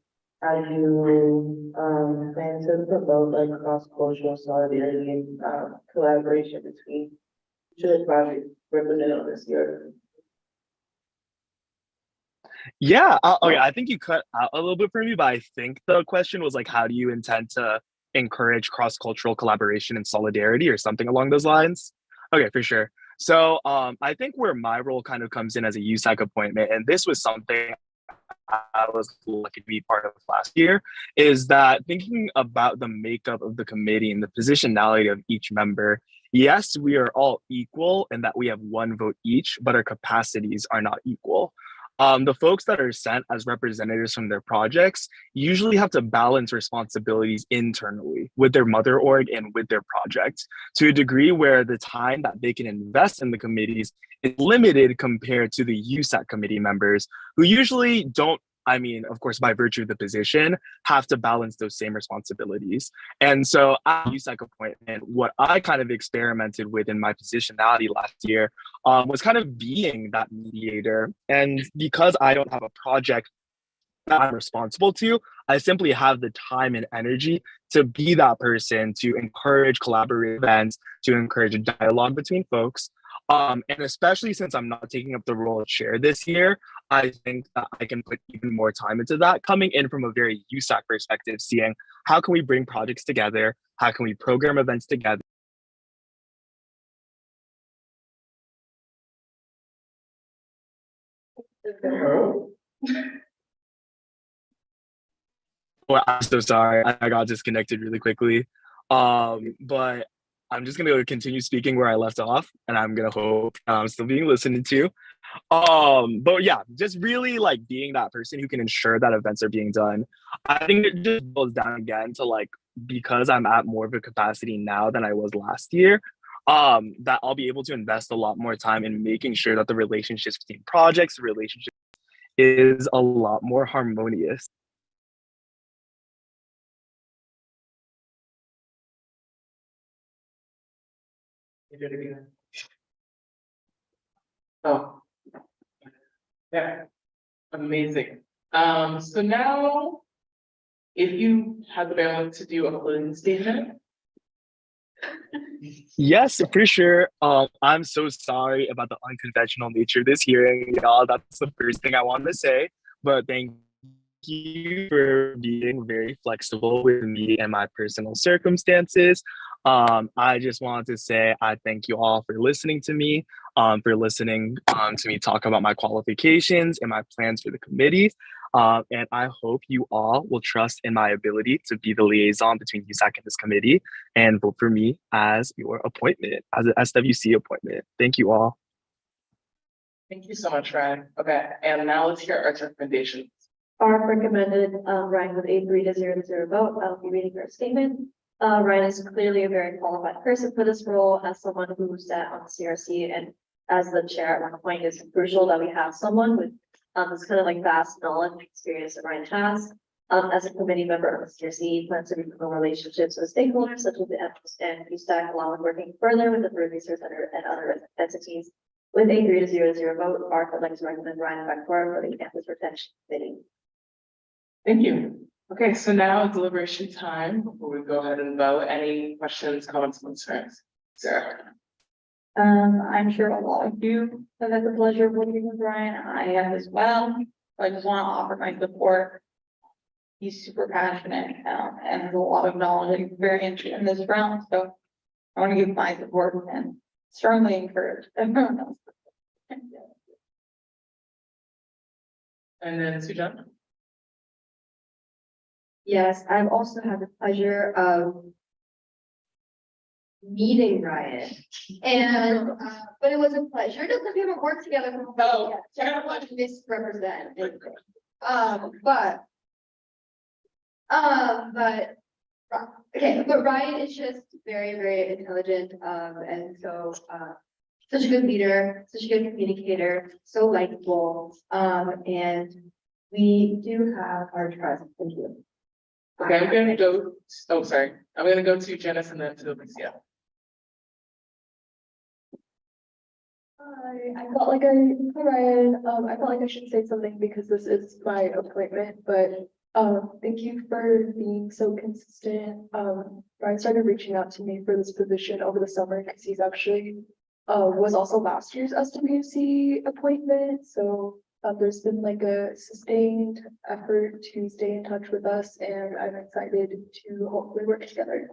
how do you, plan to promote like cross-cultural solidarity and, collaboration between each of the projects represented on this year? Yeah. Okay, I think you cut out a little bit for me, but I think the question was like, how do you intend to encourage cross-cultural collaboration and solidarity, or something along those lines? Okay, for sure. So I think where my role kind of comes in as a USAC appointment, and this was something I was lucky to be part of last year, is that thinking about the makeup of the committee and the positionality of each member. Yes, we are all equal in that we have one vote each, but our capacities are not equal. The folks that are sent as representatives from their projects usually have to balance responsibilities internally with their mother org and with their projects, to a degree where the time that they can invest in the committees is limited compared to the USAC committee members, who usually don't, I mean, of course, by virtue of the position, have to balance those same responsibilities. And so at USAC appointment, what I kind of experimented with in my positionality last year was kind of being that mediator. And because I don't have a project that I'm responsible to, I simply have the time and energy to be that person, to encourage collaborative events, to encourage a dialogue between folks. And especially since I'm not taking up the role of chair this year, I think that I can put even more time into that, coming in from a very USAC perspective, seeing how can we bring projects together, how can we program events together. Well, I'm so sorry. I got disconnected really quickly. But I'm just gonna continue speaking where I left off, and I'm gonna hope I'm still being listened to. But yeah, just really like being that person who can ensure that events are being done. I think it just boils down again to like, because I'm at more of a capacity now than I was last year, that I'll be able to invest a lot more time in making sure that the relationships between projects, relationships is a lot more harmonious. Oh. Yeah, amazing. So now, if you had the bandwidth to do a closing statement. Yes, for sure. I'm so sorry about the unconventional nature of this hearing, y'all. That's the first thing I wanted to say. But thank you for being very flexible with me and my personal circumstances. I just wanted to say I thank you all for listening to me. for listening to me talk about my qualifications and my plans for the committee. And I hope you all will trust in my ability to be the liaison between USAC and this committee and vote for me as your appointment, as an SWC appointment. Thank you all. Thank you so much, Ryan. Okay, and now let's hear our recommendations. Our recommended, Ryan with a 3-0 vote. I'll be reading her statement. Ryan is clearly a very qualified person for this role as someone who sat on the CRC and as the chair at one point. It's crucial that we have someone with this kind of like vast knowledge and experience that Ryan has. As a committee member of the CRC, plans to build relationships with stakeholders such as the FS and USAC, along with working further with the Broad Research Center and other entities. With a 3-0 vote, ARC would like to recommend Ryan Beckford for the campus retention committee. Thank you. Okay, so now deliberation time before we go ahead and vote. Any questions, comments, concerns? Sarah? I'm sure a lot of you have had the pleasure of working with Ryan. I have as well. I just want to offer my support. He's super passionate and has a lot of knowledge and experience in this realm. So I want to give my support and strongly encourage everyone else. And then Sujan? Yes, I've also had the pleasure of meeting Ryan. And, but it was a pleasure to we haven't worked together for I don't want to misrepresent. Okay, but Ryan is just very, very intelligent, and so, such a good leader, such a good communicator, so likable, and we do have our trust. Thank you. Okay, I'm gonna go, oh, sorry. I'm gonna go to Janice and then to Alicia. I felt like Ryan, I felt like I should say something because this is my appointment, but thank you for being so consistent. Ryan started reaching out to me for this position over the summer because he's actually was also last year's SWC appointment. So there's been like a sustained effort to stay in touch with us, and I'm excited to hopefully work together.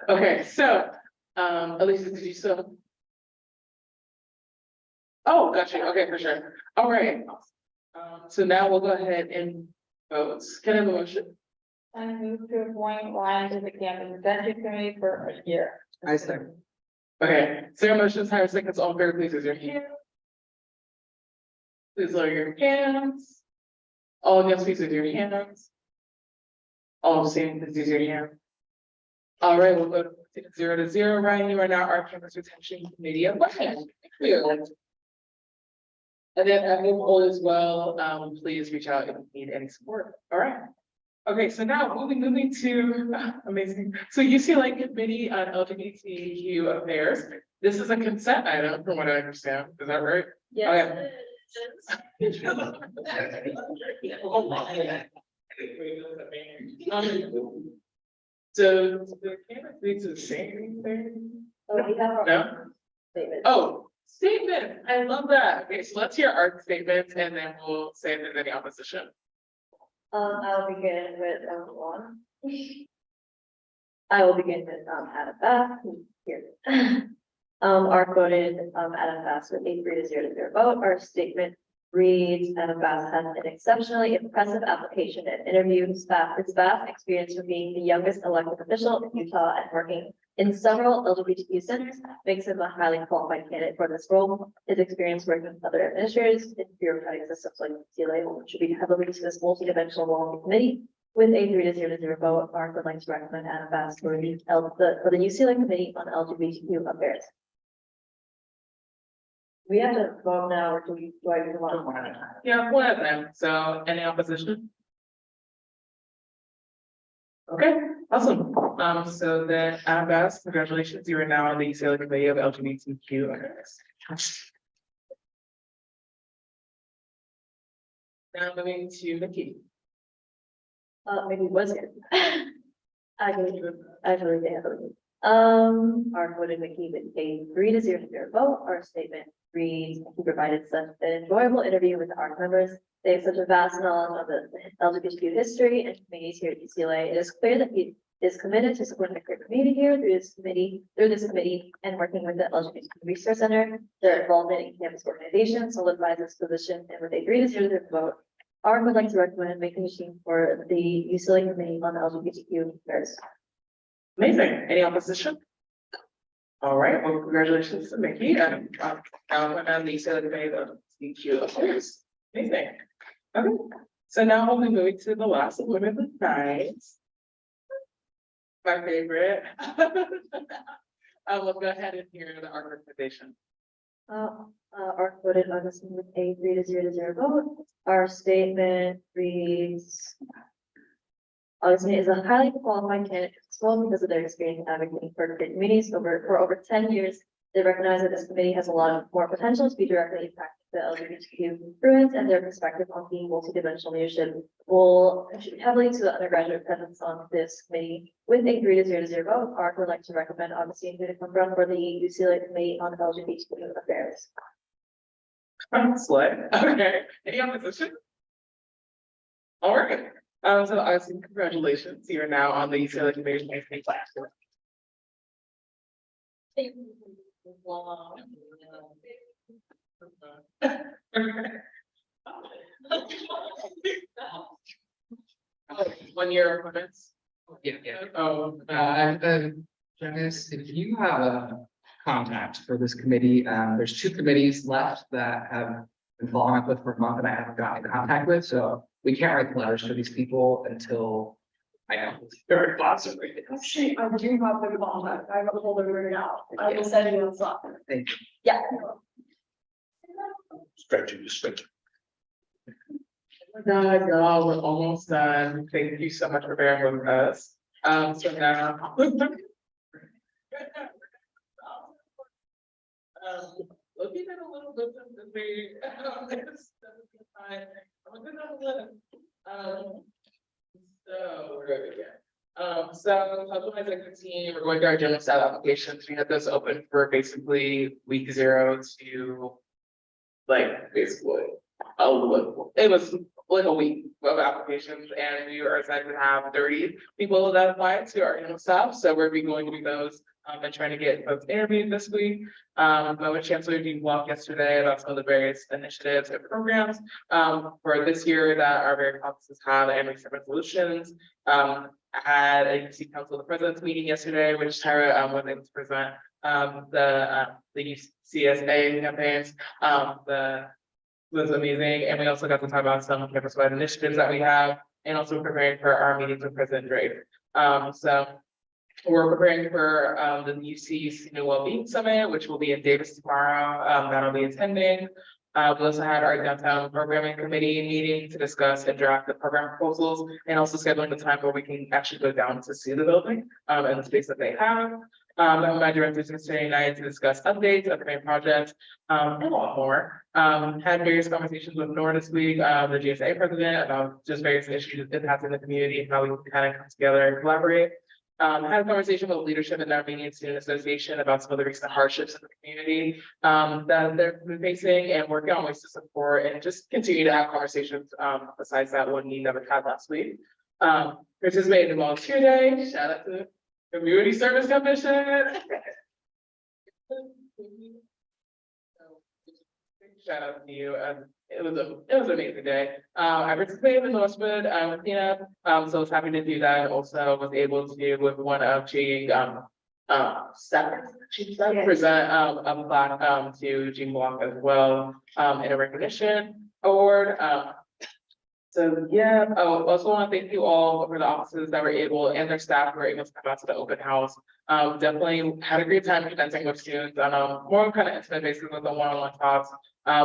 Okay, so, Alicia, did you still? Oh, gotcha. Okay, for sure. All right. So now we'll go ahead and vote. Can I have a motion? I move to appoint Ryan to the campus retention committee for a year. I second. Okay, Sarah motions, Hire seconds, all in favor, please raise your hand. Please lower your hands. All against, please raise your hands. All abstaining, please raise your hand. All right, we'll go to 0-0. Ryan, you are now our campus retention committee appointment. Thank you. And then at Nicole as well, please reach out if you need any support. All right. Okay, so now moving to amazing. So UCLA Committee on LGBTQ Affairs. This is a consent item from what I understand. Is that right? Yes. So the campus needs to say anything? Oh, we have our No? statement. Oh, statement. I love that. Okay, so let's hear our statements and then we'll say if there's any opposition. I'll begin with one. I will begin with Adam Bath, who's here. Our voted Adam Bath with a 3-0 vote. Our statement reads, Adam Bath has an exceptionally impressive application and interview. His vast experience from being the youngest elected official in Utah and working in several LGBTQ centers makes him a highly qualified candidate for this role. His experience working with other administrators in bureaucratic systems like UCLA will contribute heavily to this multidimensional role in the committee. With a 3-0 vote, Mark would like to recommend Adam Bass for the UCLA Committee on LGBTQ Affairs. We have to vote now, or do I do one? Yeah, one of them. So any opposition? Okay, awesome. So then Adam Bass, congratulations. You are now on the UCLA Committee of LGBTQ Affairs. Now moving to Nikki. Maybe it was good. I really did. Our voted Mickey with a 3-0 vote. Our statement reads, he provided such an enjoyable interview with the ARC members. They have such a vast knowledge of the LGBTQ history and communities here at UCLA. It is clear that he is committed to supporting the queer community here through this committee and working with the LGBT Resource Center. Their involvement in campus organization solidifies this position, and with a 3-0 vote, ARC would like to recommend making a machine for the UCLA Committee on LGBTQ affairs. Amazing. Any opposition? All right, well, congratulations to Mickey and the UCLA Committee of LGBTQ affairs. Amazing. Okay, so now we'll be moving to the last of women with nights. My favorite. Let's go ahead and hear the ARC recommendation. ARC voted on this with a 3-0 vote. Our statement reads, Augustine is a highly qualified candidate as well because of their experience advocating for communities for over 10 years. They recognize that this committee has a lot more potential to be directly impacting the LGBTQ students, and their perspective on being multidimensional leadership will contribute heavily to the undergraduate presence on this committee. With a 3-0 vote, ARC would like to recommend Augustine to come from for the UCLA Committee on LGBTQ affairs. Slay. Okay, any opposition? All right, so Augustine, congratulations. You are now on the UCLA Committee on LGBTQ class. One year appointments. Yeah. Oh, Janice, if you have a contact for this committee, there's 2 committees left that have been following up with for a month and I haven't gotten in contact with, so we can't write letters to these people until I know. Very possibly. Oh, shit, I do have them all, I have a whole right now, I will send you what's up. Thank you. Yeah. Stretch. God, y'all, we're almost done. Thank you so much for bearing with us. So now. Looking at a little bit of the way. I'm gonna have a look. So we're good again. So as I can see, we're going to our general staff applications. We had those open for basically week 0 to like basically it was like a week of applications, and we are excited to have 30 people that applied to our general staff. So we're going to do those and trying to get folks interviewed this week. I was Chancellor Dean Block yesterday about some of the various initiatives and programs for this year that our various offices have and recent resolutions. I had a UC Council of the President's meeting yesterday, which Tyra was able to present the CSA campaigns. Was amazing, and we also got to talk about some campus-wide initiatives that we have, and also preparing for our meetings with President Drake. So we're preparing for the UC Student Wellbeing Summit, which will be in Davis tomorrow. That'll be attending. We also had our downtown programming committee meeting to discuss and draft the program proposals, and also scheduling the time where we can actually go down to see the building and the space that they have. My directors yesterday night to discuss updates, upcoming projects, and a lot more. Had various conversations with Nora this week, the GSA president, about just various issues impacting the community and how we can kind of come together and collaborate. Had a conversation with leadership in the Armenian Student Association about some of the recent hardships in the community that they're facing, and working on ways to support and just continue to have conversations besides that one meeting that we had last week. Participated in Volunteer Day, shout out to the Community Service Commission. Shout out to you. It was an amazing day. I participated in Northwood with Tina, so I was happy to do that. Also was able to do with one of Jean staff present a plaque to Jean Block as well in a recognition award. So yeah, I also want to thank you all for the offices that were able and their staff who were able to come out to the open house. Definitely had a great time connecting with students on a more kind of intimate basis with the one-on-one talks.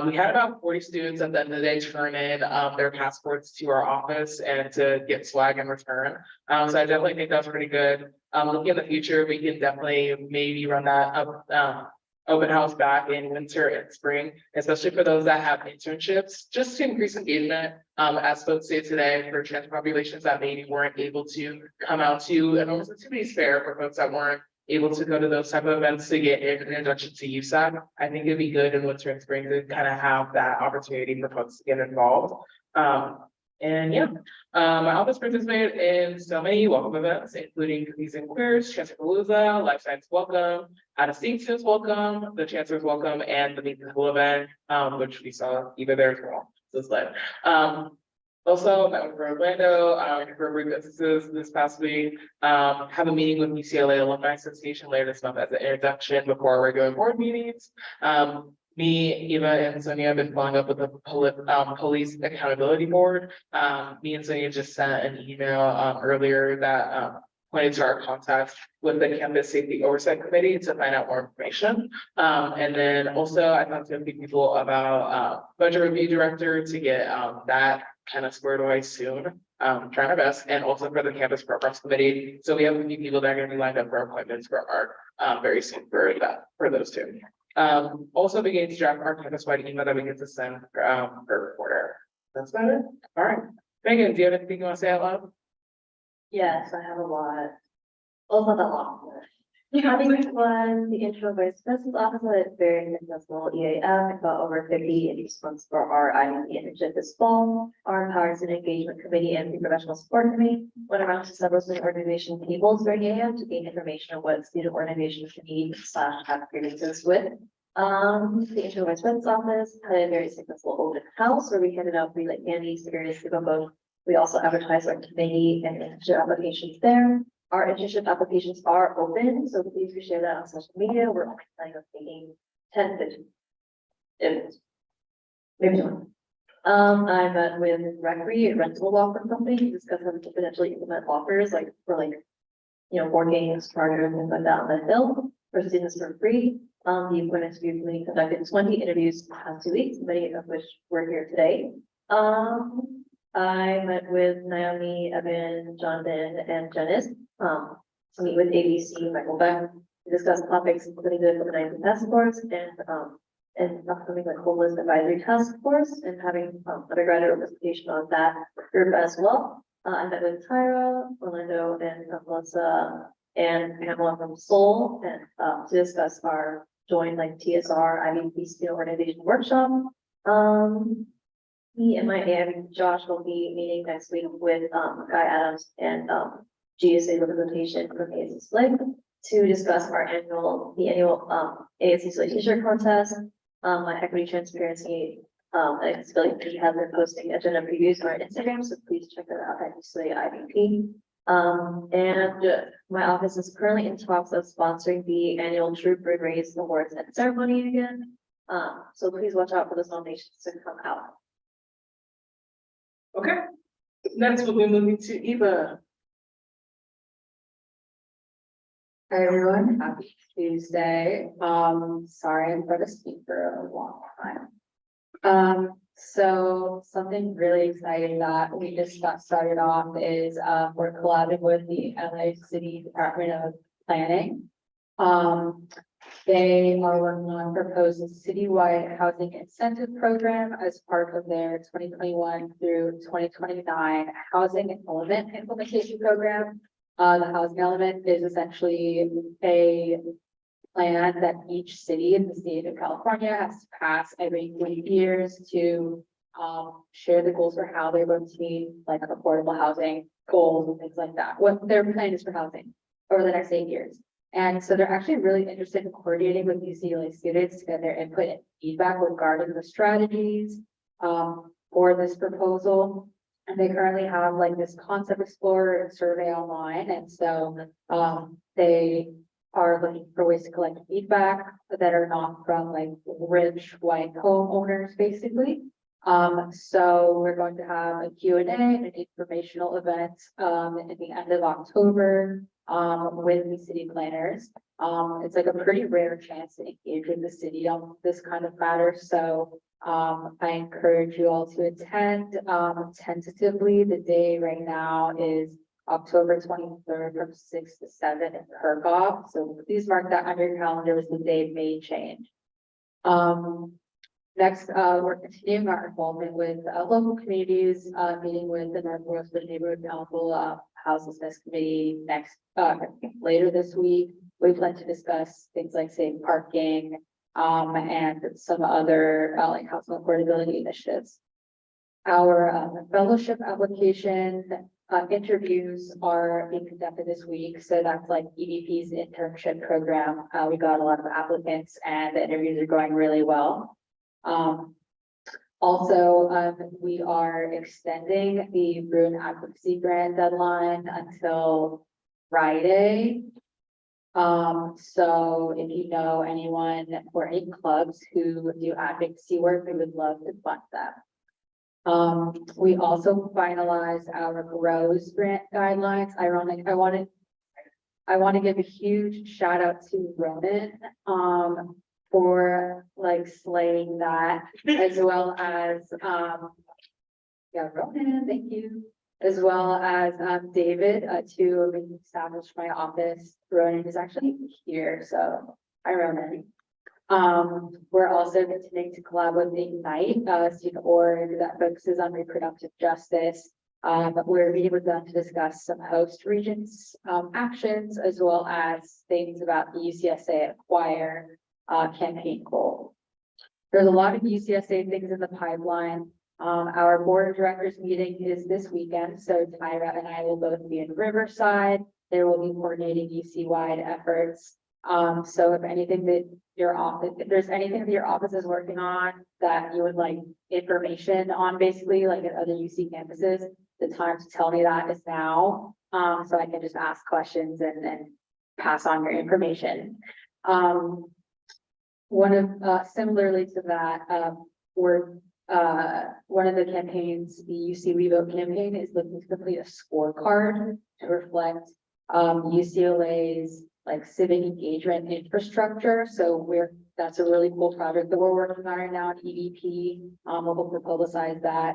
We had about 40 students at the end of the day turn in their passports to our office and to get swag in return. So I definitely think that's pretty good. Looking in the future, we can definitely maybe run that up open house back in winter and spring, especially for those that have internships, just to increase engagement. As folks say today, for trans populations that maybe weren't able to come out to an opportunities fair, for folks that weren't able to go to those type of events to get an introduction to USAC. I think it'd be good in winter and spring to kind of have that opportunity for folks to get involved. And yeah, my office participated in so many welcome events, including Cookies and Queers, Chancerpalooza, Life Science Welcome, Out of State Students Welcome, the Chancellor's Welcome, and the Meet the School event, which we saw either there as well. So it's lit. Also, met with Orlando, for brief businesses this past week, have a meeting with UCLA Alumni Association later this month as an introduction before our regular board meetings. Me, Eva, and Sonia have been following up with the Police Accountability Board. Me and Sonia just sent an email earlier that pointed to our contact with the Campus Safety Oversight Committee to find out more information. And then also I talked to a few people about Budget Review Director to get that kind of squared away soon. Trying our best, and also for the Campus Programs Committee. So we have a few people that are going to be lined up for appointments for our very soon for that, for those two. Also beginning to draft our campus-wide email that we get to send per reporter. That's about it. All right. Megan, do you have anything you want to say out loud? Yes, I have a lot. Well, not that long. Having was the intro vice president's office at a very successful EAF, got over 50 interest months for our IMP internship this fall. Our Empowers and Engagement Committee and the Professional Support Committee went around to several student organization tables during EAF to gain information on what student organizations need / have experiences with. The intro vice president's office had a very successful open house where we handed out free like candy, cigarettes to go both. We also advertised our committee and internship applications there. Our internship applications are open, so please share that on social media. We're only planning on taking 10, 15 minutes. Maybe not. I met with Recre, a rental law firm company, to discuss how to potentially implement offers like for board games, charter, and things like that on the hill for students for free. The appointments we've really conducted 20 interviews in the past 2 weeks, many of which were here today. I met with Naomi, Evan, Jonathan, and Janice, to meet with ABC, Michael Beck, to discuss topics including the COVID-19 task force and upcoming like homeless advisory task force, and having undergraduate representation on that group as well. I met with Tyra, Orlando, and Melissa and Pamela from Seoul, and to discuss our joint like TSR IVP student organization workshop. Me and my aunt Josh will be meeting next week with Guy Adams and GSA representation from ASC Split to discuss the annual ASC Split t-shirt contest. My equity transparency and accessibility has been posting agenda previews on our Instagram, so please check that out at USAC IVP. And my office is currently in talks of sponsoring the annual Troop Bird Race Awards and ceremony again. So please watch out for those nominations to come out. Okay. Next we'll be moving to Eva. Hi, everyone. Happy Tuesday. Sorry, I'm going to speak for a long time. So something really exciting that we just got started off is we're collabing with the LA City Department of Planning. They are working on proposing citywide housing incentive program as part of their 2021 through 2029 housing element implementation program. The housing element is essentially a plan that each city in the state of California has to pass every 3 years to share the goals for how they're going to meet like affordable housing goals and things like that. What their plan is for housing over the next 8 years. And so they're actually really interested in coordinating with UCLA students to get their input and feedback regarding the strategies for this proposal. And they currently have like this concept explorer and survey online. And so they are looking for ways to collect feedback that are not from like rich white homeowners, basically. So we're going to have a Q&A and an informational event at the end of October with the city planners. It's like a pretty rare chance to engage with the city on this kind of matter. So I encourage you all to attend. Tentatively, the day right now is October 23rd from 6 to 7 in Kirkhoff. So please mark that on your calendars. The day may change. Next, we're continuing our involvement with local communities, meeting with the Northwest Neighborhood Council Houselessness Committee later this week. We plan to discuss things like safe parking and some other like housing affordability initiatives. Our fellowship application interviews are being conducted this week. So that's like EVP's internship program. We got a lot of applicants and the interviews are going really well. Also, we are extending the Bruin Advocacy Grant deadline until Friday. So if you know anyone or any clubs who do advocacy work, we would love to fund them. We also finalized our GROWS grant guidelines. I want to give a huge shout out to Ronan, for like slaying that, as well as, yeah, Ronan, thank you. As well as, David, to establish my office. Ronan is actually here, so hi, Ronan. We're also continuing to collaborate with Ignite, student org that focuses on reproductive justice. But we're meeting with them to discuss some host regions, actions, as well as things about the UCSA Acquire, campaign goal. There's a lot of UCSA things in the pipeline. Our board of directors meeting is this weekend, so Tyra and I will both be in Riverside. There will be coordinating UC-wide efforts. So if anything that your office, if there's anything that your office is working on that you would like information on, basically like at other UC campuses, the time to tell me that is now. So I can just ask questions and pass on your information. Similarly to that, one of the campaigns, the UC We Vote campaign, is looking to complete a scorecard to reflect UCLA's like civic engagement infrastructure. So that's a really cool project that we're working on right now at EVP. We'll hope to publicize that.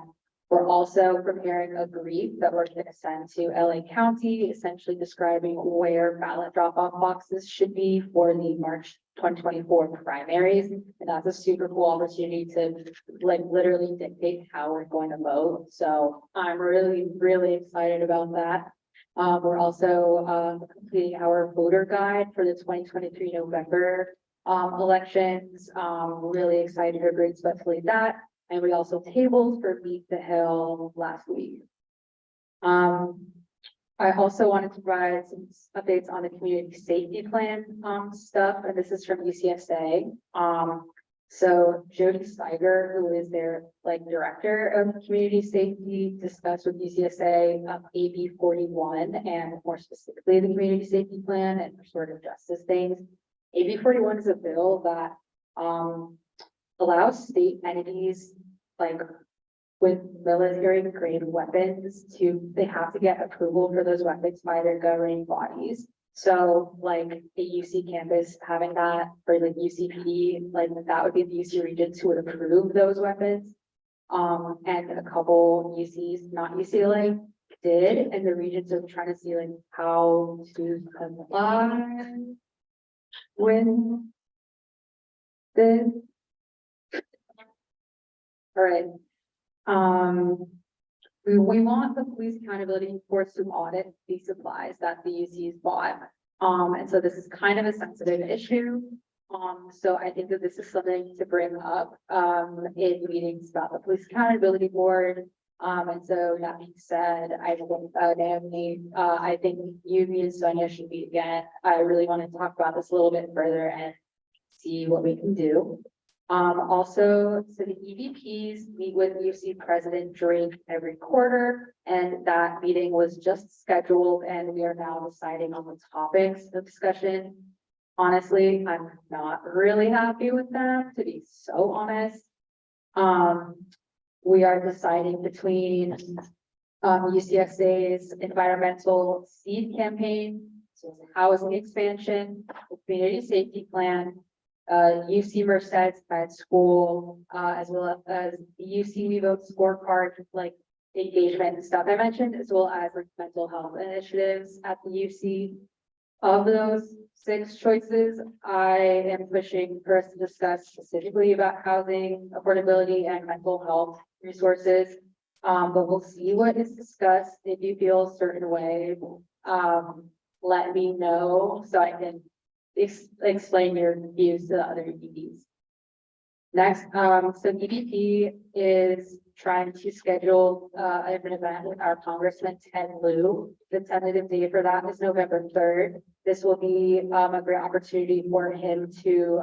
We're also preparing a brief that we're going to send to LA County, essentially describing where ballot drop-off boxes should be for the March 2024 primaries. And that's a super cool opportunity to like literally dictate how we're going to vote. So I'm really, really excited about that. We're also completing our voter guide for the 2023 November elections. Really excited to bring especially that. And we also tabled for Beat the Hill last week. I also wanted to provide some updates on the community safety plan stuff, and this is from UCSA. So Jody Steiger, who is their like director of community safety, discussed with UCSA AB 41 and more specifically the community safety plan and restorative justice things. AB 41 is a bill that allows state entities like with military grade weapons they have to get approval for those weapons by their governing bodies. So like a UC campus having that, or like UCPD, like that would be the UC regents who would approve those weapons. And a couple UCs, not UCLA, did, and the regents are trying to see like how to comply with this. All right. We want the police accountability force to audit these supplies that the UCs bought. And so this is kind of a sensitive issue. So I think that this is something to bring up in meetings about the police accountability board. And so that being said, Naomi, I think you, me, and Sonia should meet again. I really want to talk about this a little bit further and see what we can do. Also, so the EVPs meet with UC President Drake every quarter, and that meeting was just scheduled, and we are now deciding on the topics of discussion. Honestly, I'm not really happy with them, to be so honest. We are deciding between UCSA's environmental seed campaign, so housing expansion, the community safety plan, UC Merced's med school, as well as the UC We Vote scorecard, like engagement and stuff I mentioned, as well as like mental health initiatives at the UC. Of those 6 choices, I am pushing for us to discuss specifically about housing, affordability, and mental health resources. But we'll see what is discussed. If you feel a certain way, let me know so I can explain your views to the other EVPs. Next, so EVP is trying to schedule, an event with our Congressman Ted Lieu. The tentative date for that is November 3rd. This will be, a great opportunity for him to,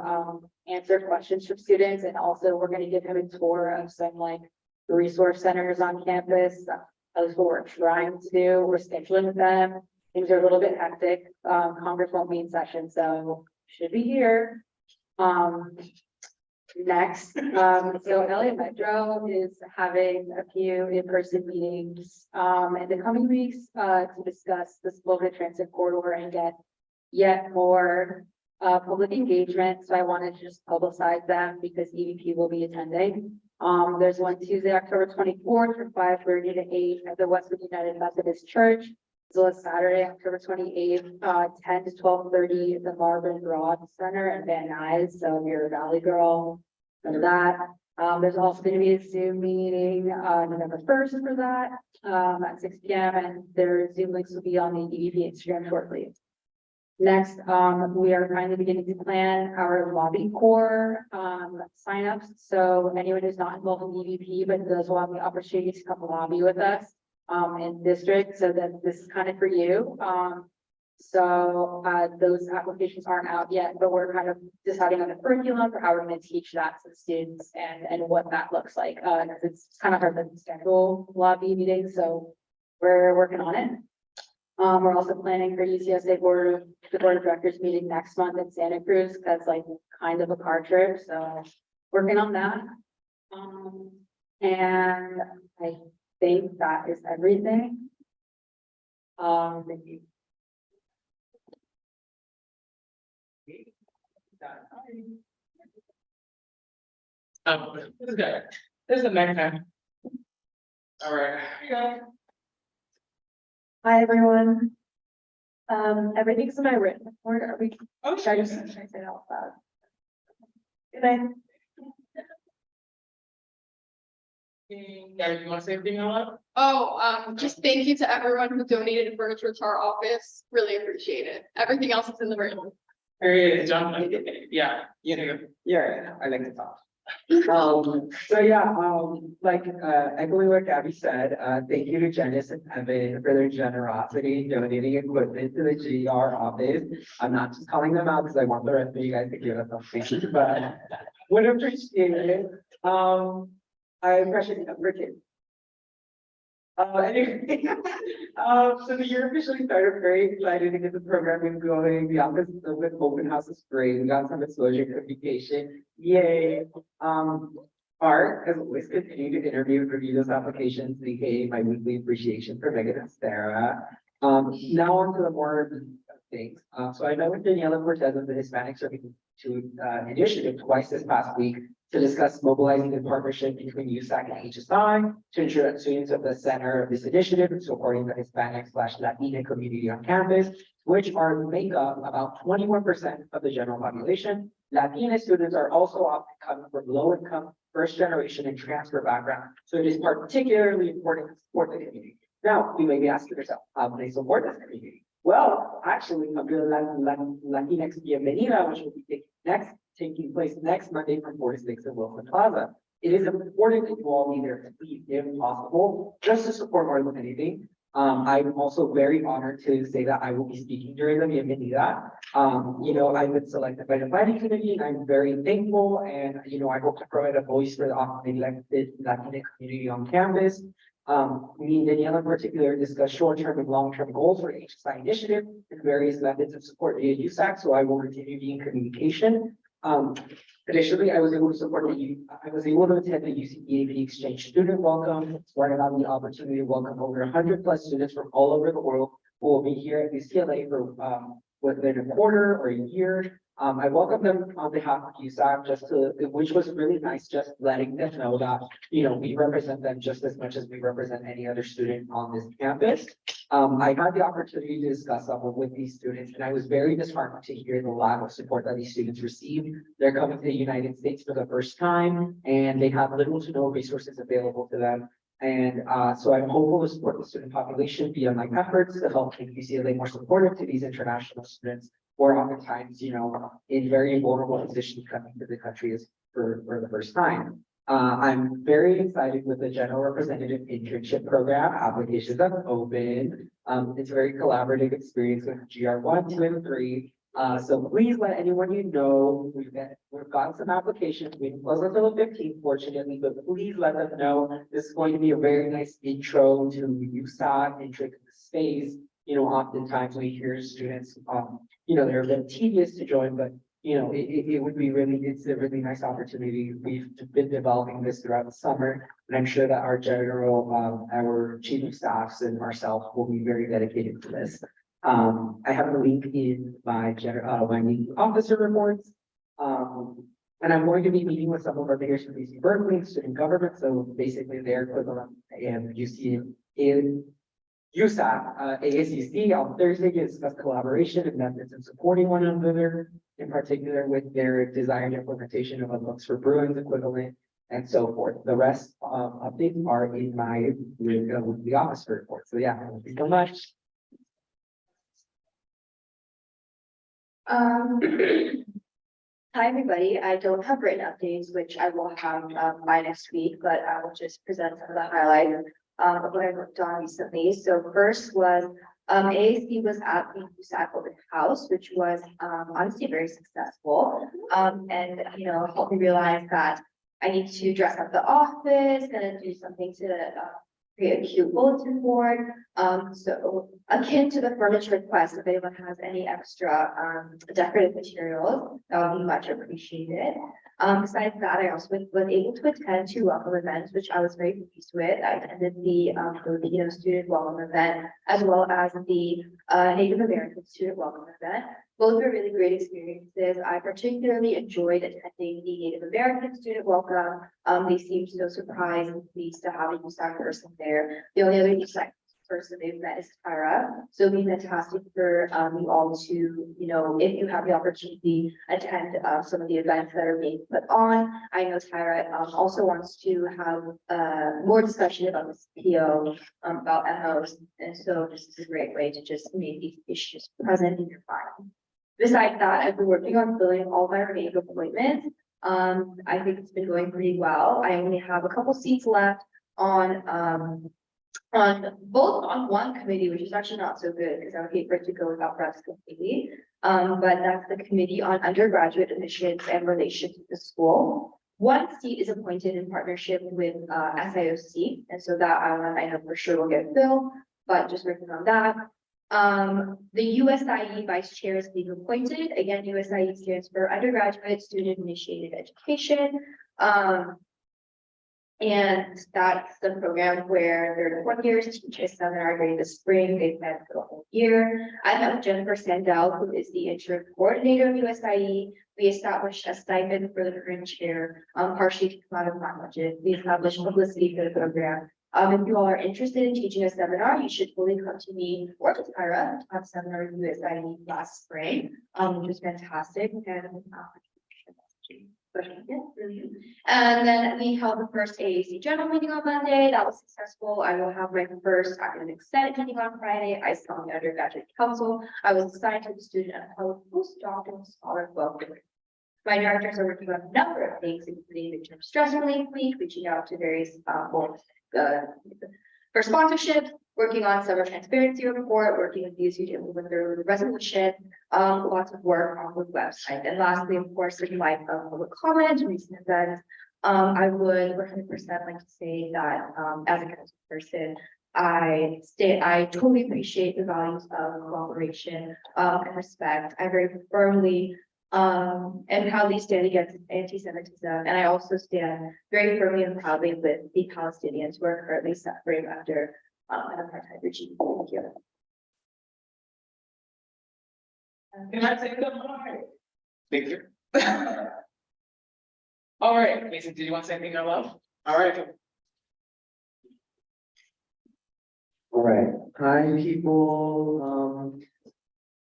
answer questions from students. And also we're going to give him a tour of some like resource centers on campus. That's what we're trying to do. We're scheduling them. Things are a little bit hectic. Congress won't be in session, so should be here. Next, so LA Metro is having a few in-person meetings, in the coming weeks, to discuss the Spokane Transit Corridor and get yet more, public engagement. So I wanted to just publicize them because EVP will be attending. There's one Tuesday, October 24th from 5:30 to 8 at the Westwood United Methodist Church. As well as Saturday, October 28th, 10 to 12:30 at the Marvin Broad Center in Van Nuys. So if you're a Valley girl, go to that. There's also going to be a Zoom meeting, November 1st for that, at 6 p.m. And their Zoom links will be on the EVP Instagram shortly. Next, we are finally beginning to plan our lobby corps, signups. So anyone who's not involved in EVP, but does want the opportunity to come lobby with us, in district, so that this is kind of for you. Those applications aren't out yet, but we're kind of deciding on the curriculum for how we're going to teach that to the students and what that looks like. Because it's kind of hard to schedule lobby meetings, so we're working on it. We're also planning for UCSA board of directors meeting next month in Santa Cruz. That's like kind of a car trip, so working on that. And I think that is everything. Thank you. This guy, this is the next time. All right. Hi, everyone. Everything's in my written report. Are we? Oh, should I say it out loud? Good night. Gary, you want to say anything on Just thank you to everyone who donated furniture to our office. Really appreciate it. Everything else is in the written. that? John, yeah. Yeah, I like to talk. Echoing what Gabby said, thank you to Janice and Evan for their generosity in donating equipment to the GR office. I'm not just calling them out because I want the rest of you guys to give us something, but would appreciate it. I appreciate it for kids. Anyway, so the year officially started. Very excited to get the programming going. The office is open, open house is great. We got some exposure communication. Yay. Art has always continued to interview and review those applications, aka my weekly appreciation for Megan and Sarah. Now on to the more things. So I met with Daniela Cortez of the Hispanic Serving to Initiative twice this past week to discuss mobilizing the partnership between USAC and HSI to ensure that students at the center of this initiative and supporting the Hispanic/Latina community on campus, which make up about 21% of the general population. Latina students are also often coming from low income, first generation and transfer background. So it is particularly important to support the community. Now, you may be asking yourself, how can they support this community? Well, actually, Latinx Bienvenida, which will be taking place next Monday from 4 to 6 at Wilson Plaza. It is important that you all be there to please, if possible, just to support more than anything. I'm also very honored to say that I will be speaking during the Bienvenida. I've been selected by the planning committee and I'm very thankful. And, I hope to provide a voice for the elected Latinx community on campus. Me and Daniela in particular discuss short-term and long-term goals for HSI initiative and various methods of support via USAC. So I will continue being in communication. Additionally, I was able to attend the UCEAP Exchange Student Welcome, where I had the opportunity to welcome over 100+ students from all over the world who will be here at UCLA for within a quarter or a year. I welcomed them on behalf of USAC which was really nice, just letting them know that, we represent them just as much as we represent any other student on this campus. I had the opportunity to discuss some with these students, and I was very disheartened to hear the lack of support that these students received. They're coming to the United States for the first time, and they have little to no resources available to them. And so I'm hopeful to support the student population via my efforts to help make UCLA more supportive to these international students who are oftentimes, in very vulnerable positions coming to the country for the first time. I'm very excited with the general representative internship program. Applications have opened. It's a very collaborative experience with GR 1, 2, and 3. So please let anyone you know, we've gotten some applications. We can close until the 15th, fortunately, but please let them know. This is going to be a very nice intro to USAC, intro to the space. You know, oftentimes we hear students, they're a bit tedious to join, but it would be it's a really nice opportunity. We've been developing this throughout the summer, and I'm sure that our chief of staffs and ourselves will be very dedicated to this. I have a link in my meeting officer reports. And I'm going to be meeting with some of our peers from UC Berkeley, student government, so basically their equivalent and in USAC, ASUC on Thursday to discuss collaboration and methods in supporting one another, in particular with their desired implementation of a books for Bruins equivalent and so forth. The rest of updates are in my weekly officer report. So yeah, thank you so much. Hi, everybody. I don't have written updates, which I will have by next week, but I will just present some of the highlights of what I worked on recently. So first was AAC was at the USAC open house, which was honestly very successful. And helped me realize that I need to dress up the office, gonna do something to create a cute bulletin board. So akin to the furniture request, if anyone has any extra decorative materials, that would be much appreciated. Besides that, I also was able to attend 2 welcome events, which I was very pleased with. I attended the Filipino student welcome event, as well as the Native American student welcome event. Both were really great experiences. I particularly enjoyed attending the Native American student welcome. They seemed so surprised and pleased to have a USAC person there. The only other USAC person they've met is Tyra. So it'd be fantastic for you all to, if you have the opportunity, attend some of the events that are being put on. I know Tyra also wants to have more discussion about this PO, about MOs. And so this is a great way to just make these issues present in your file. Besides that, I've been working on filling all my remaining appointments. I think it's been going pretty well. I only have a couple seats left on one committee, which is actually not so good because I would hate for it to go without reps completely. But that's the committee on undergraduate admissions and relations with the school. One seat is appointed in partnership with SIOC, and so that I know for sure will get filled, but just working on that. The USIE vice chair is being appointed. Again, USIE stands for Undergraduate Student Initiated Education. And that's the program where 3rd and 4th years teach a seminar during the spring. They've met for the whole year. I met with Jennifer Sandell, who is the interim coordinator of USIE. We established a stipend for the current chair, partially to come out of my budget. We established publicity for the program. If you all are interested in teaching a seminar, you should fully come to me or to Tyra to have a seminar with USIE last spring, which was fantastic. And then we held the first AAC general meeting on Monday. That was successful. I will have my first academic senate meeting on Friday. I sit on the undergraduate council. I was assigned to the student and public postdoctoral scholar welcome. My directors are working on a number of things, including the term stress relief week, reaching out to various for sponsorship, working on summer transparency report, working with USU to implement their resolution, lots of work on the website. And lastly, of course, in light of public comment, recent events, I would 100% like to say that as a council person, I totally appreciate the values of cooperation and respect. I very firmly and proudly stand against anti-Semitism. And I also stand very firmly and proudly with the Palestinians who are currently suffering under an apartheid regime. Thank you. Can I say good morning? Thank you. All right, Mason, did you want to say anything out loud? All right. All right. Hi, people.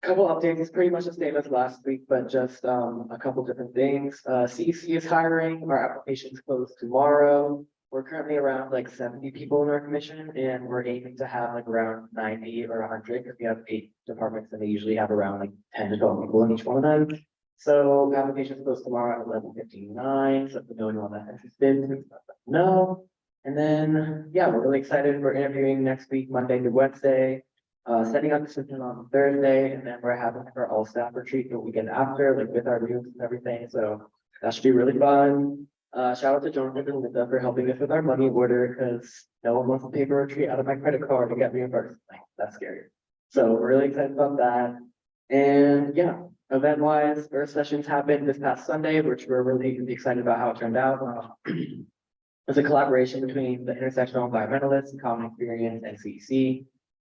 Couple updates. It's pretty much the same as last week, but just a couple different things. CEC is hiring. Our applications close tomorrow. We're currently around like 70 people in our commission, and we're aiming to have like around 90 or 100 because we have 8 departments, and they usually have around like 10 to 12 people in each one of them. So applications close tomorrow at 11:59. So if you know anyone that's interested, please let them know. And then, yeah, we're really excited. We're interviewing next week, Monday to Wednesday. Setting up the system on Thursday, and then we're having our all staff retreat the weekend after, like with our groups and everything. So that should be really fun. Shout out to Jonathan and Linda for helping us with our money order because no one wants to pay for a retreat out of my credit card to get reimbursed. Like, that's scary. So we're really excited about that. And yeah, event wise, Earth sessions happened this past Sunday, which we're really excited about how it turned out. It's a collaboration between the intersectional environmentalists, Common Experience, and CEC.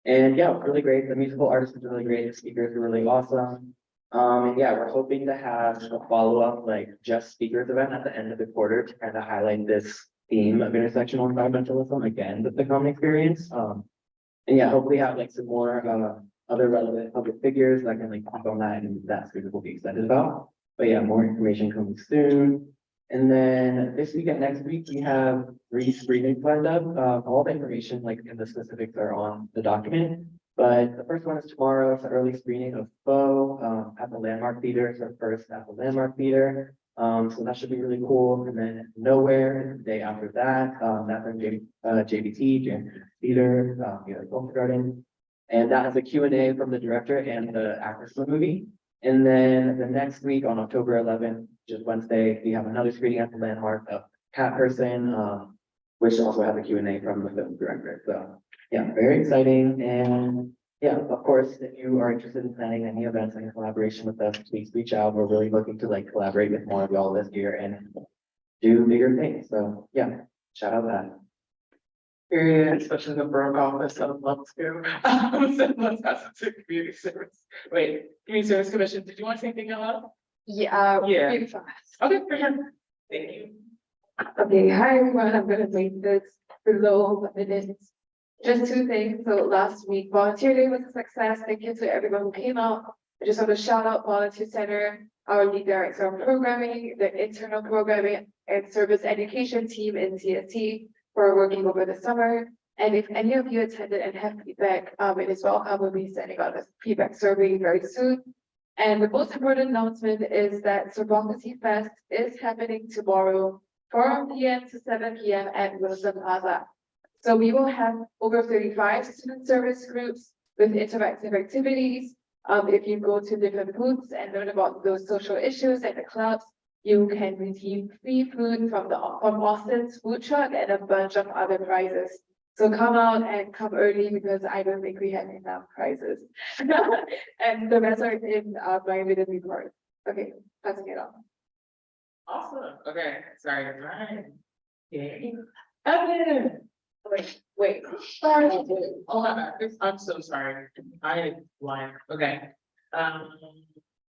And yeah, it was really great. The musical artist was really great. The speakers were really awesome. And yeah, we're hoping to have a follow-up, like just speakers event at the end of the quarter to kind of highlight this theme of intersectional environmentalism again with the Common Experience. And yeah, hopefully have like some more other relevant public figures that can like talk on that, and that students will be excited about. But yeah, more information coming soon. And then this week and next week, we have 3 screenings planned up. All the information, like in the specifics, are on the document. But the first one is tomorrow. It's an early screening of Foe at the Landmark Theater. It's our first at the Landmark Theater. So that should be really cool. And then Nowhere, the day after that, that's in JBT, James Theater, Golf Garden. And that has a Q&A from the director and the actors of the movie. And then the next week on October 11th, which is Wednesday, we have another screening at the Landmark of Cat Person, which also has a Q&A from the film director. So yeah, very exciting. And yeah, of course, if you are interested in planning any events in collaboration with us, please reach out. We're really looking to like collaborate with more of y'all this year and do bigger things. So yeah, shout out that. Period, especially the borough office, I would love to. So let's pass it to community service. Wait, community service commission, did you want to say anything else? Yeah. Yeah. Really fast. Okay, for sure. Thank you. Okay, hi everyone, I'm gonna make this below minutes. Just 2 things. So last week, volunteer day was a success. Thank you to everyone who came out. I just want to shout out Volunteer Center, our lead director of programming, the internal programming and service education team in CST for working over the summer. And if any of you attended and have feedback, it is welcome. We'll be sending out a feedback survey very soon. And the most important announcement is that Survocracy Fest is happening tomorrow, 4 p.m. to 7 p.m. at Wilson Plaza. So we will have over 35 student service groups with interactive activities. If you go to different booths and learn about those social issues at the clubs, you can redeem free food from Austin's food truck and a bunch of other prizes. So come out and come early because I don't think we have enough prizes. And the rest are in my written report. Okay, passing it on. Awesome. Okay, sorry. Right. Yeah. Evan. Wait. Sorry. Oh, I'm so sorry. I lied. Okay.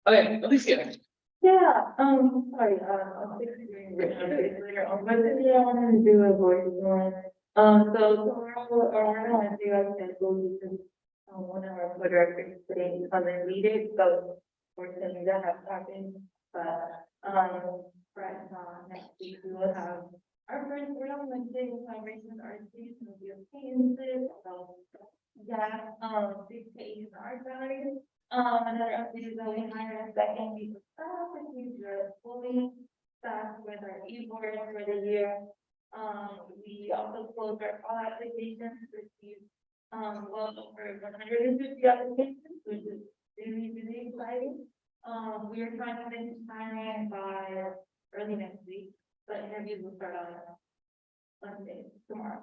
Okay, Alicia. Yeah, sorry, I'll fix it later on, but yeah, I wanted to do a voice one. So tomorrow, or Wednesday, I scheduled because one of our co-directors today to come and lead it, so fortunately that has happened. But, right now, next week, we will have our first word on Wednesday with collaboration with artists and the appearances, so yeah, 6 to 8 in the art gallery. Another update is that we hired a second week of staff, and we're fully staffed with our e-board for the year. We also closed our call applications, received, well over 150 applications, which is really, really exciting. We are trying to finish hiring by early next week, but interviews will start on Monday, tomorrow.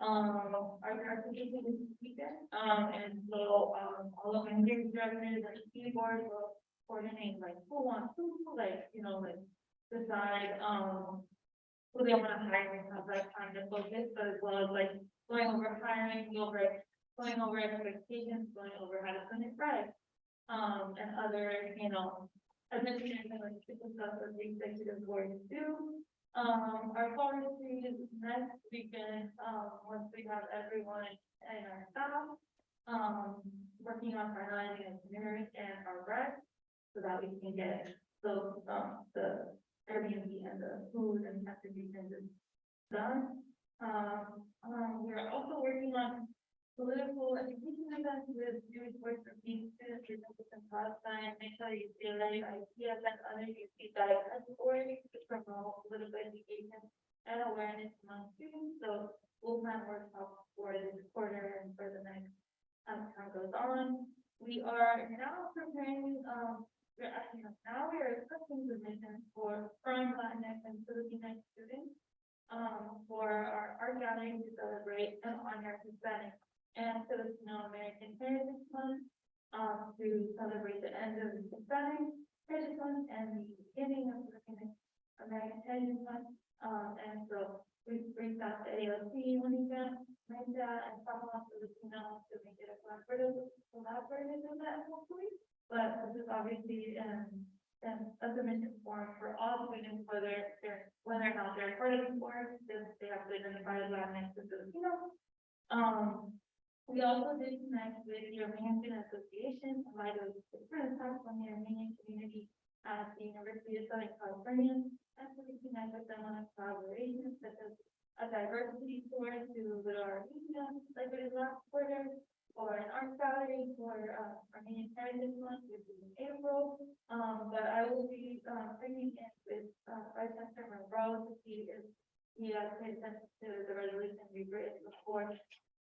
Our application is weekend, and so, all of my engineering directors and the keyboard will coordinate like who wants who, like, like decide, who they want to hire and have that time to focus, but as well as like going over hiring, going over expectations, going over how to finish right. And other, administration like typical stuff that the executive board do. Our policy is next weekend, once we have everyone and our staff, working on finalizing engineering and our rec, so that we can get those, the Airbnb and the food and activities done. We're also working on political education events with Jewish Voice for Peace students, results in Palestine, make sure you feel like ideas and other UC authority to promote political education and awareness among students. So we'll plan workshops for this quarter and for the next as time goes on. We are now preparing, now we are accepting positions for from Latinx and Filipino students for our art gallery to celebrate and honor Hispanic and Filipino American Heritage Month, to celebrate the end of the Hispanic Heritage Month and the beginning of Filipino American Heritage Month. And so we bring out the ALC, Monica, Manda, and Papa Filipino to make it a collaborative event, hopefully. But this is obviously a submission form for all students, whether or not they're part of the board, since they have to identify as Latinx and Filipino. We also did connect with the Armenian Association, in light of the different attacks on the Armenian community at the University of Southern California, and so we connect with them on a collaboration such as a diversity tour to Little Armenia, like we did last quarter, or an art gallery for Armenian Heritage Month, which is in April. But I will be bringing in with Vice Chancellor Monroe to see if he has paid attention to the resolution we've written before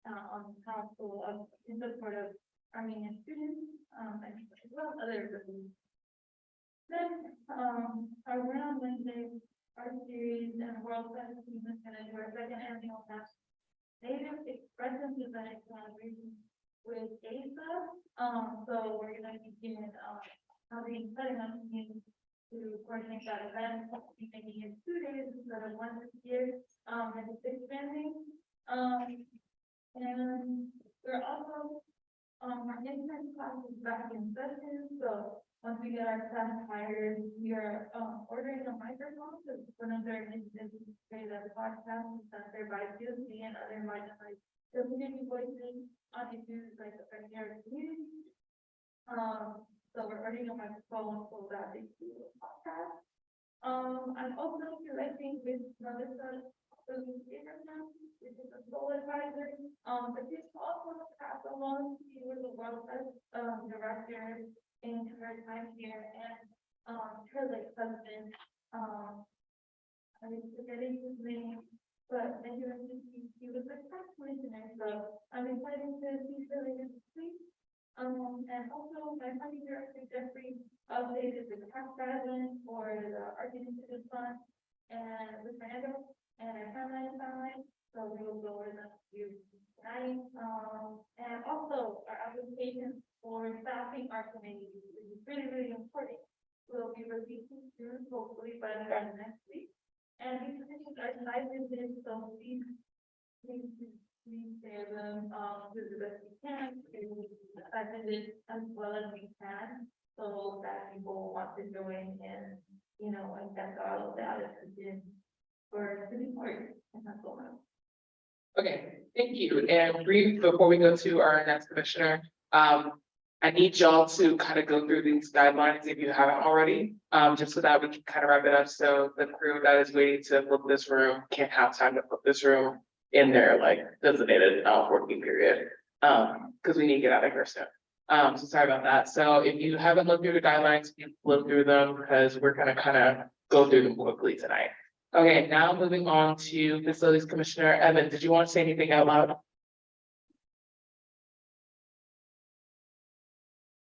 on the council in support of Armenian students, and as well as other resolutions. Then, around Wednesday, our series and World Fest team is going to do our second annual Native Expressions event collaboration with ASA. So we're going to begin having setting up teams to coordinate that event, hopefully making it 2 days instead of 1 this year, and it's expanding. And we're also our intern class is back in session, so once we get our staff hired, we are ordering a microphone, because one of their initiatives is to say that the podcast is censored by DOC and other marginalized community voices on issues like affecting our community. So we're ordering a microphone so that they can do a podcast. I'm also connecting with Melissa, which is a soul advisor. But she's also passed along. She was a World Fest director in her time here, and her late husband, I'm forgetting his name, but he was a tax commissioner, so I'm excited to see her later this week. And also my funding director, Jeffrey, updated the tax guidelines for the Art Institute Fund and with Fernando and our timeline, so we will go over them to you tonight. And also our applications for staffing our committee, which is really, really important. We'll be releasing soon, hopefully by the end of next week. And these positions are sized in, so please share them to the best we can, to size it as well as we can, so that people want to join and, and that's all of that is for the report. And that's all. Okay, thank you. And brief, before we go to our next commissioner, I need y'all to kind of go through these guidelines if you haven't already, just so that we can kind of wrap it up. So the crew that is waiting to flip this room can't have time to flip this room in their like designated working period, because we need to get out of here soon. So sorry about that. So if you haven't looked through the guidelines, you look through them because we're gonna kind of go through them quickly tonight. Okay, now moving on to Facilities Commissioner Evan. Did you want to say anything out loud?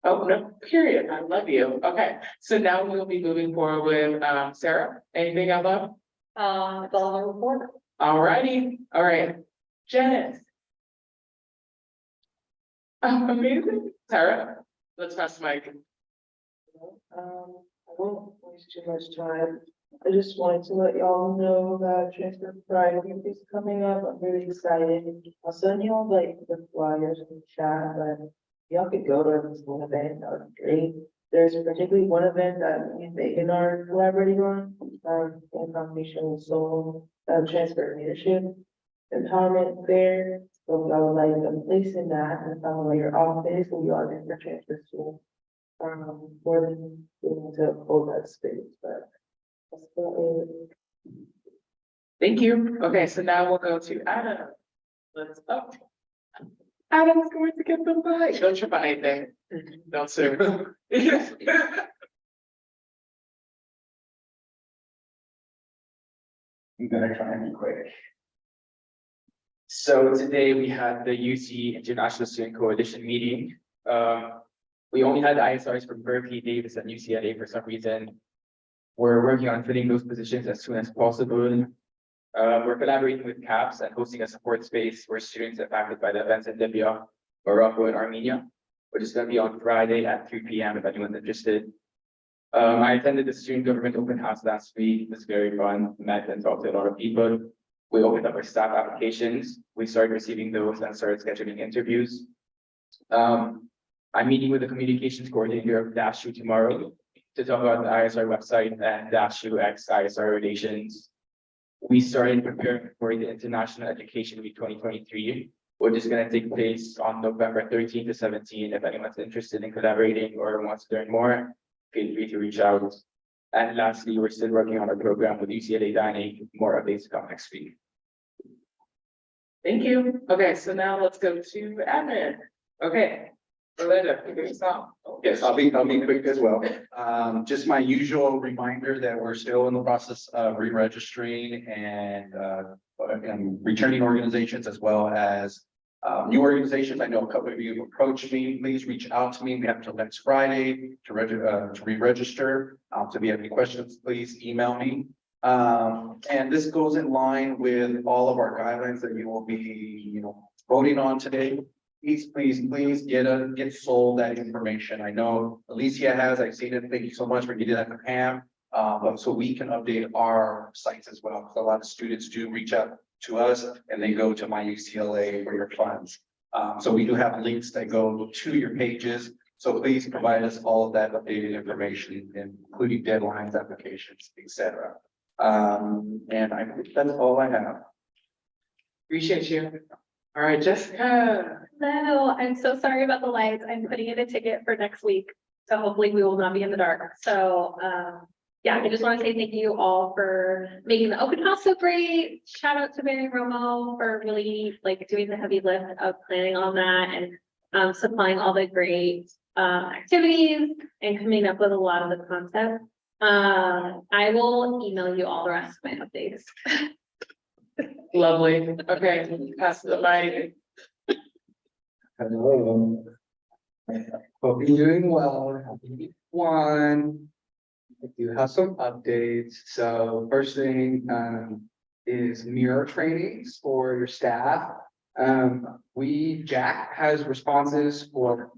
Oh, no, period. I love you. Okay, so now we'll be moving forward with Sarah. Anything out loud? It's all in the report. All righty. All right. Janice. Amazing. Sarah, let's pass the mic. I won't waste too much time. I just wanted to let y'all know that Transfer Friday is coming up. I'm really excited. I'll send y'all like the flyers in the chat, but y'all could go to this one event. That would be great. There's particularly one event that me and Megan are collaborating on, in combination with Soul, Transfer Leadership Empowerment Fair. So I would like a place in that and follow your office and you all in the transfer school. More than willing to hold that space, but that's about it. Thank you. Okay, so now we'll go to Adam. Let's up. Adam's going to get them back. Don't trip on anything. Don't sue. I'm gonna try and be quick. So today we had the UC International Student Coalition meeting. We only had ISRs from Berkeley, Davis, and UCLA for some reason. We're working on filling those positions as soon as possible. We're collaborating with CAPS and hosting a support space for students affected by the events in Libya, Morocco, and Armenia, which is going to be on Friday at 3 p.m. if anyone's interested. I attended the student government open house last week. It was very fun. Met and talked to a lot of people. We opened up our staff applications. We started receiving those and started scheduling interviews. I'm meeting with the communications coordinator of DASHU tomorrow to talk about the ISR website and DASHU X ISR relations. We started preparing for the International Education Week 2023, which is going to take place on November 13 to 17. If anyone's interested in collaborating or wants to learn more, feel free to reach out. And lastly, we're still working on our program with UCLA Dining. More updates to come next week. Thank you. Okay, so now let's go to admin. Okay. Belinda, figure this out. Yes, I'll be quick as well. Just my usual reminder that we're still in the process of re-registering and returning organizations as well as new organizations. I know a couple of you have approached me. Please reach out to me. We have until next Friday to re-register. So if you have any questions, please email me. And this goes in line with all of our guidelines that you will be, voting on today. Please get sold that information. I know Alicia has, I've seen it. Thank you so much for getting that to Pam. So we can update our sites as well. Because a lot of students do reach out to us and they go to my UCLA for your funds. So we do have links that go to your pages. So please provide us all of that updated information, including deadlines, applications, etc. And I think that's all I have. Appreciate you. All right, Jessica. No, I'm so sorry about the lights. I'm putting in a ticket for next week. So hopefully we will not be in the dark. So, yeah, I just want to say thank you all for making the open house so great. Shout out to Mary Romo for really doing the heavy lift of planning on that and supplying all the great activities and coming up with a lot of the content. I will email you all the rest of my updates. Lovely. Okay, pass the mic. Hello. Hope you're doing well. Happy week one. I do have some updates. So first thing is mirror trainings for your staff. Jack has responses for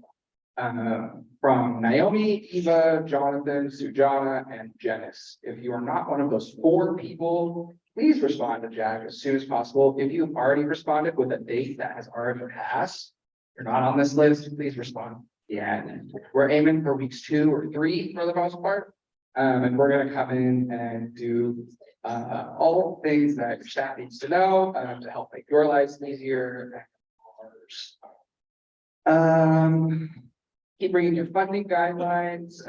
from Naomi, Eva, Jonathan, Sujana, and Janice. If you are not one of those 4 people, please respond to Jack as soon as possible. If you've already responded with a date that has already passed, you're not on this list, please respond. Yeah, we're aiming for weeks 2 or 3 for the most part. And we're gonna come in and do all the things that your staff needs to know to help make your lives easier. Keep bringing your funding guidelines.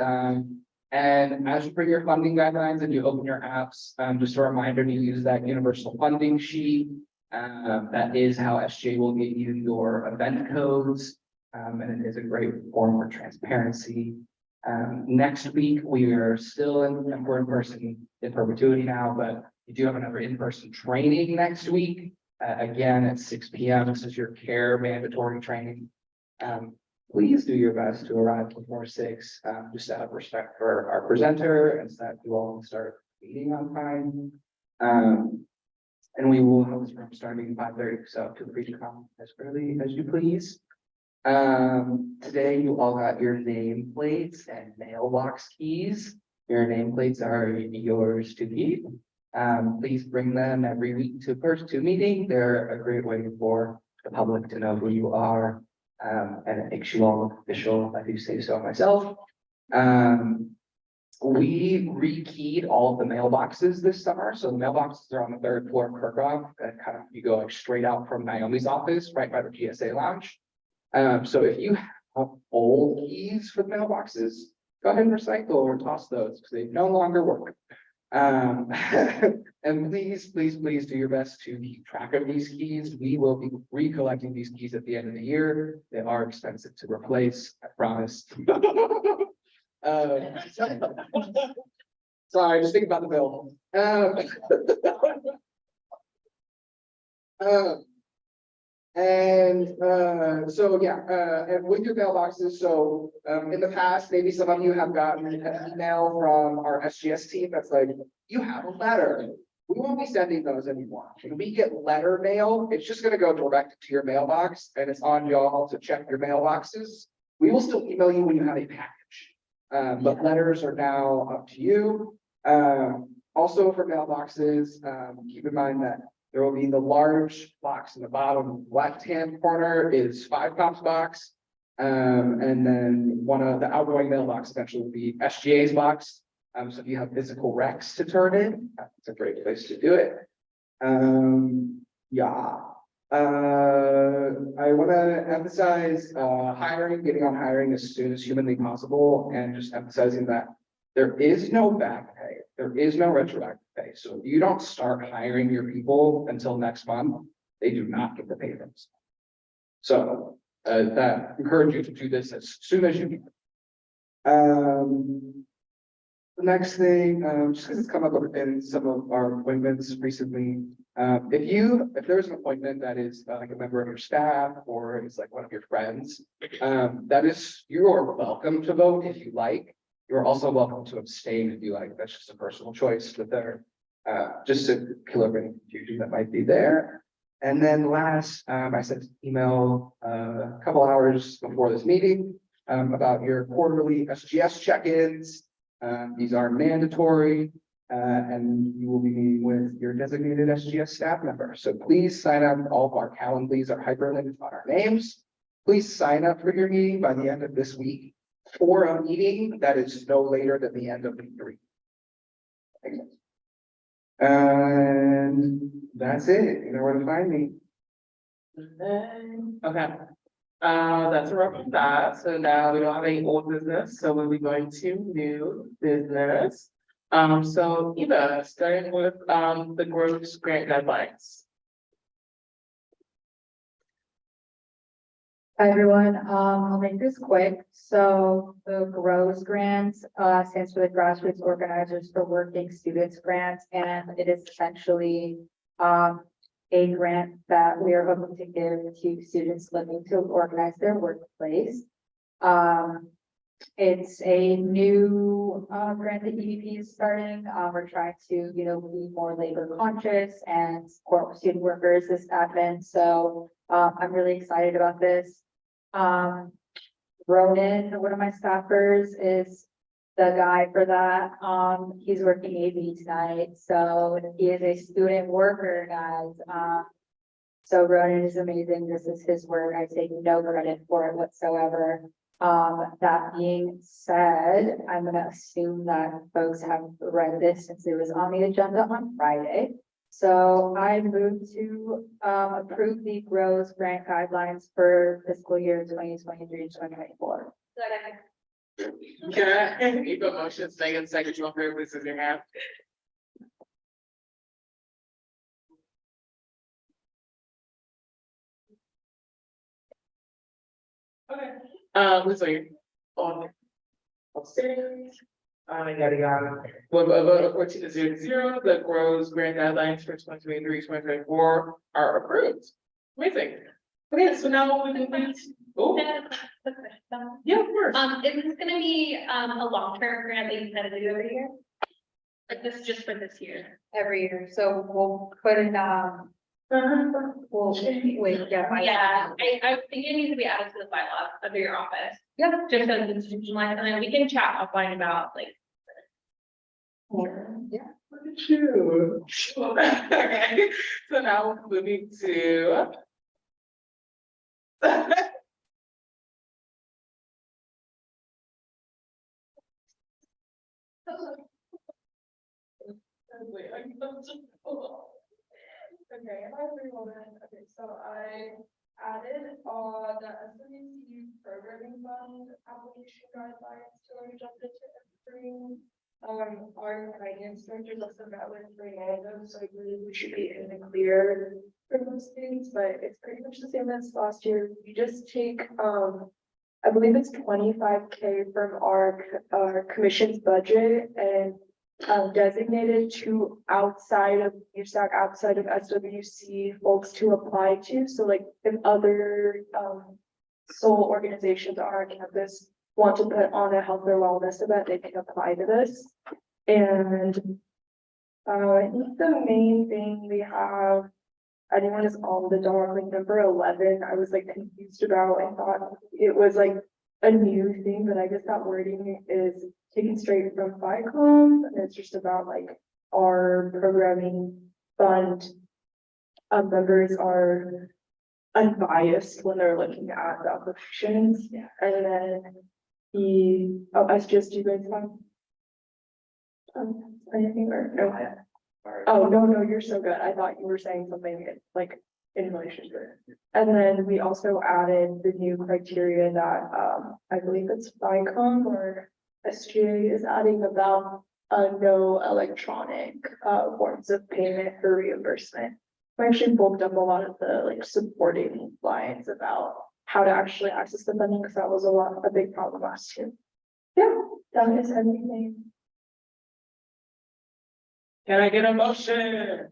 And as you bring your funding guidelines and you open your apps, just a reminder to use that universal funding sheet. That is how SJ will get you your event codes. And it is a great form for transparency. Next week, we are still we're in person in perpetuity now, but we do have another in-person training next week. Again, at 6 p.m. This is your care mandatory training. Please do your best to arrive before 6, just out of respect for our presenter and so that you all can start meeting on time. And we will have this room starting at 5:30, so feel free to come as early as you please. Today you all got your nameplates and mailbox keys. Your nameplates are yours to keep. Please bring them every week to meeting. They're a great way for the public to know who you are. And it makes you all official, if I do say so myself. We rekeyed all of the mailboxes this summer. So the mailboxes are on the 3rd floor of Kirkhoff, and you go straight out from Naomi's office, right by the GSA lounge. So if you have old keys for the mailboxes, go ahead and recycle or toss those because they no longer work. And please do your best to keep track of these keys. We will be recollecting these keys at the end of the year. They are expensive to replace, I promise. Sorry, just think about the bill. And with your mailboxes, so in the past, maybe some of you have gotten an email from our SGS team that's like, you have a letter. We won't be sending those anymore. When we get letter mail, it's just gonna go direct to your mailbox and it's on y'all to check your mailboxes. We will still email you when you have a package. But letters are now up to you. Also for mailboxes, keep in mind that there will be the large box in the bottom left-hand corner is 5 cops box. And then one of the outgoing mailbox eventually will be SGA's box. So if you have physical recs to turn in, it's a great place to do it. I want to emphasize hiring, getting on hiring as soon as humanly possible, and just emphasizing that there is no back pay, there is no retroactive pay. So if you don't start hiring your people until next month, they do not get the pay raise. So that encourage you to do this as soon as you can. The next thing, just because it's come up in some of our appointments recently, if there's an appointment that is like a member of your staff or it's like one of your friends, you are welcome to vote if you like. You're also welcome to abstain if you like. That's just a personal choice that they're just to clear up any confusion that might be there. And then last, I sent an email a couple hours before this meeting about your quarterly SGS check-ins. These are mandatory, and you will be meeting with your designated SGS staff member. So please sign up. All of our Calendlies are hyperlinked on our names. Please sign up for your meeting by the end of this week for a meeting that is no later than the end of week 3. And that's it. You know where to find me. Okay. That's a wrap on that. So now we don't have any old business, so we'll be going to new business. So Eva, starting with the gross grant deadlines. Hi, everyone. I'll make this quick. So the GROWS grant stands for the Grassroots Organizers for Working Students grant, and it is essentially a grant that we are hoping to give to students looking to organize their workplace. It's a new grant that EVP is starting. We're trying to, be more labor conscious and support student workers this advent. So I'm really excited about this. Ronan, one of my staffers, is the guy for that. He's working AV tonight, so he is a student worker, guys. So Ronan is amazing. This is his work. I take no credit for it whatsoever. That being said, I'm gonna assume that folks have read this since it was on the agenda on Friday. So I move to approve the GROWS grant guidelines for fiscal year 2023-2024. Okay, Eva motion, second, you want to please raise your hand. Okay. Lisa, on upstairs. Yada yada. With a vote of 14-0, the GROWS grant guidelines for 2023-2024 are approved. Amazing. Okay, so now we can. Oh, yeah, of course. Is this gonna be a long-term grant that you kind of do every year? Like this just for this year? Every year, so we'll put in, wait, yeah. I think it needs to be added to the bylaws of your office. Yeah. Just as an institutionalized, and then we can chat offline about like. Yeah. Look at you. Okay, so now we're moving to. Okay, hi everyone. Okay, so I added the SMEC programming fund application guidelines to our agenda to every Our finance director also met with Fernando, so I believe we should be in the clear for those things, but it's pretty much the same as last year. We just take, I believe it's 25K from our commission's budget and designated to outside of USAC, outside of SWC folks to apply to. So like if other sole organizations on our campus want to put on a health or wellness event, they can apply to this. And I think the main thing we have, anyone is on the dog, like number 11, I was like confused about. I thought it was like a new thing, but I guess that wording is taken straight from FICOM, and it's just about like our programming fund members are unbiased when they're looking at the applications. And then SGS, do you guys have anything or no? Oh, no, you're so good. I thought you were saying something like in relation to it. And then we also added the new criteria that I believe it's FICOM or SGA is adding about no electronic forms of payment for reimbursement. We actually bulked up a lot of the like supporting lines about how to actually access the funding, because that was a big problem last year. Yeah, that is everything. Can I get a motion?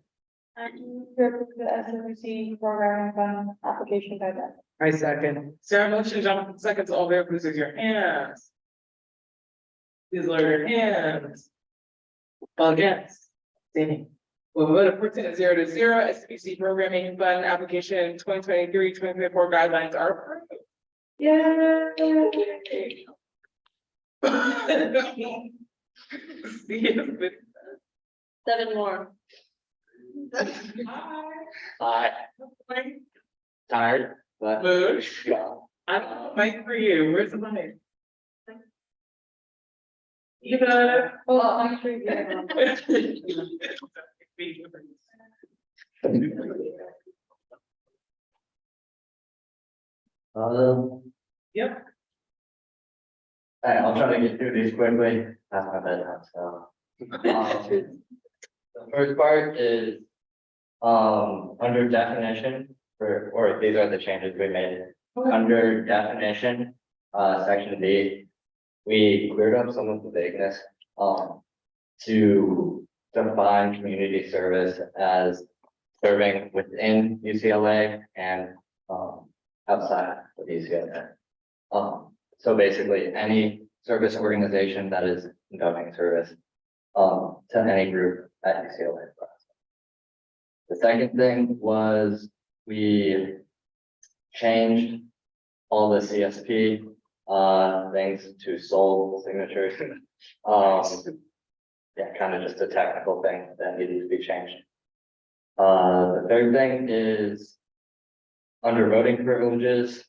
The SWC program fund application guideline. I second. Sarah motion, Jonathan seconds, all there, please raise your hands. Please lower your hands. All against. Standing. We'll vote of 14 to 0, SBC programming fund application 2023-2024 guidelines are approved. Yay. See you. 7 more. Hi. Tired, but. Mood. I'm mic for you. Where's the mic? Eva. Oh, I'm sure you Yep. Alright, I'll try to get through these quickly. That's my bedtime, so. The first part is, under definition, or these are the changes we made. Under definition, section D, we cleared up some of the vagueness, to define community service as serving within UCLA and, outside of UCLA. So basically, any service organization that is conducting service to any group at UCLA. The second thing was we changed all the CSP things to sole signatures. Yeah, kind of just a technical thing that needed to be changed. The third thing is under voting privileges,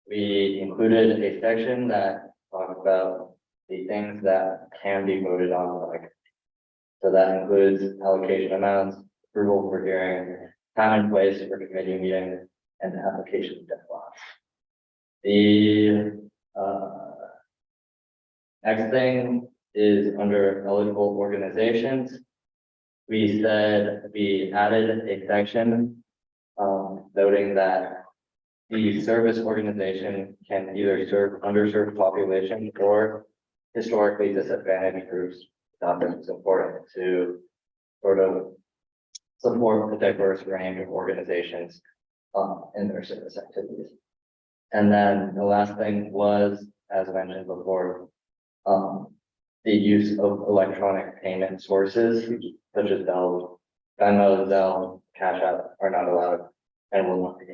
we included a section that talks about the things that can be voted on, like, so that includes allocation amounts, approval for hearing, time and place for committee meeting, and application deadlines. The next thing is under eligible organizations. We said we added a section noting that the service organization can either serve underserved population or historically disadvantaged groups. It's important to sort of support the diverse range of organizations in their service activities. And then the last thing was, as mentioned before, the use of electronic payment sources such as Venmo, Zelle, Cash App are not allowed and will not be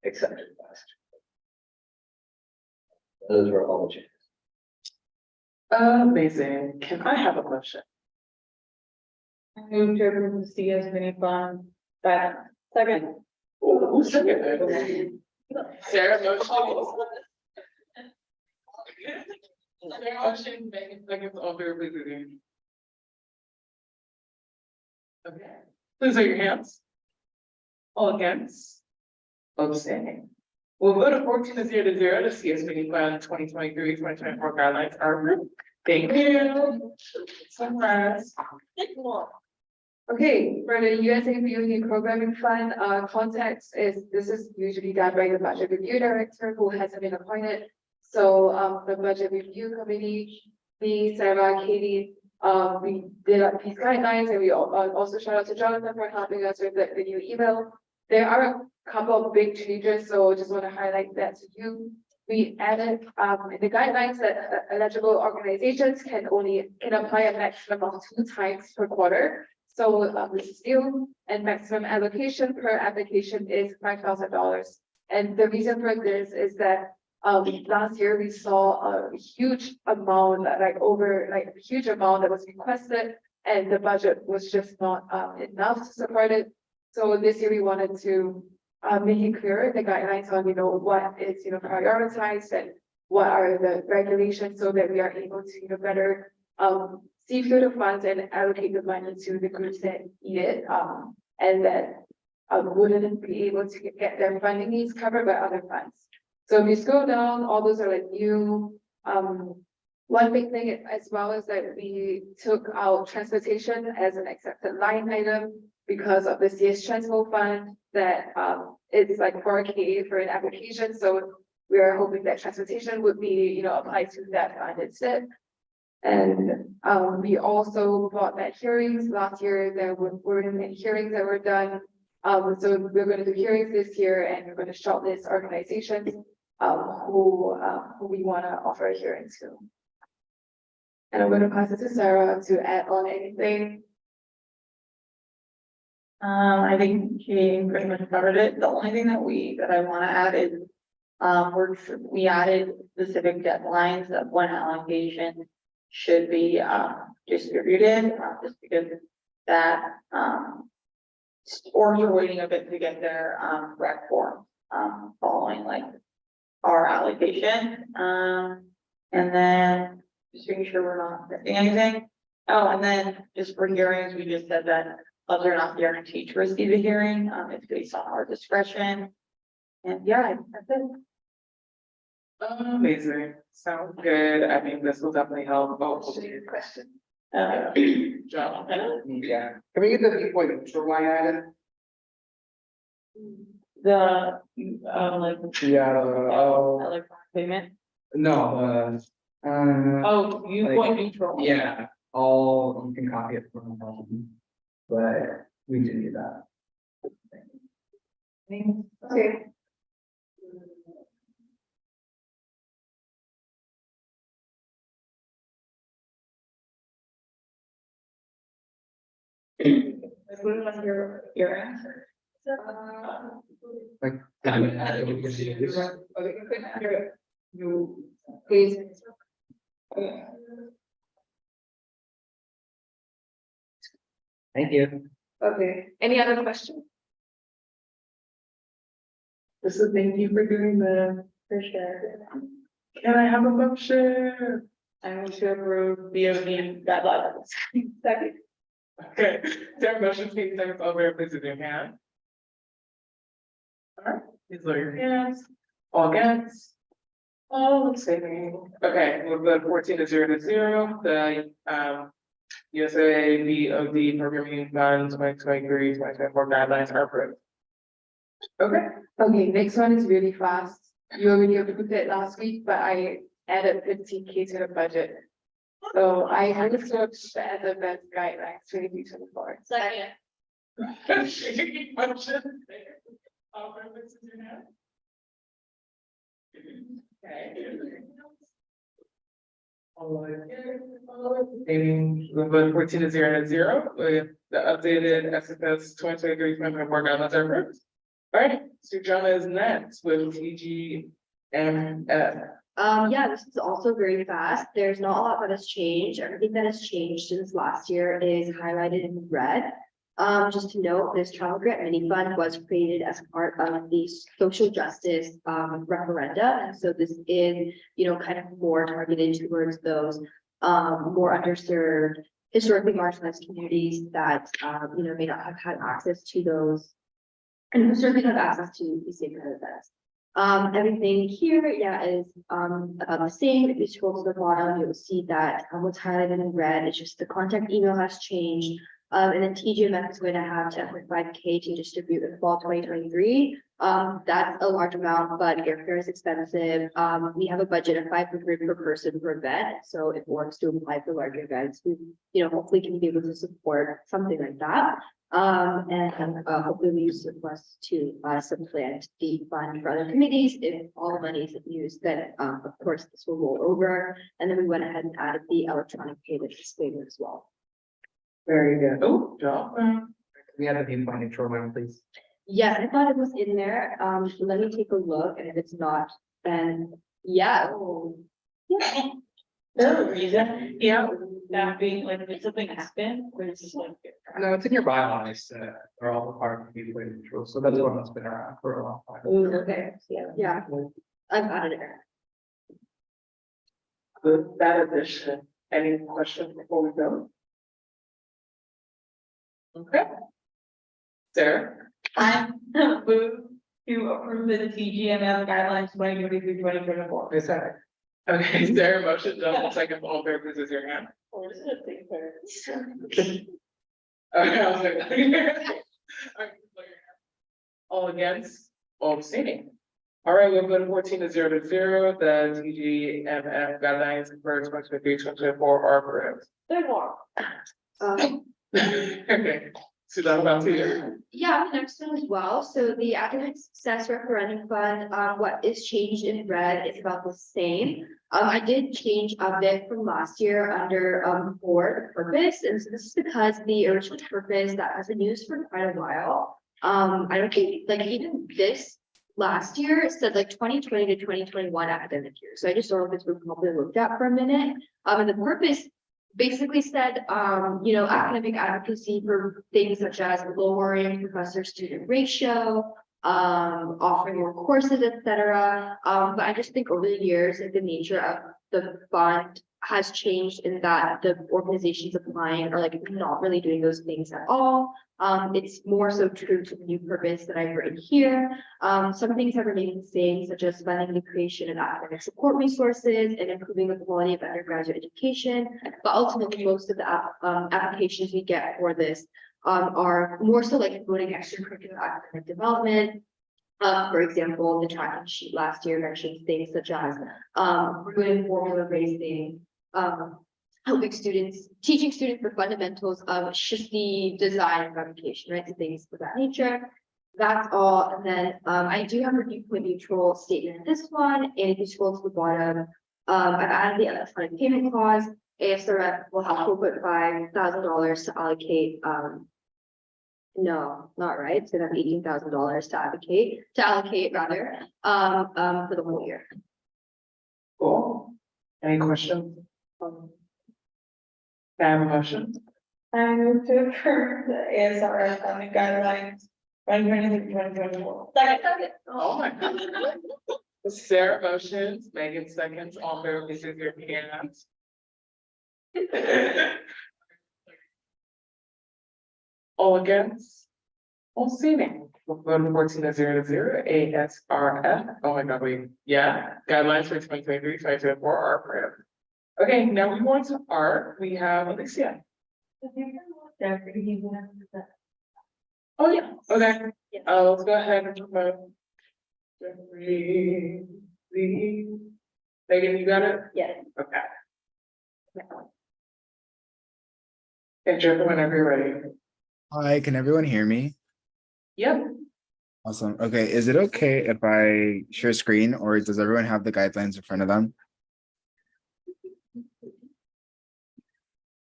accepted. Those were all the changes. Amazing. Can I have a motion? Move to approve the CS mini fund. Second. Ooh, second. Sarah motion. Sarah motion, Megan seconds, all fair, please raise your hand. Okay, please raise your hands. All against? Abstaining. We'll vote of 14 to 0 to CS meeting plan 2023-2024 guidelines are approved. Thank you. Sunrise. Okay, for the USAC Reunion Programming Fund, context is, this is usually done by the Budget Review Director who hasn't been appointed. So, the Budget Review Committee, me, Sarah, Katie, we did up these guidelines and we also shout out to Jonathan for helping us with the new email. There are a couple of big changes, so just want to highlight that to you. We added, in the guidelines that eligible organizations can apply a maximum of 2 times per quarter. So this is new, and maximum allocation per application is $5,000. And the reason for this is that last year we saw a huge amount, a huge amount that was requested, and the budget was just not enough to support it. So this year we wanted to make it clear the guidelines on what is prioritized and what are the regulations, so that we are able to better see through the funds and allocate the money to the groups that need it, and that wouldn't be able to get their funding needs covered by other funds. So if you scroll down, all those are like new. One big thing as well is that we took out transportation as an accepted line item because of the CS Transfer Fund that it's like $4K for an application. So we are hoping that transportation would be applied to that fund instead. And we also brought back hearings. Last year there weren't hearings that were done. So we're going to do hearings this year, and we're going to shortlist organizations who we want to offer hearings to. And I'm going to pass it to Sarah to add on anything. I think she pretty much covered it. The only thing that I want to add is, we added specific deadlines of when allocation should be distributed, just because that stores are waiting a bit to get their rec form following like our allocation. And then just making sure we're not missing anything. Oh, and then just for hearings, we just said that clubs are not guaranteed to receive a hearing. It's based on our discretion. And yeah, that's it. Amazing. Sounds good. I think this will definitely help. Question. John. Yeah. Can we get the viewpoint for line item? The like Yeah, electronic payment. no, Oh, viewpoint neutral. yeah, you can copy it from home. But we do need that. Okay. Your answer. Like. You please. Thank you. Okay, any other questions? This is thank you for doing that. For sure. Can I have a motion? I want to approve BOD guidelines. Second. Okay, there are motions being second over, please raise your hand. All right, please lower your hands. All against? All abstaining. Okay, we'll vote 14 to 0. The USA BOD programming funds 2023-2024 guidelines are approved. Okay. Okay, next one is really fast. You already approved it last week, but I added 15K to the budget. So I had to search the other best guidelines 23-24. Second. Motion. All purposes in hand. Okay. We'll vote 14 to 0 with the updated SFS 2023-2024 guidelines are approved. All right, so Jana is next with TGMF. Yeah, this is also very fast. There's not a lot that has changed. Everything that has changed since last year is highlighted in red. Just to note, this travel grant mini fund was created as part of the social justice referenda. And so this is, kind of more targeted towards those more underserved, historically marginalized communities that, may not have had access to those, and who certainly have access to the sacred events. Everything here, yeah, is about the same. If you scroll to the bottom, you'll see that what's highlighted in red is just the contact email has changed. And then TGMF is going to have 10.5K to distribute in fall 2023. That's a large amount, but airfare is expensive. We have a budget of 500 per person per event. So if one wants to apply for larger events, we, hopefully can be able to support something like that. And hopefully we use surplus to supplant the fund for other committees. If all money isn't used, then of course this will roll over. And then we went ahead and added the electronic payment disclaimer as well. Very good. Oh, John. We have the viewpoint control room, please. Yeah, I thought it was in there. Let me take a look, and if it's not, then yeah. Yeah. There's a reason, that being like, if something happened, where it's just like. No, it's in your bylaws, are all part of the viewpoint control, so that's one that's been around for a long time. Ooh, okay, yeah, I've added it. With that addition, any questions before we go? Okay. Sarah? I move to approve the TGML guidelines 2023-2024. Is that? Okay, Sarah, motion, John, second, all fair, please raise your hand. Or is it a Okay, I was like. Alright, all against, all abstaining. All right, we'll go to 14-0, the TGMF guidelines for 2023-2024 are approved. There's more. Okay, so that's about to you. Yeah, the next one as well. So the academic success referendum fund, what is changed in red is about the same. I did change a bit from last year under board purpose, and so this is because the original purpose that has been used for quite a while. I don't think like even this last year said like 2020 to 2021 academic year. So I just don't know if it's been probably looked at for a minute. And the purpose basically said, academic advocacy for things such as lowering professor-student ratio, offering more courses, etc. But I just think over the years, like the nature of the fund has changed in that the organizations applying are like not really doing those things at all. It's more so true to the new purpose that I've written here. Some things have remained the same, such as funding the creation of academic support resources and improving the quality of undergraduate education. But ultimately, most of the applications we get for this are more so like promoting extracurricular academic development. For example, the tracking sheet last year mentioned things such as doing formula basing, helping students, teaching students the fundamentals of the design of application, right? So things of that nature. That's all. And then I do have a viewpoint neutral statement in this one. And if you scroll to the bottom, I've added the electronic payment clause. ASRF will have $4,500 to allocate. No, not right. So that's $18,000 to allocate rather, for the whole year. Cool. Any questions? Can I have a motion? I move to approve the ASRF funding guidelines 2023-2024. Second. Oh my God. Sarah motions, Megan seconds, all fair, please raise your hands. All against? All abstaining. We'll go to 14-0, ASRF. Oh my God, wait, yeah, guidelines for 2023-2024 are approved. Okay, now we want to art. We have Alicia. Oh, yeah, okay. Let's go ahead and promote. Jeffrey, Lee. Megan, you got it? Yes. Okay. And Jeffrey, whenever you're ready. Hi, can everyone hear me? Yep. Awesome. Okay, is it okay if I share screen or does everyone have the guidelines in front of them?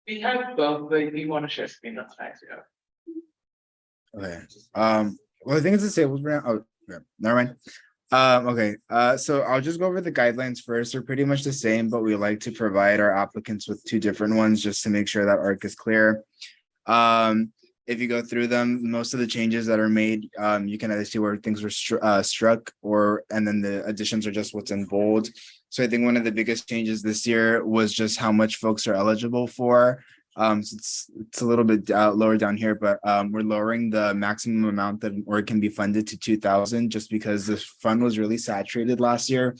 We have both, but if you want to share screen, that's nice, yeah. Okay. Well, I think it's disabled right now. Oh, yeah, never mind. Okay, so I'll just go over the guidelines first. They're pretty much the same, but we like to provide our applicants with two different ones just to make sure that ARC is clear. If you go through them, most of the changes that are made, you can either see where things were struck and then the additions are just what's in bold. So I think one of the biggest changes this year was just how much folks are eligible for. So it's a little bit lower down here, but we're lowering the maximum amount that an org can be funded to 2,000 just because the fund was really saturated last year.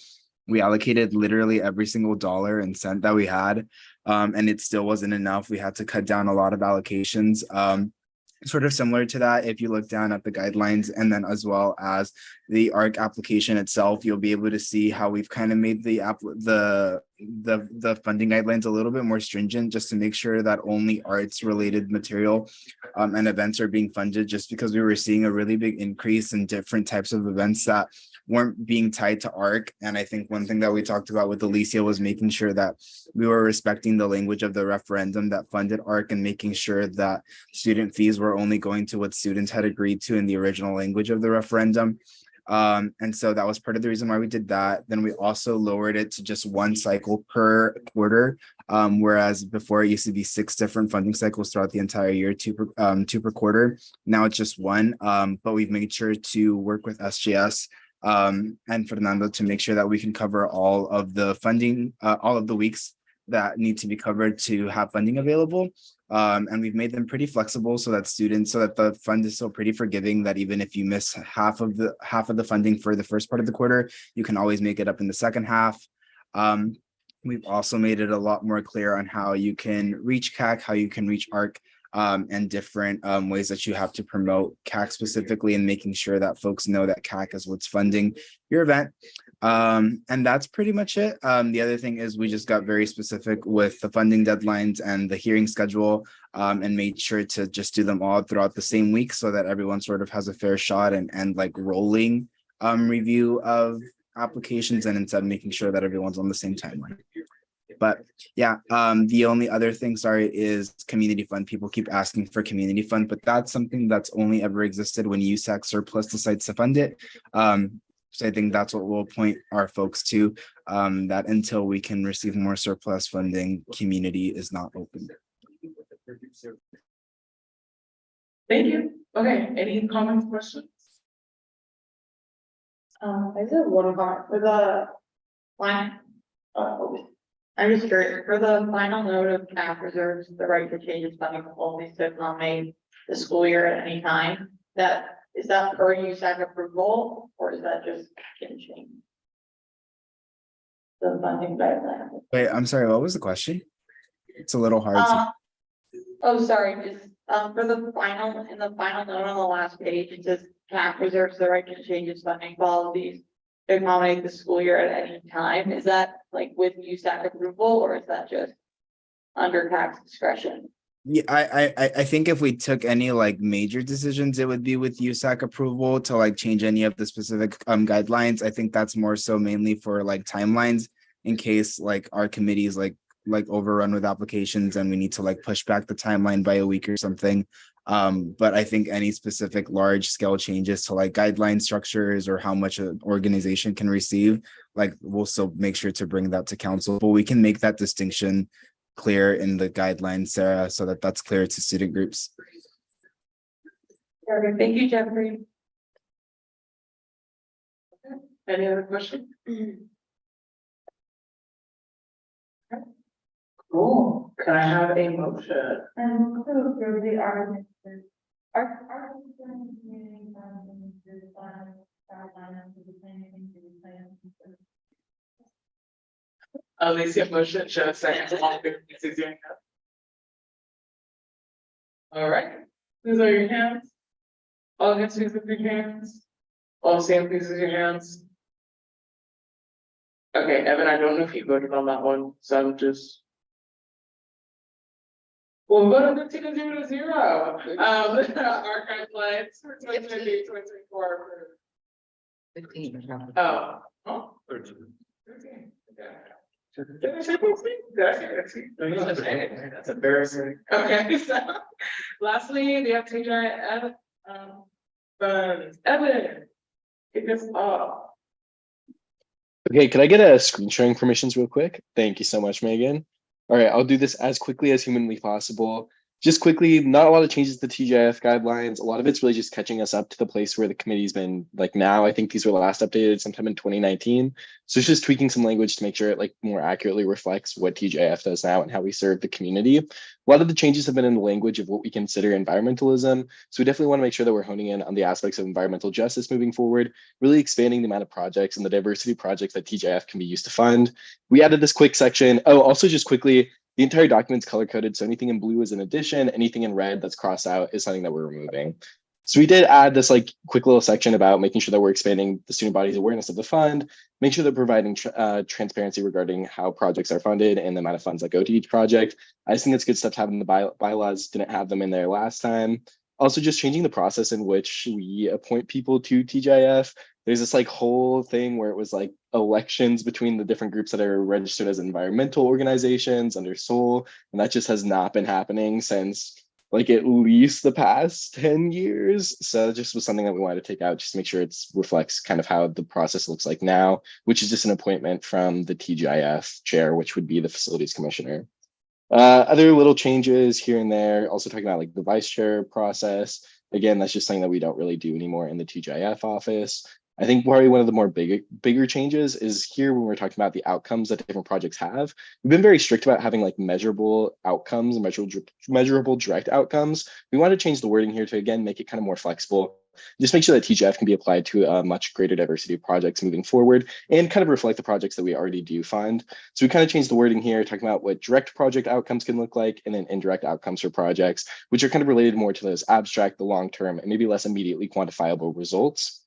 We allocated literally every single dollar and cent that we had, and it still wasn't enough. We had to cut down a lot of allocations. Sort of similar to that, if you look down at the guidelines and then as well as the ARC application itself, you'll be able to see how we've kind of made the funding guidelines a little bit more stringent, just to make sure that only arts related material and events are being funded, just because we were seeing a really big increase in different types of events that weren't being tied to ARC. And I think one thing that we talked about with Alicia was making sure that we were respecting the language of the referendum that funded ARC and making sure that student fees were only going to what students had agreed to in the original language of the referendum. And so that was part of the reason why we did that. Then we also lowered it to just one cycle per quarter, whereas before it used to be 6 different funding cycles throughout the entire year, two per quarter. Now it's just one, but we've made sure to work with SGS and Fernando to make sure that we can cover all of the funding, all of the weeks that need to be covered to have funding available. And we've made them pretty flexible so that the fund is still pretty forgiving, that even if you miss half of the funding for the first part of the quarter, you can always make it up in the second half. We've also made it a lot more clear on how you can reach CAC, how you can reach ARC, and different ways that you have to promote CAC specifically, and making sure that folks know that CAC is what's funding your event. And that's pretty much it. The other thing is we just got very specific with the funding deadlines and the hearing schedule, and made sure to just do them all throughout the same week so that everyone sort of has a fair shot and like rolling review of applications, and instead making sure that everyone's on the same timeline. But yeah, the only other thing, sorry, is community fund. People keep asking for community fund, but that's something that's only ever existed when USAC surplus decides to fund it. So I think that's what we'll point our folks to, that until we can receive more surplus funding, community is not open. Thank you. Okay, any comments, questions? I just have one comment for the line. I'm just curious, for the final note of CAF reserves the right to change its funding policy to nominate the school year at any time, is that for USAC approval, or is that just can change the funding guideline? Wait, I'm sorry, what was the question? It's a little hard to. Oh, sorry, just for the final note on the last page, it says CAF reserves the right to change its funding policies to accommodate the school year at any time. Is that like with USAC approval, or is that just under CAF's discretion? Yeah, I think if we took any like major decisions, it would be with USAC approval to like change any of the specific guidelines. I think that's more so mainly for like timelines, in case like our committees like overrun with applications and we need to like push back the timeline by a week or something. But I think any specific large scale changes to like guideline structures or how much an organization can receive, like we'll still make sure to bring that to council, but we can make that distinction clear in the guidelines, Sarah, so that that's clear to student groups. Perfect. Thank you, Jeffrey. Any other questions? Cool. Can I have a motion? And so for the argument, our Alicia motion, should I second? All right, please raise your hands. All against, please lift your hands. All same, please raise your hands. Okay, Evan, I don't know if you voted on that one, so I'm just. Well, vote 15-0-0. Archive lines for 2023-2024. 15. Oh. 13. That's embarrassing. Okay, so lastly, we have Teja Evans. Evan, kick us off. Okay, could I get a screen sharing permissions real quick? Thank you so much, Megan. All right, I'll do this as quickly as humanly possible. Just quickly, not a lot of changes to TGIF guidelines. A lot of it's really just catching us up to the place where the committee's been like now. I think these were last updated sometime in 2019. So it's just tweaking some language to make sure it like more accurately reflects what TGIF does now and how we serve the community. A lot of the changes have been in the language of what we consider environmentalism. So we definitely want to make sure that we're honing in on the aspects of environmental justice moving forward, really expanding the amount of projects and the diversity of projects that TGIF can be used to fund. We added this quick section. Oh, also just quickly, the entire document's color coded, so anything in blue is an addition, anything in red that's crossed out is something that we're removing. So we did add this like quick little section about making sure that we're expanding the student body's awareness of the fund, make sure they're providing transparency regarding how projects are funded and the amount of funds that go to each project. I just think it's good stuff to have in the bylaws, didn't have them in there last time. Also just changing the process in which we appoint people to TGIF. There's this like whole thing where it was like elections between the different groups that are registered as environmental organizations under SOL, and that just has not been happening since like at least the past 10 years. So it just was something that we wanted to take out just to make sure it reflects kind of how the process looks like now, which is just an appointment from the TGIF chair, which would be the facilities commissioner. Other little changes here and there, also talking about like the vice chair process. Again, that's just something that we don't really do anymore in the TGIF office. I think probably one of the more bigger changes is here when we're talking about the outcomes that different projects have. We've been very strict about having like measurable outcomes, measurable direct outcomes. We want to change the wording here to again make it kind of more flexible. Just make sure that TGIF can be applied to a much greater diversity of projects moving forward and kind of reflect the projects that we already do fund. So we kind of changed the wording here, talking about what direct project outcomes can look like and then indirect outcomes for projects, which are kind of related more to those abstract, the long-term, and maybe less immediately quantifiable results.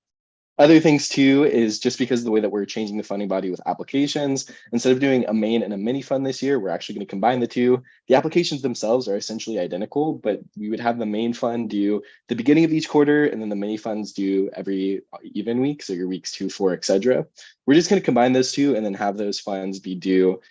Other things too is just because of the way that we're changing the funding body with applications, instead of doing a main and a mini fund this year, we're actually going to combine the two. The applications themselves are essentially identical, but we would have the main fund due the beginning of each quarter, and then the mini funds due every even week, so your weeks 2, 4, etc. We're just going to combine those two and then have those funds be due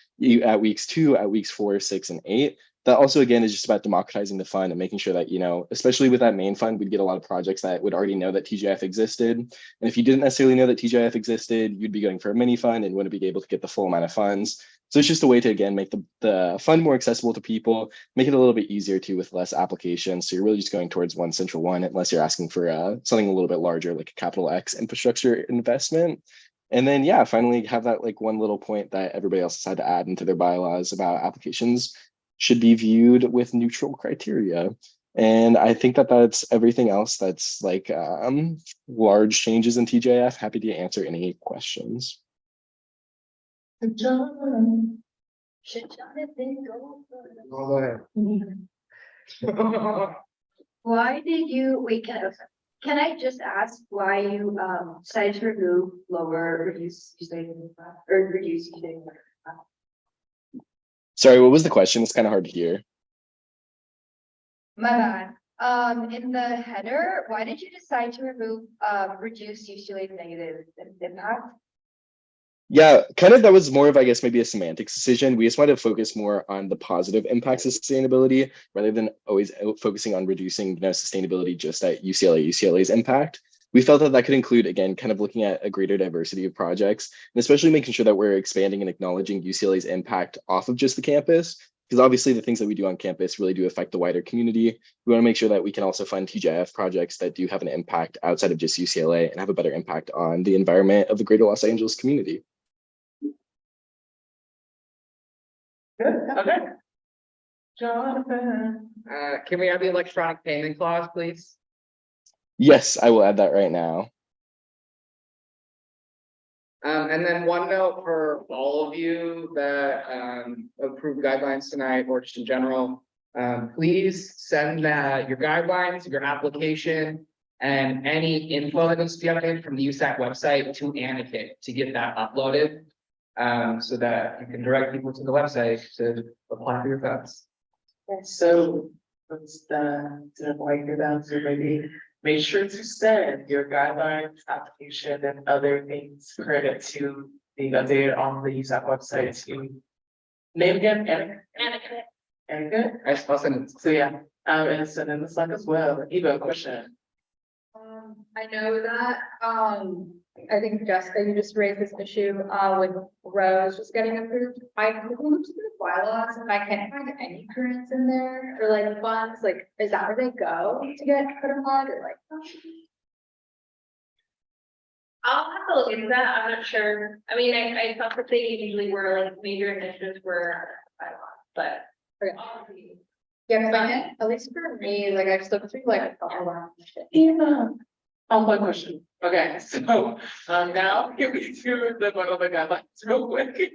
at weeks 2, at weeks 4, 6, and 8. That also, again, is just about democratizing the fund and making sure that, you know, especially with that main fund, we'd get a lot of projects that would already know that TGIF existed. And if you didn't necessarily know that TGIF existed, you'd be going for a mini fund and wouldn't be able to get the full amount of funds. So it's just a way to, again, make the fund more accessible to people, make it a little bit easier too with less applications. So you're really just going towards one central one, unless you're asking for something a little bit larger, like a capital X infrastructure investment. And then, yeah, finally have that like one little point that everybody else has had to add into their bylaws about applications should be viewed with neutral criteria. And I think that that's everything else that's like large changes in TJF. Happy to answer any questions. John. Go ahead. Why did you, wait, can I just ask why you decided to remove lower reduce using or reduce using? Sorry, what was the question? It's kind of hard to hear. My bad. In the header, why did you decide to remove reduce usually negative impact? Yeah, kind of that was more of, I guess, maybe a semantics decision. We just wanted to focus more on the positive impacts of sustainability rather than always focusing on reducing, you know, sustainability just at UCLA's impact. We felt that that could include, again, kind of looking at a greater diversity of projects, and especially making sure that we're expanding and acknowledging UCLA's impact off of just the campus, because obviously the things that we do on campus really do affect the wider community. We want to make sure that we can also fund TGIF projects that do have an impact outside of just UCLA and have a better impact on the environment of the greater Los Angeles community. Good, okay. Jonathan, can we have the electronic payment clause, please? Yes, I will add that right now. And then one note for all of you that approved guidelines tonight, or just in general, please send your guidelines, your application, and any info that needs to be updated from the USAC website to Anakin to get that uploaded. So that you can direct people to the website to apply for your funds. So what's to avoid your bounds, maybe make sure to send your guidelines, application, and other things credit to being updated on the USAC website. To name again, Anakin. I'll send it. So yeah, and send in the Slack as well. Eva, question. I know that, I think Jessica, you just raised this issue, with Rose just getting approved. I looked through the bylaws and I can't find any currents in there or like funds, like, is that where they go to get put apart or like? I'll have to look into that. I'm not sure. I mean, I thought that they usually were like major initiatives were but. Yeah, cause I mean, at least for me, like, I just looked through like, a lot of shit. Yeah. One question. Okay, so, now can we do the one of the guidelines real quick?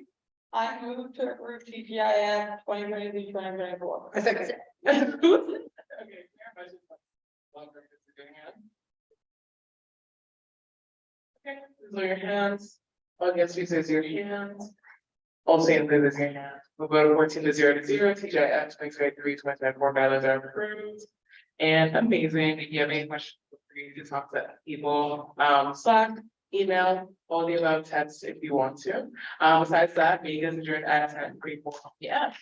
I move to approve TGIF 2023-2024. A second. Okay. Mayor, Vice Chair. Okay, raise your hands. All yes, please raise your hands. All saying please raise your hands. We'll go to 14-0, TGIF 2023-2024 guidelines are approved. And amazing. If you have any questions, feel free to talk to people, Slack, email, all the above, text if you want to. Besides that, meetings adjourned at 10:34. Yeah.